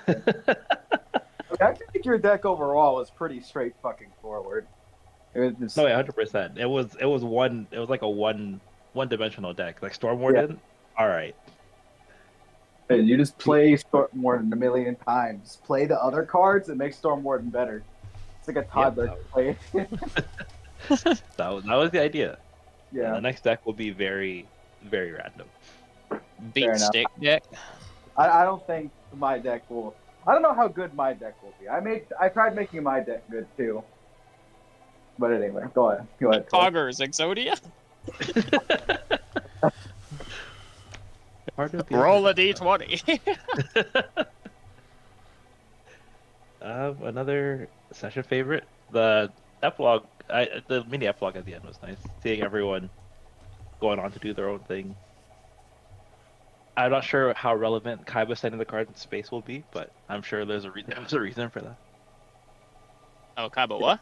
I think your deck overall was pretty straight fucking forward. It was just, No, 100%. It was like a one-dimensional deck. Like Storm Warden, all right. you just play Storm Warden a million times. Play the other cards and make Storm Warden better. It's like a toddler play. That was the idea. Yeah. And the next deck will be very, very random. Beat enough. stick deck. I don't think my deck will. I don't know how good my deck will be. I tried making my deck good too. But anyway, go ahead. Go ahead. Troy. Poggers, Exodia. Hard to be Roll a honest. d20. Another session favorite, the epilogue. The mini epilogue at the end was nice. Seeing everyone going on to do their own thing. I'm not sure how relevant Kaiba sending the cards in space will be, but I'm sure there's a reason for that. Oh, Kaiba, what?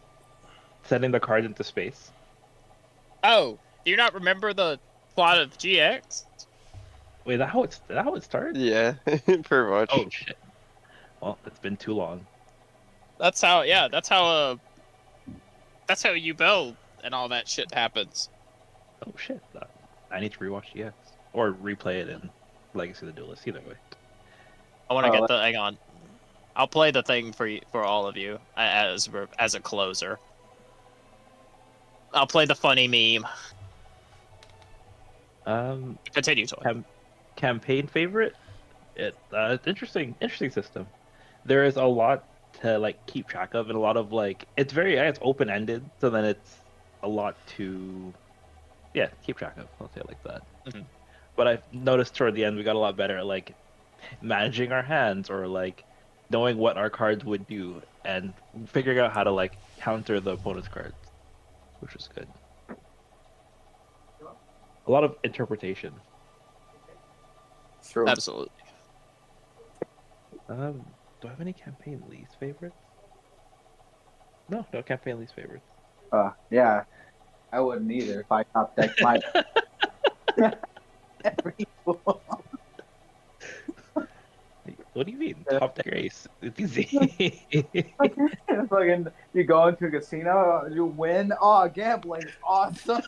Sending the cards into space. Oh, do you not remember the plot of GX? Wait, is that how it started? Yeah, pretty much. Oh shit. Well, it's been too long. That's how Yubel and all that shit happens. Oh shit. I need to rewatch GX or replay it in Legacy of the Duelist. Either way. I want to get the. Hang on. I'll play the thing for all of you as a closer. I'll play the funny meme. Continue, Toy. Campaign favorite? It's interesting system. There is a lot to like keep track of, and a lot of like it's open ended, so then it's a lot to keep track of. I'll say it like that. Mhm. But I've noticed toward the end we got a lot better at like managing our hands or like knowing what our cards would do and figuring out how to like counter the opponent's cards, which was good. A lot of interpretation. True. Absolutely. Do I have any campaign least favorites? No campaign least favorites. Yeah, I wouldn't either if I top decked my every What do you mean? Top deck race. It's easy. Fucking, you go into a casino, you win. Oh, gambling, awesome.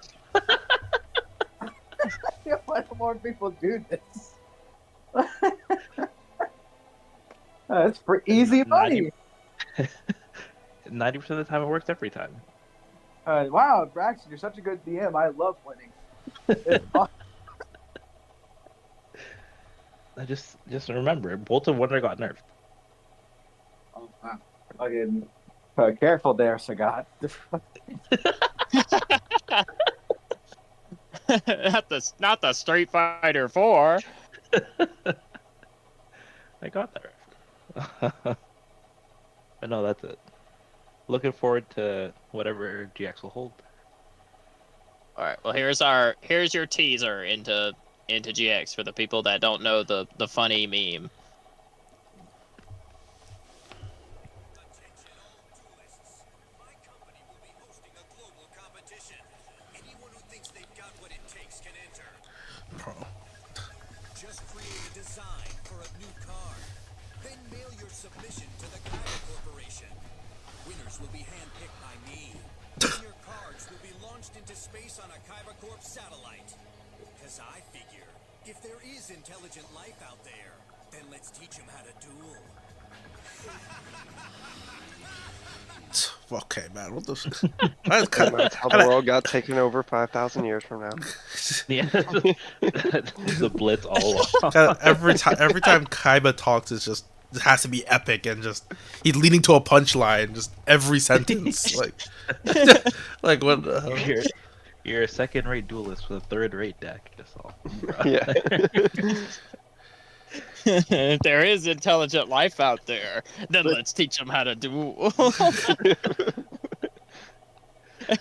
Why do more people do this? It's for easy money. 90% of the time it works every time. Wow, Braxton, you're such a good DM. I love winning. It's awesome. I just remember, Bolt of Wonder got nerfed. Oh, wow. Fucking, careful there, Sagat. not the Street Fighter 4. I got that reference. But no, that's it. Looking forward to whatever GX will hold. All right. Well, here's your teaser into GX for the people that don't know the funny meme. Attention all duelists. My company will be hosting a global competition. Anyone who thinks they've got what it takes can enter. Just create a design for a new card. Then mail your submission to the Kaiba Corporation. Winners will be handpicked by me. Then your cards will be launched into space on a Kaiba Corp satellite. Because I figure, if there is intelligent life out there, then let's teach them how to duel. Okay, man. What the? That's kind That's how the world got taken over 5,000 years from now. Yeah, the blitz all along. every time Kaiba talks, it has to be epic and just he's leading to a punchline just every sentence. Like what the hell? You're a second-rate duelist with a third-rate deck. That's all. Yeah. There is intelligent life out there. Then let's teach them how to duel.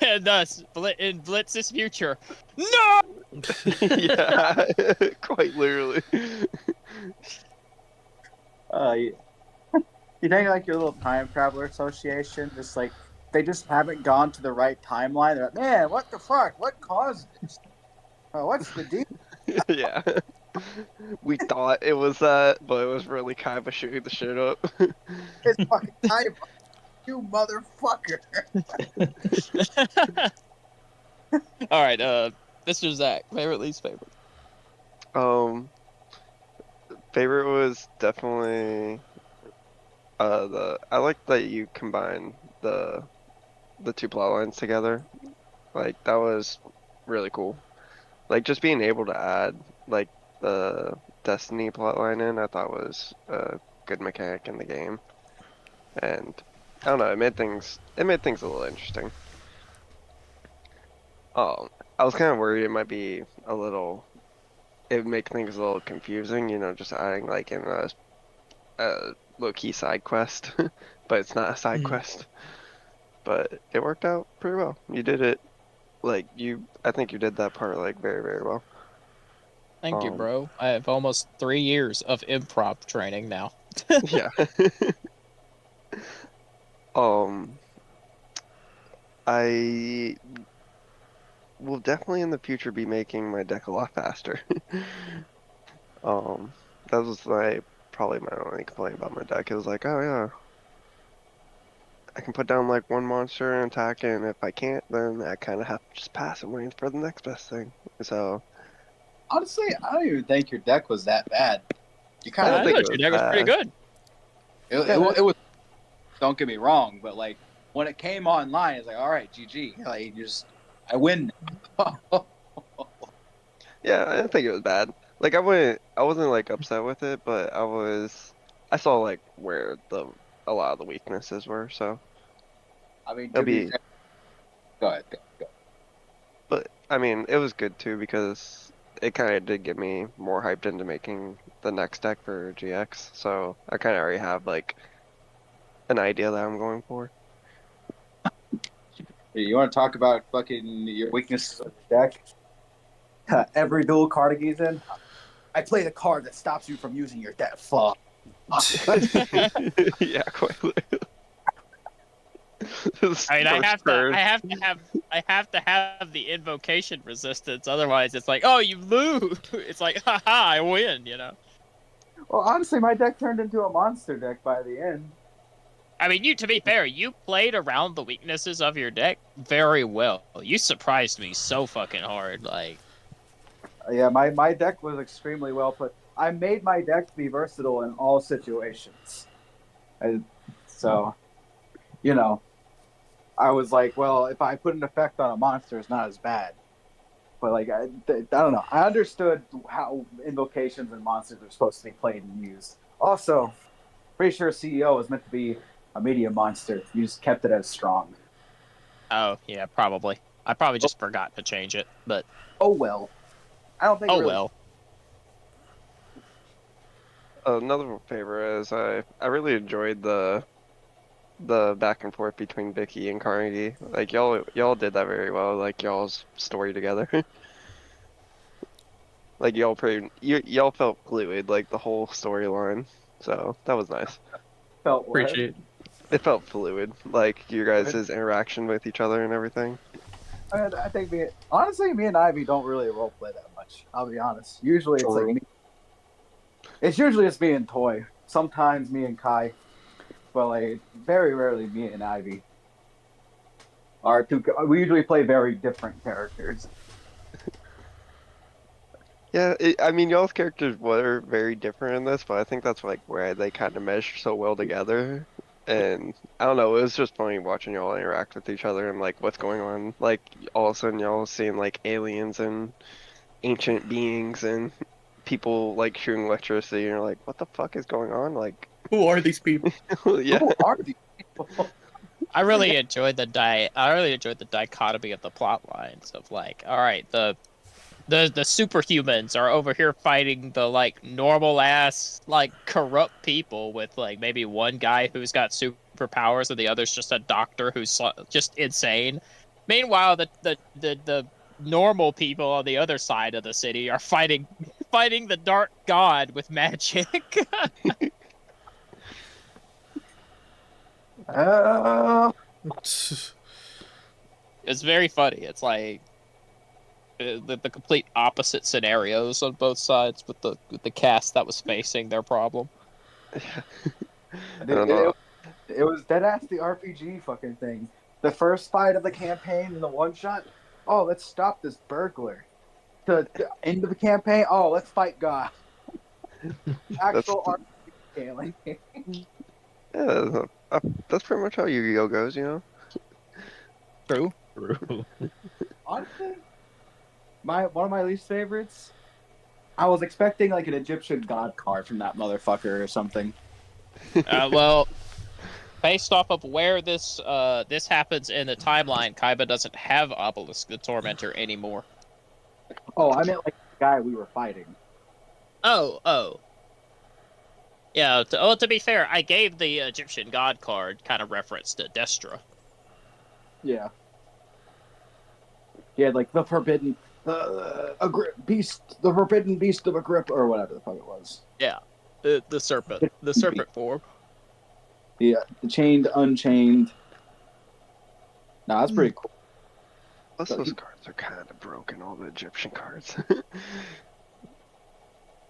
And thus, in Blitz's future, no. Yeah, quite literally. You think like your little time traveler association, just like they just haven't gone to the right timeline. They're like, man, what the fuck? What caused this? What's the deal? Yeah. We thought it was that, but it was really Kaiba shooting the shit up. It's fucking time, you motherfucker. All right, Mr. Zach, favorite, least favorite. Favorite was definitely I like that you combine the two plot lines together. Like that was really cool. Like just being able to add like the Destiny plotline in, I thought was a good mechanic in the game, and I don't know, it made things a little interesting. I was kind of worried it might be a little. It would make things a little confusing, you know, just adding like in a low key side quest, but it's not a side quest. But it worked out pretty well. You did it like I think you did that part like very, very well. Thank you, Um, bro. I have almost 3 years of improv training now. yeah. Um, I will definitely in the future be making my deck a lot faster. Um, that was probably my only complaint about my deck. It was like, oh yeah, I can put down like one monster and attack it, and if I can't, then I kind of have to just pass and wait for the next best thing. So Honestly, I don't even think your deck was that bad. You I kind don't of think Your it was deck was pretty bad. good. it was. Don't get me wrong, but like when it came online, it's like, all right, GG. Like I win. Yeah, I didn't think it was bad. Like I wasn't like upset with it, but I saw like where a lot of the weaknesses were. So I mean, it'll to be be, fair, go ahead. Go. but I mean, it was good too because it kind of did get me more hyped into making the next deck for GX. So I kind of already have like an idea that I'm going for. You want to talk about fucking your weaknesses of the deck? Every dual card he's in, I play the card that stops you from using your deck. Fuck. Yeah, quite literally. This I mean, first turn. I have to have the invocation resistance. Otherwise, it's like, oh, you lose. It's like, haha, I win. You know. Well, honestly, my deck turned into a monster deck by the end. I mean, to be fair, you played around the weaknesses of your deck very well. You surprised me so fucking hard. Like, Yeah, my deck was extremely well put. I made my deck be versatile in all situations. So, you know, I was like, well, if I put an effect on a monster, it's not as bad. But like, I don't know. I understood how invocations and monsters are supposed to be played and used. Also, pretty sure CEO was meant to be a medium monster. You just kept it as strong. oh yeah, probably. I probably just forgot to change it, but Oh well. I don't think it oh really. well. Another favor is I really enjoyed the back and forth between Vicky and Carnegie. Like y'all did that very well. Like y'all's story together. Like y'all felt fluid like the whole storyline. So that was nice. Felt what? Appreciate. It felt fluid, like your guys' interaction with each other and everything. I think honestly, me and Ivy don't really role play that much. I'll be honest. Usually, it's like True. me. It's usually just me and Toy. Sometimes me and Kai, but like very rarely me and Ivy. Our two. We usually play very different characters. Yeah, I mean y'all's characters were very different in this, but I think that's like where they kind of mesh so well together. And I don't know, it was just funny watching y'all interact with each other and like what's going on. Like all of a sudden y'all seeing like aliens and ancient beings and people like shooting electricity and you're like, what the fuck is going on? Like, Who are these people? yeah. Who are these people? I really enjoyed I really enjoyed the dichotomy of the plot lines of like, all right, the superhumans are over here fighting the like normal ass like corrupt people with like maybe one guy who's got superpowers and the other's just a doctor who's just insane. Meanwhile, the normal people on the other side of the city are fighting the dark god with magic. It's very funny. It's like the complete opposite scenarios on both sides with the cast that was facing their problem. I don't know. It was dead ass the RPG fucking thing. The first fight of the campaign in the one shot. Oh, let's stop this burglar. The end of the campaign. Oh, let's fight God. Actual RPG scaling. Yeah, that's pretty much how Yu-Gi-Oh goes, you know? True. Honestly, one of my least favorites. I was expecting like an Egyptian god card from that motherfucker or something. Well, based off of where this this happens in the timeline, Kaiba doesn't have Obelisk the Tormentor anymore. Oh, I meant like the guy we were fighting. Oh. Yeah, to be fair, I gave the Egyptian god card kind of reference to Destra. Yeah. He had like the forbidden beast, the forbidden beast of Agrippa, or whatever the fuck it was. Yeah, the serpent form. Yeah, the chained, unchained. No, that's pretty cool. Plus, those cards are kind of broken, all the Egyptian cards.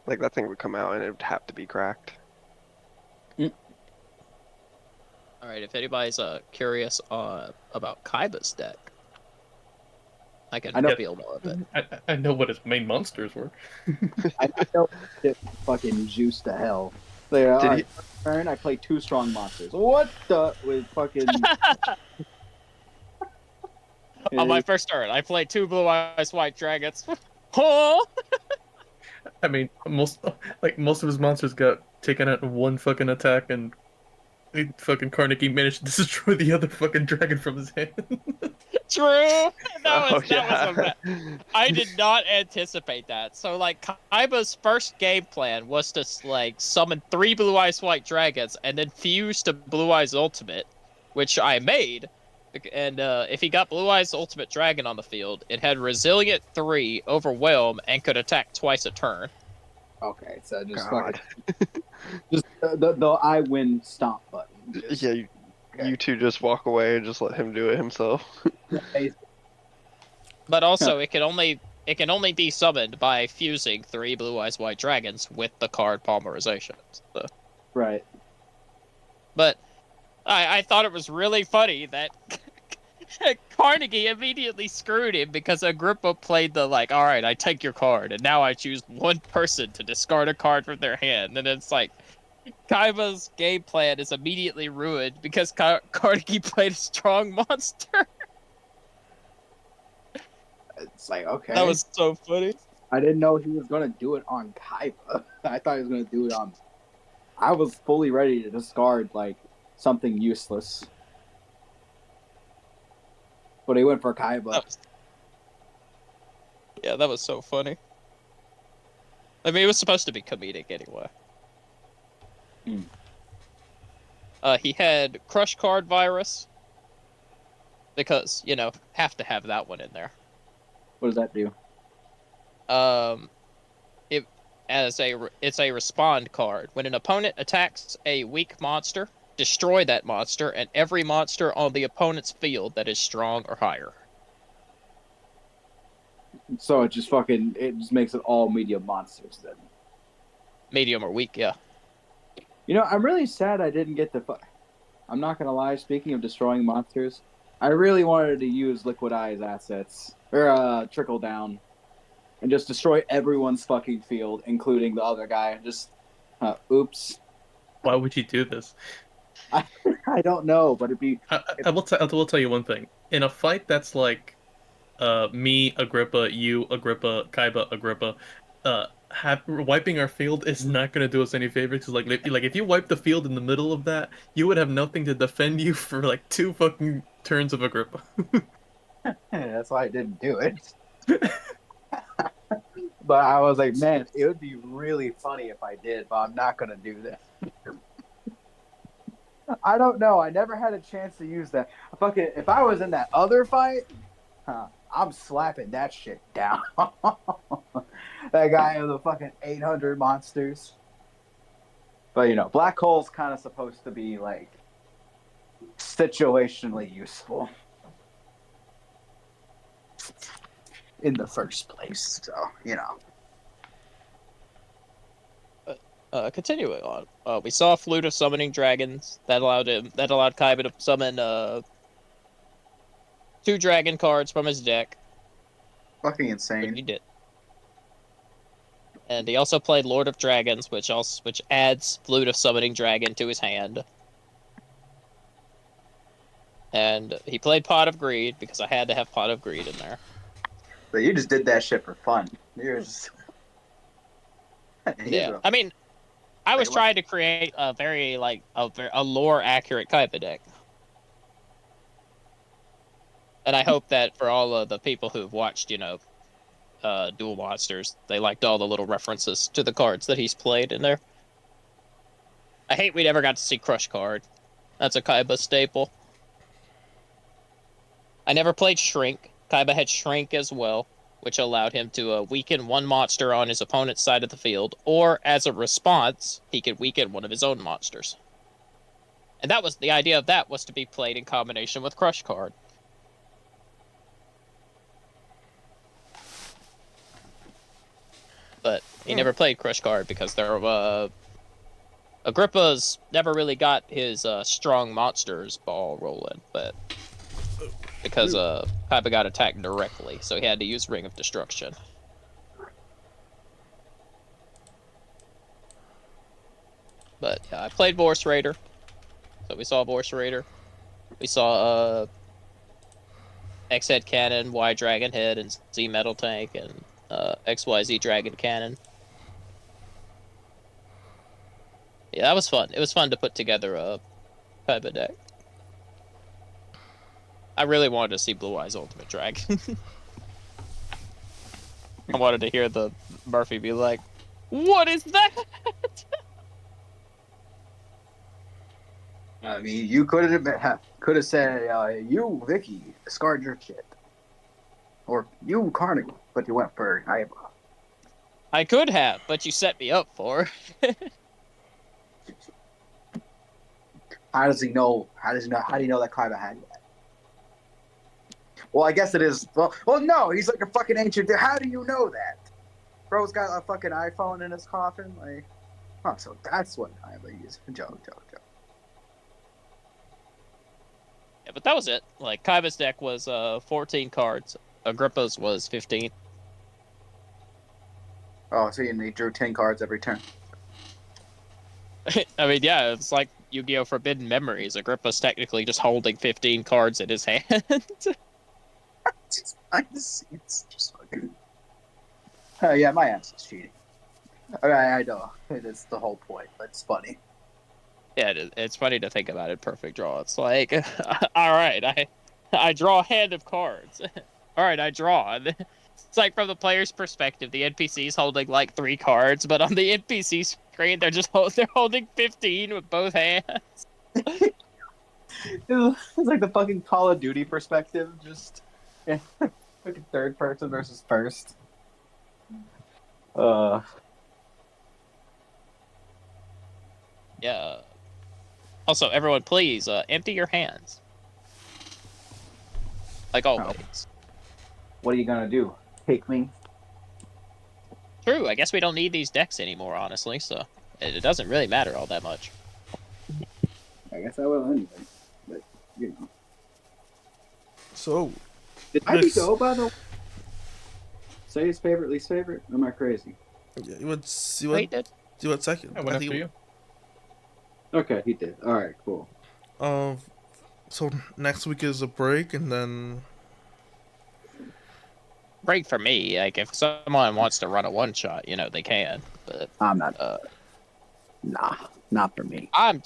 Like, that thing would come out and it would have to be cracked. All right, if anybody's curious about Kaiba's deck, I can reveal more of it. I know what his main monsters were. I know it fucking juiced to hell. There, all right, turn, I play 2 strong monsters. What the with fucking On my first turn, I played 2 blue eyes white dragons. Oh! I mean, most of his monsters got taken out in 1 fucking attack, and fucking Carnegie managed to destroy the other fucking dragon from his hand. True. That was I did not anticipate that. So like Kaiba's first game plan was to like summon 3 blue eyes white dragons and then fuse to blue eyes ultimate, which I made. And if he got blue eyes ultimate dragon on the field, it had resilient 3, overwhelm, and could attack twice a turn. Okay, so just fucking just the I win stomp button. Just, yeah, you two just walk away and just let him do it himself. But also, it can only be summoned by fusing 3 blue eyes white dragons with the card polymerization. So. Right. But I thought it was really funny that Carnegie immediately screwed him because Agrippa played the like, all right, I take your card, and now I choose 1 person to discard a card from their hand, and it's like Kaiba's game plan is immediately ruined because Carnegie played a strong monster. It's like, okay. That was so funny. I didn't know he was gonna do it on Kaiba. I thought he was gonna do it on. I was fully ready to discard like something useless, but he went for Kaiba. That was so funny. I mean, it was supposed to be comedic anyway. He had Crush Card Virus because have to have that one in there. What does that do? It's a respond card. When an opponent attacks a weak monster, destroy that monster and every monster on the opponent's field that is strong or higher. So it just makes it all medium monsters then. Medium or weak, yeah. I'm really sad I didn't get the. I'm not gonna lie. Speaking of destroying monsters, I really wanted to use Liquid Eye's assets or Trickle Down, and just destroy everyone's fucking field, including the other guy. Just, oops. Why would you do this? I don't know, but it'd be. I will tell you one thing. In a fight that's like, me, Agrippa, you, Agrippa, Kaiba, Agrippa, wiping our field is not gonna do us any favors. Cause like if you wipe the field in the middle of that, you would have nothing to defend you for like 2 fucking turns of Agrippa. That's why I didn't do it. But I was like, man, it would be really funny if I did, but I'm not gonna do that. I don't know. I never had a chance to use that. Fucking, if I was in that other fight, I'm slapping that shit down. That guy with the fucking 800 monsters. But Black Hole's kind of supposed to be like situationally useful in the first place. So Continuing on, we saw Flute of Summoning Dragons that allowed Kaiba to summon 2 dragon cards from his deck. fucking He insane. did, and he also played Lord of Dragons, which adds Flute of Summoning Dragon to his hand. And he played Pot of Greed because I had to have Pot of Greed in there. But you just did that shit for fun. You're just Yeah, I mean, I was trying to create a very a lore accurate Kaiba deck. And I hope that for all of the people who've watched, Duel Monsters, they liked all the little references to the cards that he's played in there. I hate we never got to see Crush Card. That's a Kaiba staple. I never played Shrink. Kaiba had Shrink as well, which allowed him to weaken one monster on his opponent's side of the field, or as a response, he could weaken one of his own monsters. And that was the idea of that was to be played in combination with Crush Card. But he never played Crush Card because Agrippa's never really got his strong monsters ball rolling, but because Kaiba got attacked directly, so he had to use Ring of Destruction. But yeah, I played Vorse Raider, so we saw Vorse Raider. We saw X Head Cannon, Y Dragon Head, and Z Metal Tank, and XYZ Dragon Cannon. Yeah, that was fun. It was fun to put together a Kaiba deck. I really wanted to see Blue Eyes Ultimate Dragon. I wanted to hear the Murphy be like, "What is that?" I mean, you could have said, "You, Vicky, discard your shit," or "You, Carnival," but you went for Kaiba. I could have, but you set me up for. How does he know? How do you know that Kaiba had that? Well, I guess it is. Well, no, he's like a fucking ancient. How do you know that? Bro's got a fucking iPhone in his coffin. Like, oh, so that's what Kaiba used. Joke. Yeah, but that was it. Like, Kaiba's deck was 14 cards. Agrippa's was 15. Oh, so he drew 10 cards every turn. I mean, yeah, it's like Yu-Gi-Oh! Forbidden Memories. Agrippa's technically just holding 15 cards in his hand. Just behind the scenes, just fucking. Yeah, my ass is cheating. I know it's the whole point, but it's funny. Yeah, it's funny to think about it. Perfect draw. It's like, all right, I draw a hand of cards. All right, I draw. It's like from the player's perspective, the NPC's holding like 3 cards, but on the NPC screen, they're holding 15 with both hands. It's like the fucking Call of Duty perspective, just fucking third person versus first. Yeah. Also, everyone, please empty your hands. Like always. What are you gonna do? Take me? True. I guess we don't need these decks anymore, honestly. So it doesn't really matter all that much. I guess I will anyway. But So, did I go by the? Say his favorite, least favorite. Am I crazy? yeah, you went second. I went after you. Okay, he did. All right, cool. So next week is a break, and then Break for me. Like, if someone wants to run a one-shot, they can. But I'm not. Nah, not for me. I am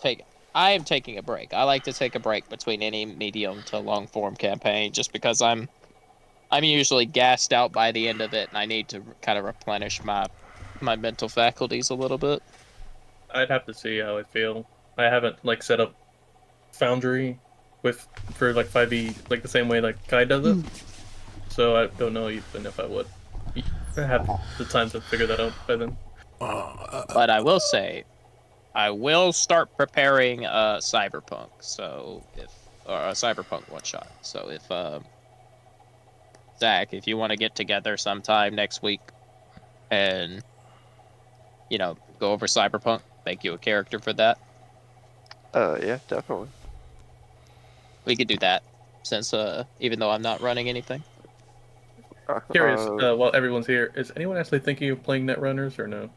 taking a break. I like to take a break between any medium to long form campaign, just because I'm usually gassed out by the end of it, and I need to kind of replenish my mental faculties a little bit. I'd have to see how I feel. I haven't set up Foundry for 5e the same way Kai does it. So I don't know even if I would have the time to figure that out by then. But I will say, I will start preparing Cyberpunk. Or a Cyberpunk one shot. So if Zach, if you want to get together sometime next week and go over Cyberpunk, make you a character for that. Yeah, definitely. We could do that, since even though I'm not running anything. Curious, while everyone's here, is anyone actually thinking of playing Netrunners or no?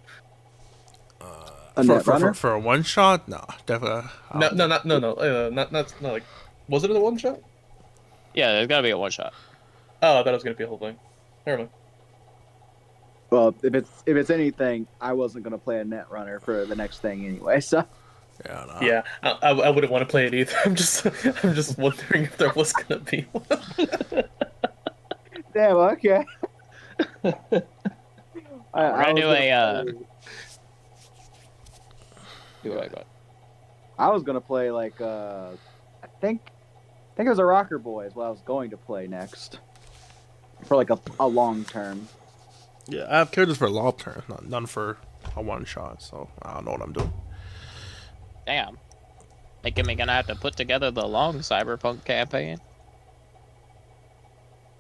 For a one shot, no, definitely. Not was it a one shot? Yeah, there's gotta be a one shot. Oh, I thought it was gonna be a whole thing. Never mind. Well, if it's anything, I wasn't gonna play a net runner for the next thing anyway. So Yeah, no. Yeah, I wouldn't want to play it either. I'm just wondering if there was gonna be one. damn. Okay. We're gonna do a do what I got. I was gonna play like I think it was a Rocker Boy is what I was going to play next for like a long term. Yeah, I have characters for a long term, none for a one shot. So I don't know what I'm doing. Damn. Making me gonna have to put together the long Cyberpunk campaign.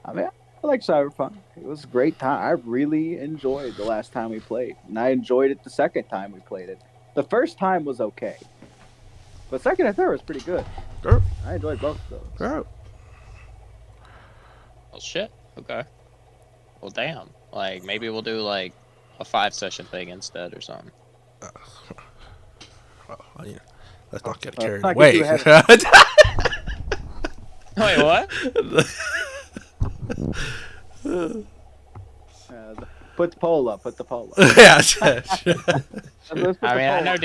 I mean, I like Cyberpunk. It was a great time. I really enjoyed the last time we played, and I enjoyed it the second time we played it. The first time was okay, but second and third was pretty good. Sure. I enjoyed both of those. Sure. Well, shit. Okay. Well, damn. Like, maybe we'll do, like, a 5-session thing instead or something. Well, let's not get Well, carried not away. get too Wait, what? Put the poll up. Put the poll up. Yeah, sure. Let's put I the mean, I poll know up.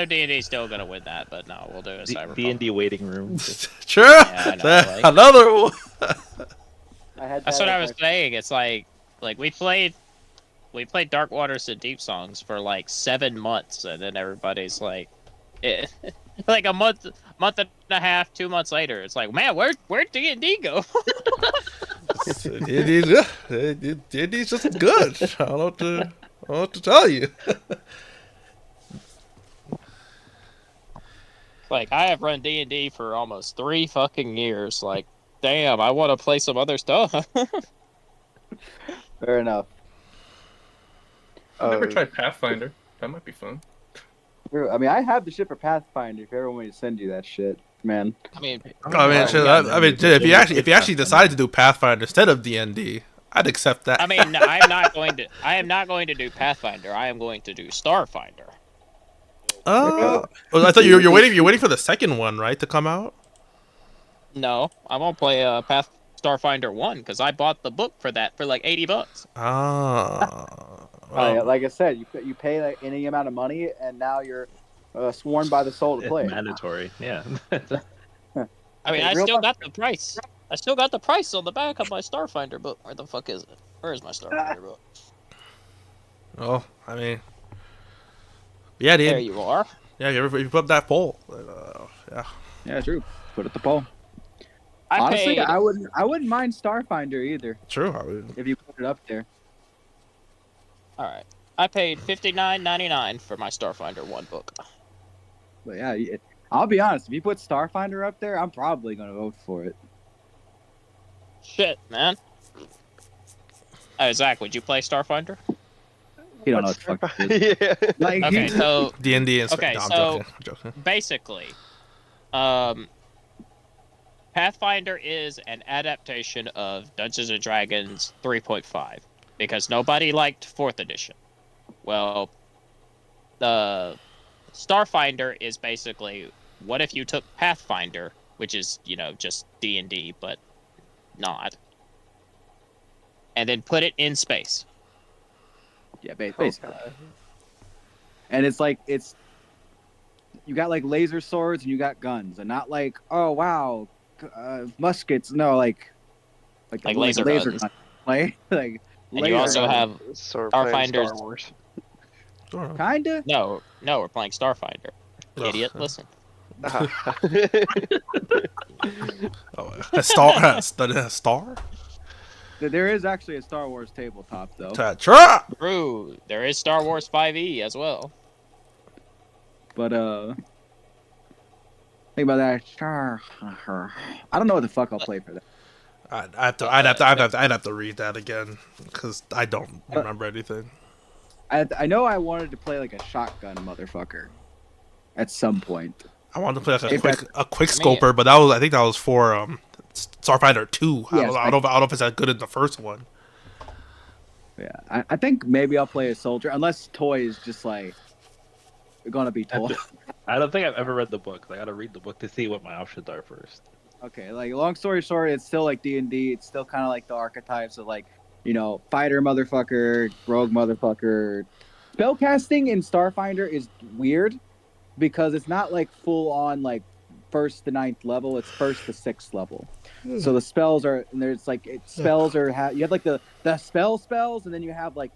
D&D's still gonna win that, but no, we'll do a Cyberpunk. D&D waiting room. Sure. I know, like- Another one. That's what I was saying. It's like we played Dark Waters and Deep Songs for like 7 months, and then everybody's like, like a month and a half, 2 months later, it's like, man, where'd D&D go? D&D's just good. I don't know what to tell you. Like, I have run D&D for almost 3 fucking years. Like, damn, I want to play some other stuff. Fair enough. I've never tried Pathfinder. That might be fun. I mean, I have the shit for Pathfinder. If you ever want me to send you that shit, man. I mean, If you actually decided to do Pathfinder instead of D&D, I'd accept that. I mean, I am not going to do Pathfinder. I am going to do Starfinder. Oh, I thought you're waiting for the second one, right, to come out. No, I won't play Starfinder 1 because I bought the book for that for like $80. Ah. Well, Like I said, you pay like any amount of money, and now you're sworn by the soul to It's play. mandatory. Yeah. I mean, Okay, I real still talk. got the price. I still got the price on the back of my Starfinder book. Where the fuck is it? Where is my Starfinder book? well, I mean, yeah, There dude. you are. Yeah, you put up that poll. Yeah. Yeah, true. Put it the poll. I Honestly, paid. I wouldn't mind Starfinder either True. I mean, if you put it up there. All right. I paid $59.99 for my Starfinder 1 book. But yeah, I'll be honest. If you put Starfinder up there, I'm probably gonna vote for it. Shit, man. Zach, would you play Starfinder? You don't know what the fuck it is. Yeah. Like, Okay, so D&D and Okay, no, I'm so- joking. I'm joking. basically, Pathfinder is an adaptation of Dungeons and Dragons 3.5 because nobody liked 4th edition. Well, the Starfinder is basically what if you took Pathfinder, which is, just D&D, but not, and then put it in space. yeah, basically. And it's like you got like laser swords and you got guns, and not like, oh wow, muskets. No, like laser guns. gun. Like And you laser also gun. have So we're playing Starfinder's- Star Wars. Sure. Kinda. no, we're playing Starfinder. Ugh. Idiot, listen. Oh, a star? There is actually a Star Wars tabletop though. Tetra! True, there is Star Wars 5e as well. But think about that. I don't know what the fuck I'll play for that. I'd have to read that again because I don't remember anything. I know I wanted to play like a shotgun motherfucker at some point. I wanted to play like If a quick I mean- scoper, but I think that was for Starfinder 2. Yes, I don't know if it's that good in the first one. Yeah, I think maybe I'll play a soldier unless toy is just like gonna be toy. I don't think I've ever read the book. I gotta read the book to see what my options are first. Okay, like long story short, it's still like D&D. It's still kind of like the archetypes of like fighter motherfucker, rogue motherfucker. Spellcasting in Starfinder is weird because it's not like full on like first to ninth level. It's first to sixth level. So the spells are, and there's like spells are you have like the spells, and then you have like